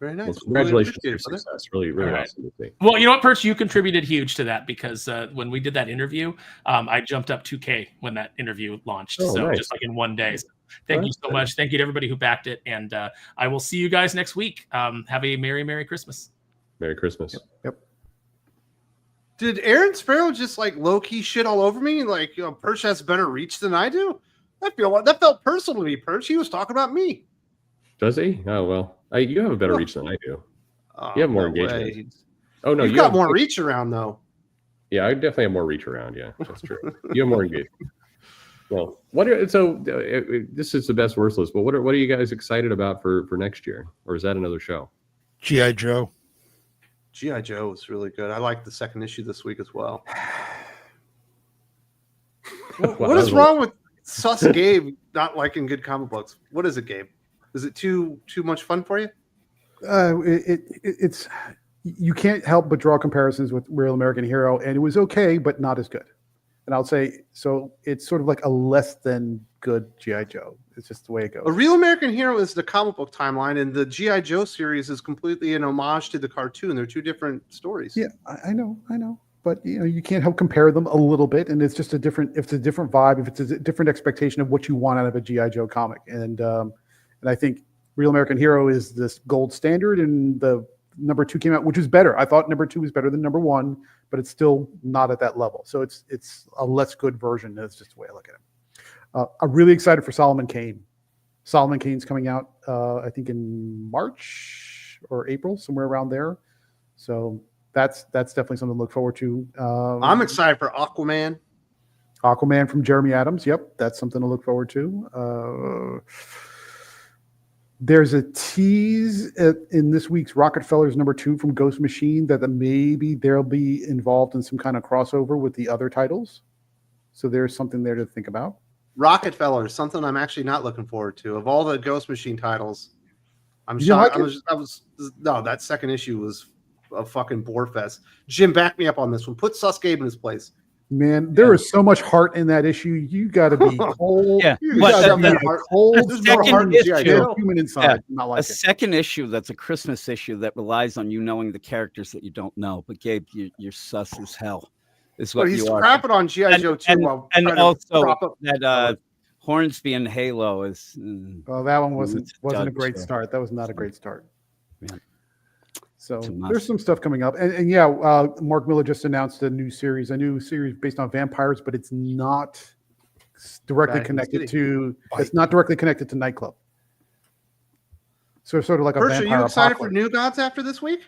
Very nice. Well, congratulations on your success. Really, really awesome to see. Well, you know what, Perch, you contributed huge to that, because when we did that interview, I jumped up 2K when that interview launched. Nice. Just like in one day. So thank you so much. Thank you to everybody who backed it. And I will see you guys next week. Have a Merry Christmas. Merry Christmas. Yep. Did Aaron Sparrow just like low key shit all over me? Like, Perch has better reach than I do? That felt personal to me, Perch. He was talking about me. Does he? Oh, well, you have a better reach than I do. You have more engagement. Way. Oh, no. You've got more reach around, though. Yeah, I definitely have more reach around. Yeah, that's true. You have more engagement. Well, this is the best worst list, but what are you guys excited about for next year? Or is that another show? G.I. Joe. G.I. Joe is really good. I like the second issue this week as well. What is wrong with sus Gabe not liking good comic books? What is it, Gabe? Is it too much fun for you? It's you can't help but draw comparisons with Real American Hero, and it was okay, but not as good. And I'll say, so it's sort of like a less than good G.I. Joe. It's just the way it goes. A Real American Hero is the comic book timeline, and the G.I. Joe series is completely an homage to the cartoon. They're 2 different stories. Yeah, I know. But you can't help compare them a little bit, and it's just a different vibe, if it's a different expectation of what you want out of a G.I. Joe comic. And I think Real American Hero is this gold standard, and the number 2 came out, which is better. I thought number 2 was better than number 1, but it's still not at that level. So it's a less good version. That's just the way I look at it. I'm really excited for Solomon Kane. Solomon Kane's coming out, I think in March or April, somewhere around there. So that's definitely something to look forward to. I'm excited for Aquaman. Aquaman from Jeremy Adams. Yep, that's something to look forward to. There's a tease in this week's Rockefellers #2 from Ghost Machine that maybe they'll be involved in some kind of crossover with the other titles. So there's something there to think about. Rockefeller, something I'm actually not looking forward to. Of all the Ghost Machine titles, I'm You shocked. like No, that second issue was a fucking bore fest. Jim, back me up on this one. Put Sus Gabe in his place. Man, there is so much heart in that issue. You got to be cold. Yeah. You But gotta be cold. a There's more second heart in G.I. issue- Joe human inside. Yeah. Not A like it. second issue that's a Christmas issue that relies on you knowing the characters that you don't know. But Gabe, you're sus as hell. Is what But he's you are. crapping on G.I. Joe too. while And trying to also prop up- that Hornsby and Halo is. Well, that one wasn't a Dud, great so. start. That was not a great start. Yeah. So Too much. there's some stuff coming up, and yeah, Mark Miller just announced a new series based on vampires, but it's not directly Back in the connected city. to. It's not directly connected to Nightclub. So sort of like a Perch, are vampire you excited for apocalypse. New Gods after this week?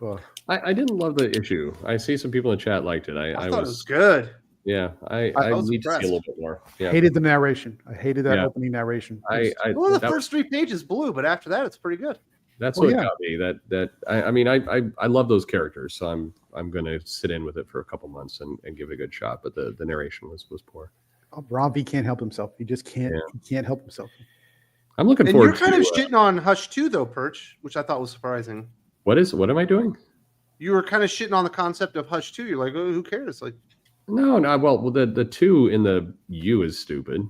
Ugh. I didn't love the issue. I see some people in chat liked it. I thought it was good. yeah. I was need to see a impressed. little bit more. Yeah. Hated the narration. I hated that Yeah. opening narration. I Well, the that- first 3 pages blue, but after that, it's pretty good. That's Well, what yeah. got me. I mean, I love those characters, so I'm going to sit in with it for a couple months and give it a good shot. But the narration was poor. Rob V can't help himself. He just can't. Yeah. He can't help himself. I'm looking And forward. you're kind of to, shitting on Hush 2, though, Perch, which I thought was surprising. what am I doing? You were kind of shitting on the concept of Hush 2. You're like, oh, who cares? Like, No. Well, the 2 in the U is stupid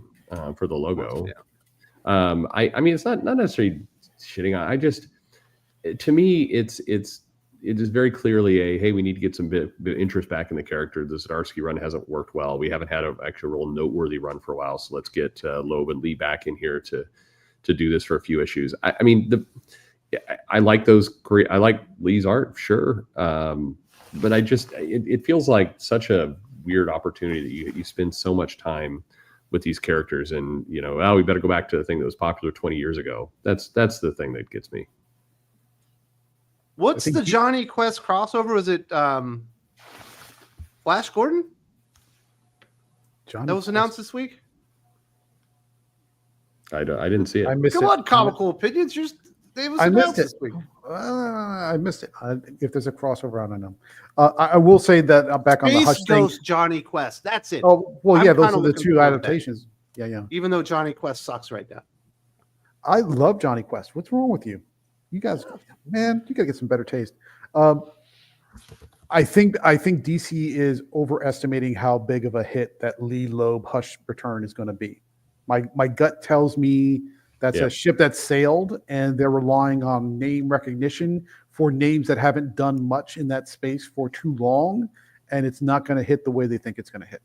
for the logo. Yeah. I mean, it's not necessarily shitting on. I just, to me, it is very clearly a hey, we need to get some bit interest back in the character. The Zdarsky run hasn't worked well. We haven't had an actual real noteworthy run for a while. So let's get Loeb and Lee back in here to do this for a few issues. I mean, I like those great. I like Lee's art, sure, but I just it feels like such a weird opportunity that you spend so much time with these characters, and we better go back to the thing that was popular 20 years ago. That's the thing that gets me. what's the Johnny Quest crossover? Was it Flash Gordon Johnny that was announced this week? I didn't see it. I missed Come it. on, comical opinions. It was I announced missed this week. I missed it. If there's a crossover, I don't know. I will say that back on the Hush Space thing. Ghost Johnny Quest. That's it. Oh well, I'm yeah, those kinda are the looking two forward to that. adaptations. Yeah. Even though Johnny Quest sucks right now. I love Johnny Quest. What's wrong with you? You guys, man, you gotta get some better taste. I think DC is overestimating how big of a hit that Lee Loeb Hush return is going to be. My gut tells me that's Yeah. a ship that sailed, and they're relying on name recognition for names that haven't done much in that space for too long, and it's not going to hit the way they think it's going to hit.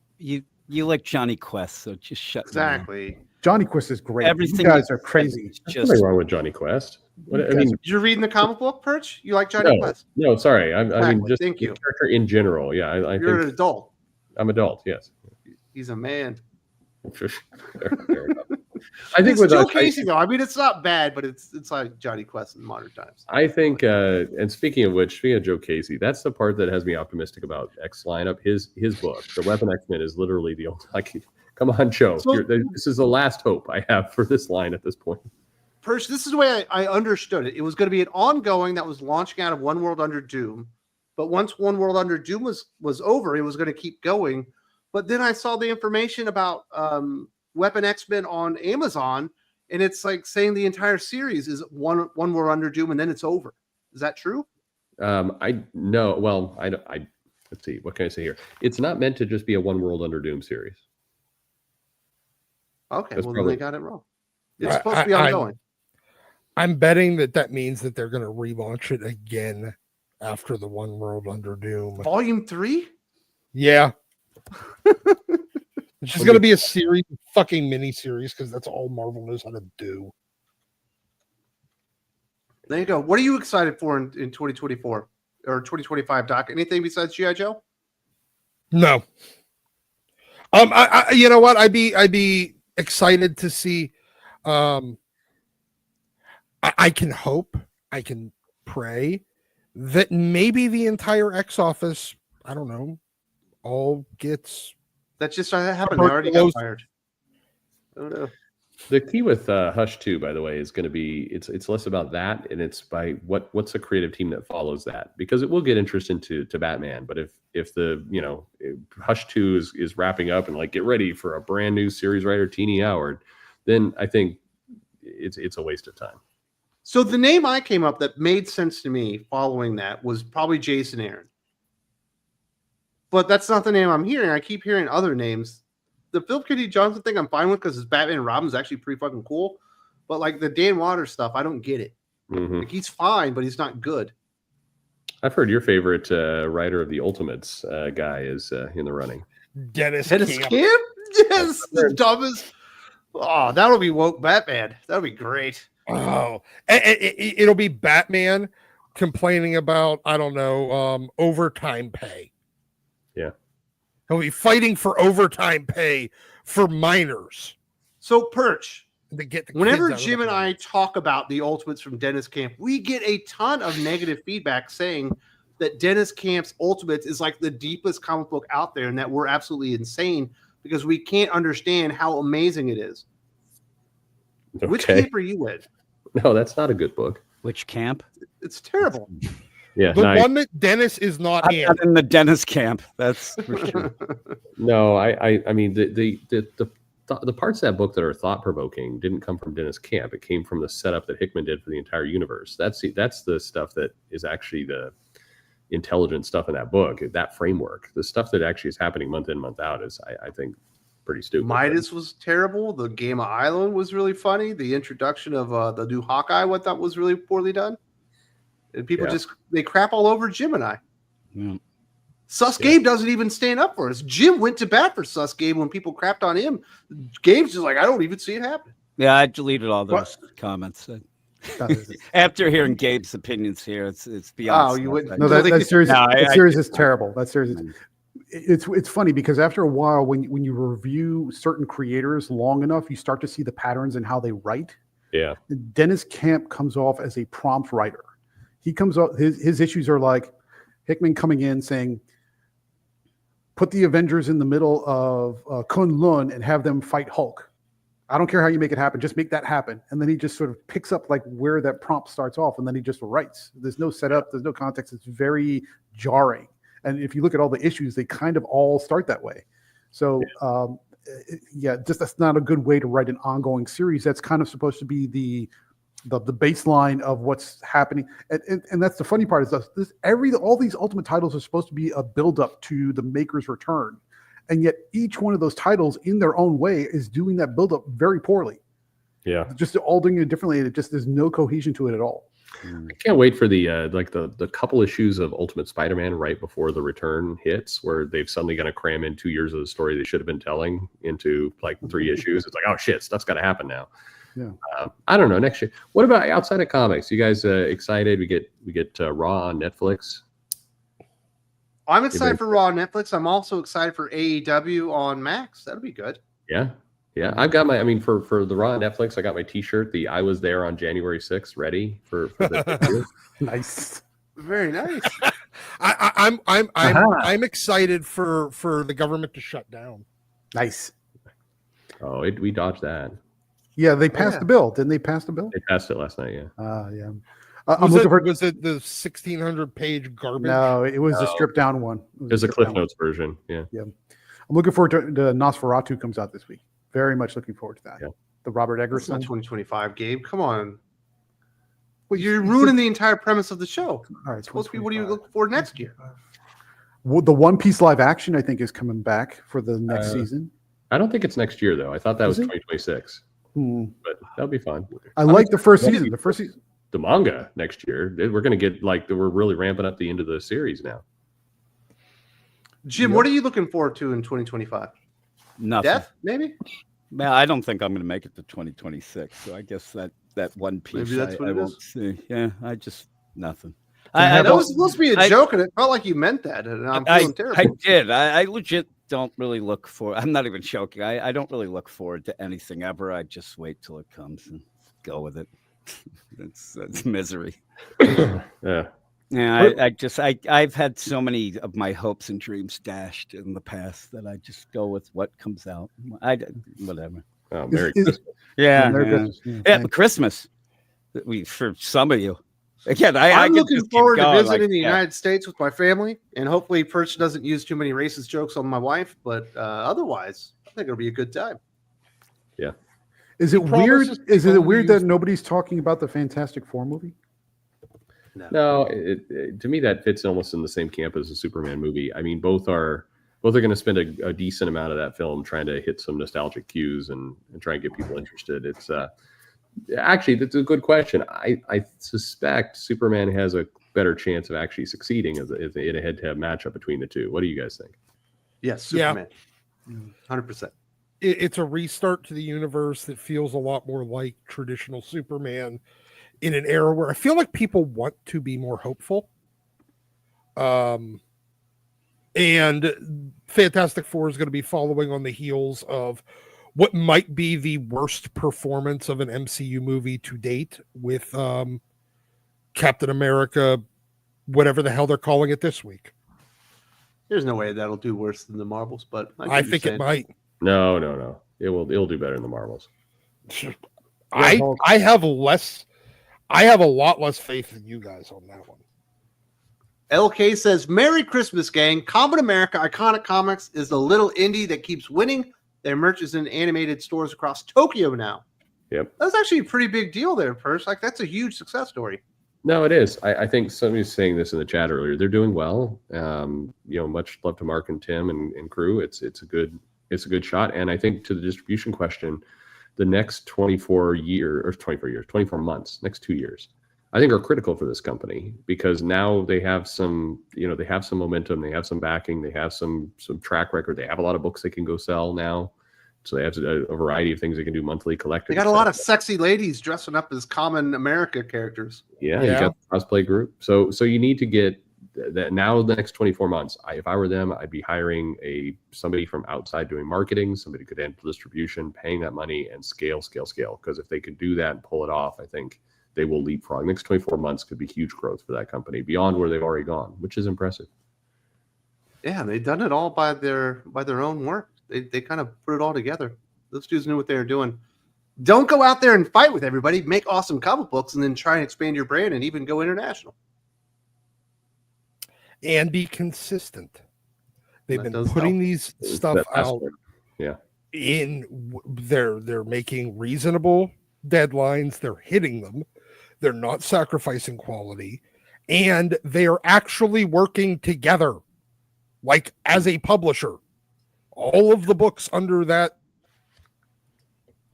You like Johnny Quest, so just shut your mouth. Exactly. Johnny Quest is great. Everything you guys you are crazy. It's There's just nothing wrong with Johnny Quest. What, I You mean, guys You're reading the comic book, Perch? You like Johnny Quest? no, sorry. I mean, Exactly. just Thank the you. character in general. Yeah, I You're an think adult. I'm adult. Yes. He's a man. Fair enough. I think It's with Joe us, Casey, though. I mean, it's not bad, but it's like Johnny Quest in modern times. I think, and speaking of Joe Casey, that's the part that has me optimistic about X lineup. His book, The Weapon X-Men, is literally the only. Come on, Joe. So- This is the last hope I have for this line at this point. Perch, this is the way I understood it. It was going to be an ongoing that was launching out of One World Under Doom. But once One World Under Doom was over, it was going to keep going. But then I saw the information about Weapon X-Men on Amazon, and it's like saying the entire series is one World Under Doom, and then it's over. Is that true? I know. Well, I let's see. What can I say here? It's not meant to just be a One World Under Doom series. Okay, That's well, probably- then they got it wrong. It's I- supposed to be I- ongoing. I'm betting that means that they're going to relaunch it again after the One World Under Doom. Volume 3? Yeah. It's just going to be a series, fucking mini series, because that's all Marvel knows how to do. There you go. What are you excited for in 2024 or 2025, Doc? Anything besides G.I. Joe? No. I you know what? I'd be excited to see. I can hope, I can pray that maybe the entire X office, I don't know, all gets That just happened. I already got fired. I don't know. The key with Hush 2, by the way, is going to be it's less about that, and it's by what's a creative team that follows that, because it will get interest into Batman. But if the if Hush 2 is wrapping up and like get ready for a brand new series writer, Teeny Howard, then I think it's a waste of time. So the name I came up that made sense to me following that was probably Jason Aaron. But that's not the name I'm hearing. I keep hearing other names. The Philip K. Johnson thing I'm fine with because his Batman and Robin is actually pretty fucking cool. But like the Dan Waters stuff, I don't get it. Mm-hmm. Like he's fine, but he's not good. I've heard your favorite writer of the Ultimates guy is in the running. Dennis Camp? Yes, the dumbest. Oh, that'll be woke Batman. That'll be great. Oh, it'll be Batman complaining about, I don't know, overtime pay. Yeah. He'll be fighting for overtime pay for minors. So, Perch, to get the whenever Jim and I talk about the Ultimates from Dennis Camp, we get a ton of negative feedback saying that Dennis Camp's Ultimates is like the deepest comic book out there and that we're absolutely insane because we can't understand how amazing it is. Okay. Which camp are you in? No, that's not a good book. Which camp? It's terrible. Yeah, the one that Dennis is not I'm not in the Dennis camp. That's for sure. No, I mean the parts of that book that are thought provoking didn't come from Dennis Camp. It came from the setup that Hickman did for the entire universe. That's the stuff that is actually the intelligent stuff in that book. That framework, the stuff that actually is happening month in, month out, is I think pretty stupid. Midas was terrible. The Gamma Island was really funny. The introduction of the new Hawkeye, what that was really poorly done. And people they crap all over Jim and I. Yeah. Sus Gabe doesn't even stand up for us. Jim went to bat for Sus Gabe when people crapped on him. Gabe's just like, I don't even see it happen. Yeah, I deleted all those comments. After hearing Gabe's opinions here, it's beyond. Oh, you wouldn't. No, that series, that series is terrible. That series is, it's funny because after a while, when you review certain creators long enough, you start to see the patterns in how they write. Yeah. Dennis Camp comes off as a prompt writer. He comes up, his issues are like Hickman coming in saying, put the Avengers in the middle of Kunlun and have them fight Hulk. I don't care how you make it happen. Just make that happen. And then he just sort of picks up like where that prompt starts off. And then he just writes. There's no setup. There's no context. It's very jarring. And if you look at all the issues, they kind of all start that way. So, just that's not a good way to write an ongoing series. That's kind of supposed to be the baseline of what's happening. And that's the funny part is all these Ultimate titles are supposed to be a build-up to the maker's return. And yet each one of those titles in their own way is doing that build-up very poorly. Yeah. Just all doing it differently. And there's no cohesion to it at all. I can't wait for the couple issues of Ultimate Spider-Man right before the return hits, where they've suddenly going to cram in 2 years of the story they should have been telling into like 3 issues. It's like, oh shit, stuff's got to happen now. Yeah. I don't know. Next year. What about outside of comics? You guys excited? We get Raw on Netflix. I'm excited for Raw on Netflix. I'm also excited for AEW on Max. That'll be good. Yeah. Yeah. I've got for the Raw on Netflix, I got my t-shirt. I was there on January 6th ready for the Nice. Very nice. I'm excited for the government to shut down. Nice. Oh, we dodged that. Yeah, they passed the bill. Didn't they pass the bill? They passed it last night, yeah. Yeah. Was it the 1,600-page garbage? No, it was a stripped down one. There's a Cliff Notes version. Yeah. Yeah. I'm looking forward to the Nosferatu comes out this week. Very much looking forward to that. Yeah. The Robert Eggers It's not one. 2025, Gabe. Come on. Well, you're ruining the entire premise of the show. All right, It's supposed to be what do you look for next year? Well, the One Piece live action, I think, is coming back for the next season. I don't think it's next year though. I thought that was 2026. But that'll be fun. I like the first season. The first season. The manga next year. We're going to get we're really ramping up the end of the series now. Jim, what are you looking forward to in 2025? Nothing. Death, maybe? Man, I don't think I'm going to make it to 2026. So I guess that One Piece Maybe that's what I it won't is. see. Yeah, I just nothing. That was supposed to be a joke, and it felt like you meant that, and I'm feeling terrible. I did. I legit don't really look for. I'm not even joking. I don't really look forward to anything ever. I just wait till it comes and go with it. That's misery. Yeah. Yeah, I've had so many of my hopes and dreams dashed in the past that I just go with what comes out. Whatever. Oh, Merry Is- Christmas. Yeah, Merry yeah. Christmas. Yeah, Yeah, thanks. but Christmas. For some of you. Again, I I'm could looking just keep forward to going, visiting the yeah. United States with my family, and hopefully Perch doesn't use too many racist jokes on my wife. But otherwise, I think it'll be a good time. Is it Promises weird? to Is it only weird use- that nobody's talking about the Fantastic Four movie? No, to me that fits almost in the same camp as a Superman movie. I mean, both are going to spend a decent amount of that film trying to hit some nostalgic cues and try and get people interested. It's actually, that's a good question. I suspect Superman has a better chance of actually succeeding in a head-to-head matchup between the two. What do you guys think? Yes, Yeah. Superman, 100%. It's a restart to the universe that feels a lot more like traditional Superman in an era where I feel like people want to be more hopeful. And Fantastic Four is going to be following on the heels of what might be the worst performance of an MCU movie to date with Captain America, whatever the hell they're calling it this week. There's no way that'll do worse than the Marvels, but I think it might. No. It'll do better than the Marvels. I have a lot less faith than you guys on that one. LK says, Merry Christmas, gang. Common America Iconic Comics is the little indie that keeps winning. Their merch is in animated stores across Tokyo now. Yep. That's actually a pretty big deal there, Perch. Like, that's a huge success story. No, it is. I think somebody was saying this in the chat earlier. They're doing well. Much love to Mark and Tim and crew. It's a good shot. And I think to the distribution question, the next 24 months, next 2 years, I think are critical for this company because now they have some momentum, they have some backing, they have some track record, they have a lot of books they can go sell now. So they have a variety of things they can do monthly collecting. They got a lot of sexy ladies dressing up as Common America characters. Yeah. You got the cosplay group. So you need to get that now. The next 24 months, if I were them, I'd be hiring somebody from outside doing marketing, somebody who could handle distribution, paying that money and scale. Because if they could do that and pull it off, I think they will leapfrog. Next 24 months could be huge growth for that company beyond where they've already gone, which is impressive. Yeah, they've done it all by their own work. They kind of put it all together. Those dudes knew what they were doing. Don't go out there and fight with everybody. Make awesome comic books and then try and expand your brand and even go international. And be consistent. They've That been does putting help. these stuff out. Yeah. They're making reasonable deadlines. They're hitting them. They're not sacrificing quality. And they are actually working together, like as a publisher. All of the books under that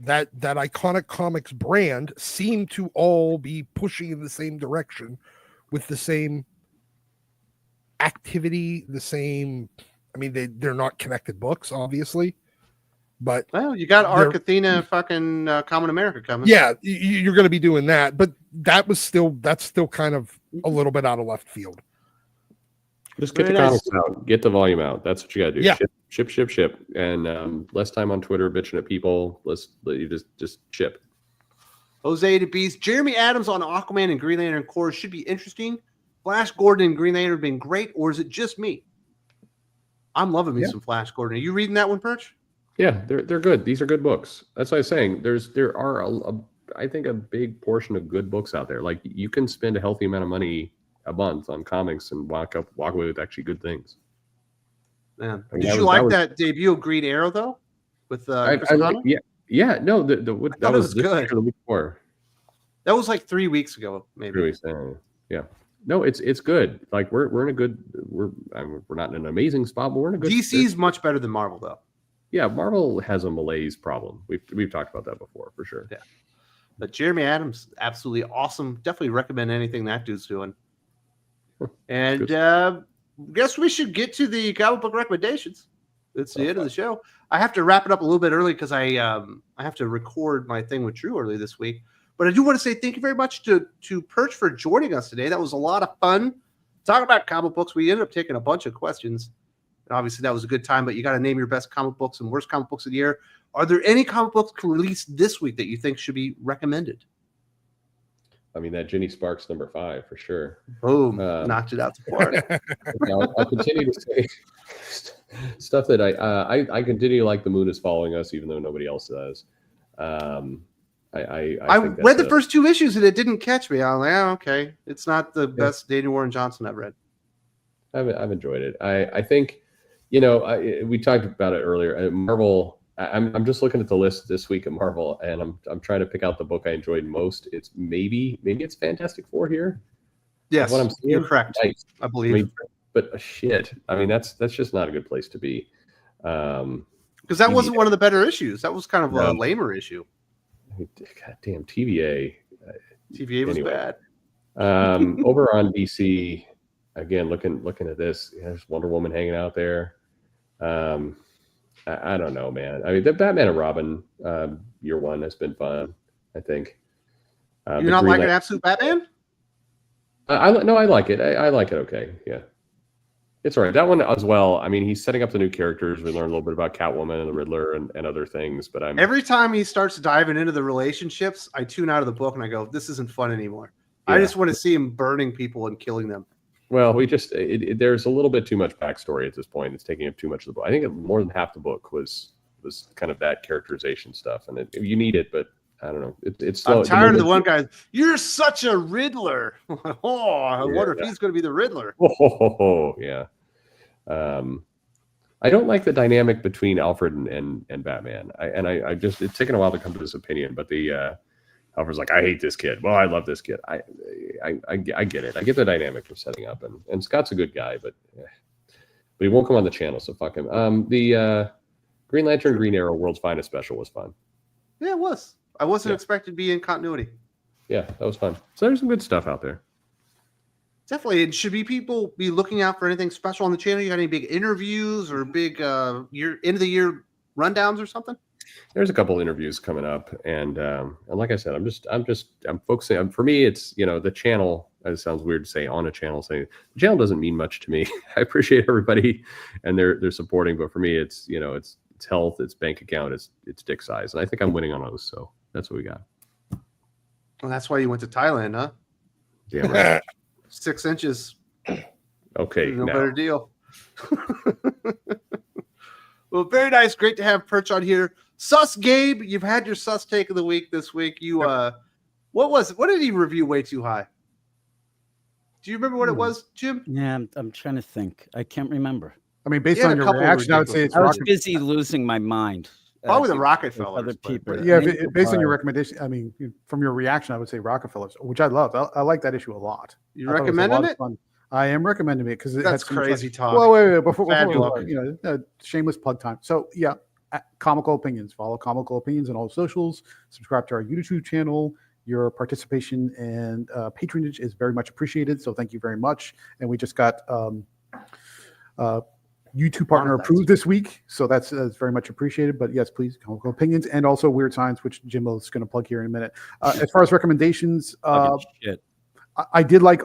iconic comics brand seem to all be pushing in the same direction with the same activity, the same. I mean, they're not connected books, obviously, but Well, you got Arc Athena, fucking Common America coming. yeah, you're going to be doing that. But that's still kind of a little bit out of left field. Just get Very the nice. comics out, get the volume out. That's what you got to do. Yeah. Ship, and less time on Twitter bitching at people. You just ship. Jose to Beast. Jeremy Adams on Aquaman and Green Lantern Corps should be interesting. Flash Gordon and Green Lantern have been great, or is it just me? I'm loving me some Flash Gordon. Are you reading that one, Perch? Yeah, they're good. These are good books. That's what I was saying. There are I think a big portion of good books out there. Like you can spend a healthy amount of money a month on comics and walk away with actually good things. Yeah. I mean, Did you like that debut of Green Arrow though? With Chris O'Connell? Yeah. No, that was it was good. the week before. That was like 3 weeks ago, maybe. Really saying, yeah. No, it's good. Like we're in a good. We're not in an amazing spot, but we're in a good. DC's much better than Marvel though. Yeah, Marvel has a malaise problem. We've talked about that before for sure. Yeah. But Jeremy Adams, absolutely awesome. Definitely recommend anything that dude's doing. And guess we should get to the comic book recommendations. It's the end of the show. I have to wrap it up a little bit early because I have to record my thing with Drew early this week. But I do want to say thank you very much to Perch for joining us today. That was a lot of fun. Talking about comic books, we ended up taking a bunch of questions. And obviously, that was a good time, but you got to name your best comic books and worst comic books of the year. Are there any comic books released this week that you think should be recommended? I mean, that Ginny Sparks #5 for sure. Boom, knocked it out the park. I'll continue to say stuff that I continue to like. The Moon is Following Us, even though nobody else does. I think read the first 2 issues and it didn't catch me. I'm like, oh, okay, it's not the best Daniel Warren Johnson I've read. I've enjoyed it. I think, we talked about it earlier. Marvel. I'm just looking at the list this week at Marvel, and I'm trying to pick out the book I enjoyed most. It's maybe it's Fantastic Four here. Yes, what I'm seeing. You're correct. Nice. I believe. But shit, I mean that's just not a good place to be. Because that wasn't one of the better issues. That was kind of a lamer issue. God damn, TVA. TVA was bad. Over on DC, again, looking at this, there's Wonder Woman hanging out there. I don't know, man. I mean, the Batman and Robin year 1 has been fun, I think. You're not liking Absolute Batman? I like it. I like it. Okay, yeah, it's all right. That one as well. I mean, he's setting up the new characters. We learn a little bit about Catwoman and the Riddler and other things. But every time he starts diving into the relationships, I tune out of the book and I go, "This isn't fun anymore." Yeah. I just want to see him burning people and killing them. Well, there's a little bit too much backstory at this point. It's taking up too much of the book. I think more than half the book was kind of that characterization stuff, and you need it, but I don't know. It's slow. I'm tired of the one guy. You're such a Riddler. I wonder if he's going to be the Riddler. Yeah. I don't like the dynamic between Alfred and Batman. I just it's taken a while to come to this opinion, but Alfred's like, I hate this kid. Well, I love this kid. I get it. I get the dynamic they're setting up, and Scott's a good guy, but he won't come on the channel, so fuck him. The Green Lantern, Green Arrow, World's Finest Special was fun. Yeah, it was. I wasn't expected to be in continuity. Yeah, that was fun. So there's some good stuff out there. Definitely. It should people be looking out for anything special on the channel? You got any big interviews or big end of the year rundowns or something? There's a couple interviews coming up, and like I said, I'm focusing. For me, it's the channel. It sounds weird to say on a channel. Saying the channel doesn't mean much to me. I appreciate everybody, and they're supporting, but for me, it's it's health, it's bank account, it's dick size, and I think I'm winning on those. So that's what we got. Well, that's why you went to Thailand, huh? Yeah, right. 6 inches. Okay, no better deal. Well, very nice. Great to have Perch on here. Sus Gabe, you've had your sus take of the week this week. You what did he review way too high? Do you remember what it was, Jim? Yeah, I'm trying to think. I can't remember. I mean, based on your reaction, I would say it's I was busy losing my mind. Probably the Rockefellers. Other people. Yeah, based on your recommendation, I mean, from your reaction, I would say Rockefellers, which I loved. I like that issue a lot. You recommended it? I am recommending it because that's crazy talk. Well, wait, before shameless plug time. So yeah, Comical Opinions. Follow Comical Opinions on all socials. Subscribe to our YouTube channel. Your participation and patronage is very much appreciated. So thank you very much. And we just got YouTube partner approved this week, so that's very much appreciated. But yes, please, Comical Opinions and also Weird Science, which Jim is going to plug here in a minute. As far as recommendations, I did like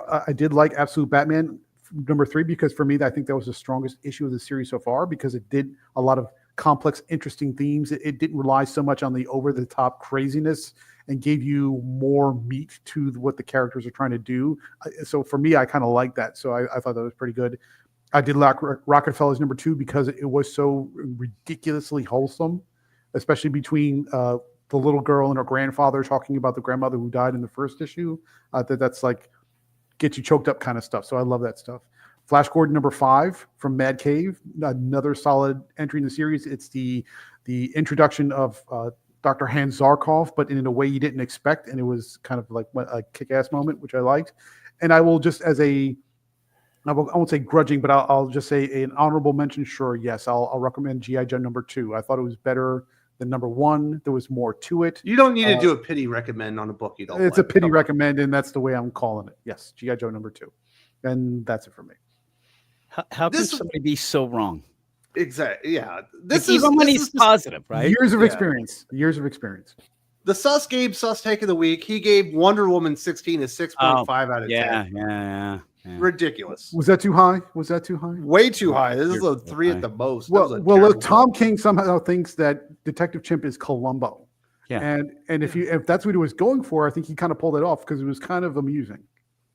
Absolute Batman #3 because for me, I think that was the strongest issue of the series so far because it did a lot of complex, interesting themes. It didn't rely so much on the over-the-top craziness and gave you more meat to what the characters are trying to do. So for me, I kind of like that. So I thought that was pretty good. I did like Rockefellers #2 because it was so ridiculously wholesome, especially between the little girl and her grandfather talking about the grandmother who died in the first issue. That's like get you choked up kind of stuff. So I love that stuff. Flash Gordon #5 from Mad Cave, another solid entry in the series. It's the introduction of Dr. Hans Zarkov, but in a way you didn't expect, and it was kind of like a kick-ass moment, which I liked. And I will just I won't say grudging, but I'll just say an honorable mention. Sure, yes, I'll recommend G.I. Joe #2. I thought it was better than #1. There was more to it. You don't need to do a pity recommend on a book you don't. It's a pity recommend, and that's the way I'm calling it. Yes, G.I. Joe #2, and that's it for me. How can somebody be so wrong? Exactly. Yeah. Even when he's positive, right? Years of experience. Years of experience. The Sus Gabe Sus take of the week. He gave Wonder Woman 16 a 6.5 out of 10. Yeah. Ridiculous. Was that too high? Way too high. This is a 3 at the most. Well, look, Tom King somehow thinks that Detective Chimp is Columbo. Yeah. And if that's what he was going for, I think he kind of pulled it off because it was kind of amusing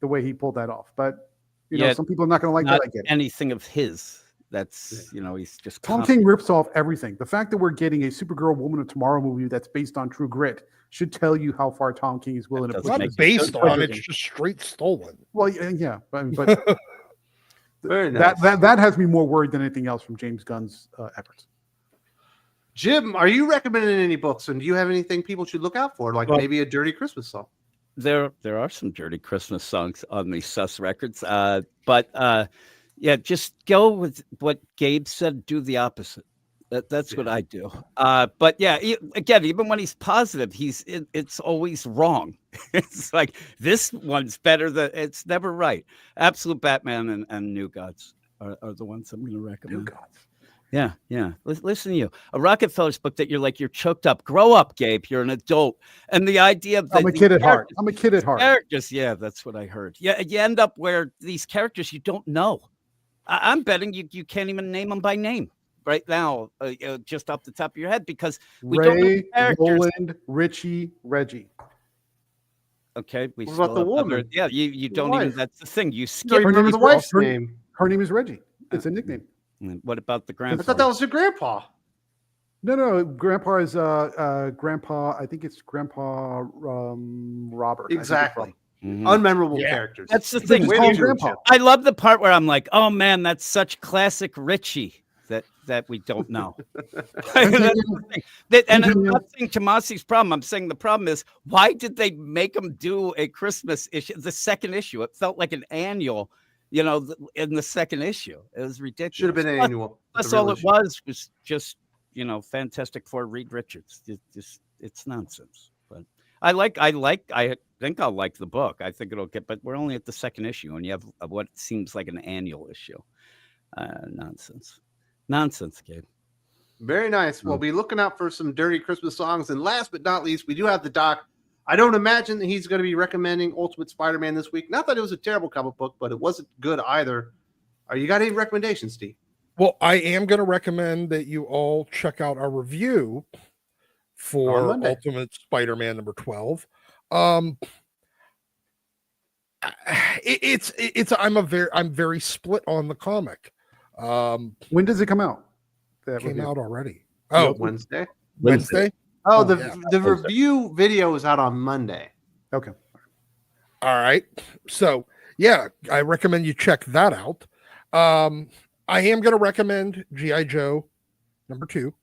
the way he pulled that off. But you know, some people are not going to like Not that. I get it. anything of his. That's he's just Tom King rips off everything. The fact that we're getting a Supergirl Woman of Tomorrow movie that's based on True Grit should tell you how far Tom King is willing to It's push. not based on, it's just straight stolen. Well, yeah, but Very nice. that has me more worried than anything else from James Gunn's efforts. Jim, are you recommending any books, and do you have anything people should look out for, like maybe a Dirty Christmas song? There are some dirty Christmas songs on the Sus records, but yeah, just go with what Gabe said. Do the opposite. That's what I do. But yeah, again, even when he's positive, it's always wrong. It's like this one's better than it's never right. Absolute Batman and New Gods are the ones I'm going to recommend. New Gods. Yeah. Listen to you. A Rockefeller's book that you're choked up. Grow up, Gabe. You're an adult. And the idea of I'm a kid at heart. I'm a kid at heart. Characters, yeah, that's what I heard. Yeah, you end up where these characters you don't know. I'm betting you can't even name them by name right now, just off the top of your head, because we don't know the characters. Roland, Richie, Reggie. Okay, we What still about the have woman? other- yeah, you don't wife? even. That's the thing. You You skip. don't even remember the wife's name. Her name is Reggie. It's a nickname. What about the I grandfather? thought that was your grandpa. No. Grandpa is Grandpa. I think it's Grandpa Robert. Exactly. Mhm. Unmemorable Yeah. characters. That's the They thing. just Way call to him do it, Grandpa. Jim. I love the part where I'm like, oh man, that's such classic Richie that we don't know. That's the thing. And I'm not saying Tomasi's problem. I'm saying the problem is, why did they make him do a Christmas issue, the second issue? It felt like an annual, in the second issue. It was ridiculous. Should have been an Plus- annual. Plus, The real all it issue. was just, Fantastic Four Reed Richards. It's nonsense. But I think I'll like the book. I think it'll get, but we're only at the second issue, and you have what seems like an annual issue. Nonsense, Gabe. Very nice. We'll be looking out for some dirty Christmas songs. And last but not least, we do have the doc. I don't imagine that he's going to be recommending Ultimate Spider-Man this week. Not that it was a terrible comic book, but it wasn't good either. You got any recommendations, Steve? Well, I am going to recommend that you all check out our review for Monday. Ultimate Spider-Man number 12. I'm very split on the comic. When does it come out? That Came review? out already. Oh, Wednesday. Wednesday. Oh, yeah. the review video is out on Monday. Okay. All right. So yeah, I recommend you check that out. I am going to recommend G.I. Joe number 2.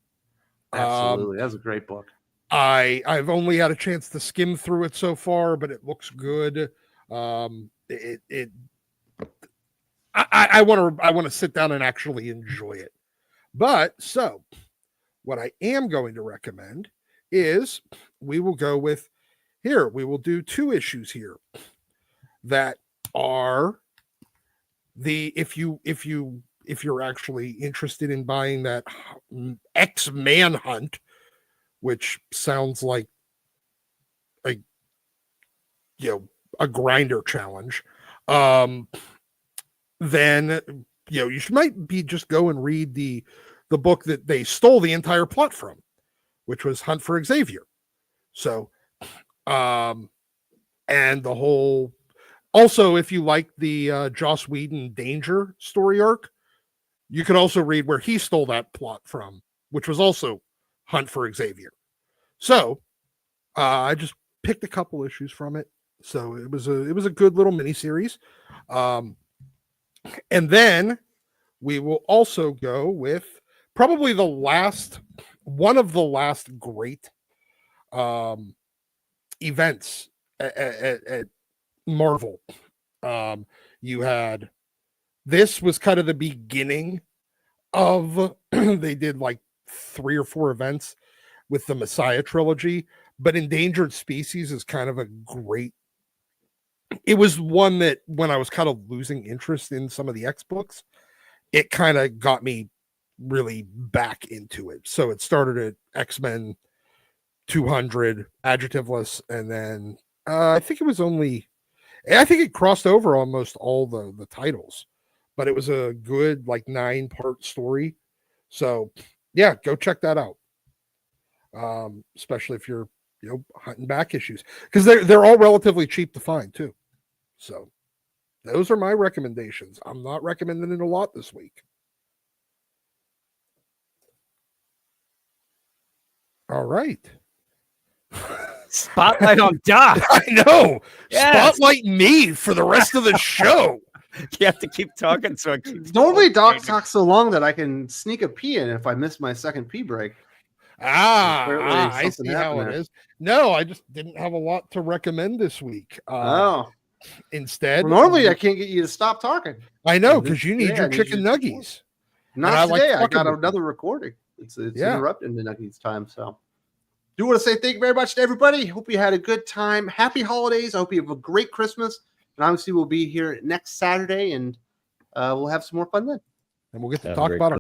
Absolutely. That was a great book. I've only had a chance to skim through it so far, but it looks good. I want to sit down and actually enjoy it. But so what I am going to recommend is we will do 2 issues here that are if you're actually interested in buying that X-Manhunt, which sounds like a grinder challenge, then you might be just go and read the book that they stole the entire plot from, which was Hunt for Xavier. So and the whole, also if you like the Joss Whedon Danger story arc, you could also read where he stole that plot from, which was also Hunt for Xavier. So I just picked a couple issues from it. So it was a good little miniseries. And then we will also go with probably one of the last great events at Marvel. This was kind of the beginning of they did like 3 or 4 events with the Messiah trilogy, but Endangered Species is kind of a great. It was one that when I was kind of losing interest in some of the X books, it kind of got me really back into it. So it started at X-Men 200, Adjectiveless, and then I think it crossed over almost all the titles, but it was a good 9-part story. So yeah, go check that out. Especially if you're hunting back issues, because they're all relatively cheap to find too. So those are my recommendations. I'm not recommending it a lot this week. All right. Spotlight on Doc. I know. Yes. Spotlight me for the rest of the show. You have to keep talking so it keeps Normally, Doc going. talks so long that I can sneak a pee in if I miss my second pee break. I something see how happened it there. is. No, I just didn't have a lot to recommend this week. Instead, Normally I can't get you to stop talking. I know, and because you need today I your need chicken you to- nuggies. Not I like today. I fucking got with you. another recording. It's Yeah. interrupting the Nuggies time. So, do want to say thank you very much to everybody. Hope you had a good time. Happy holidays. I hope you have a great Christmas. And obviously, we'll be here next Saturday, and we'll have some more fun then. And we'll get to Have a talk great about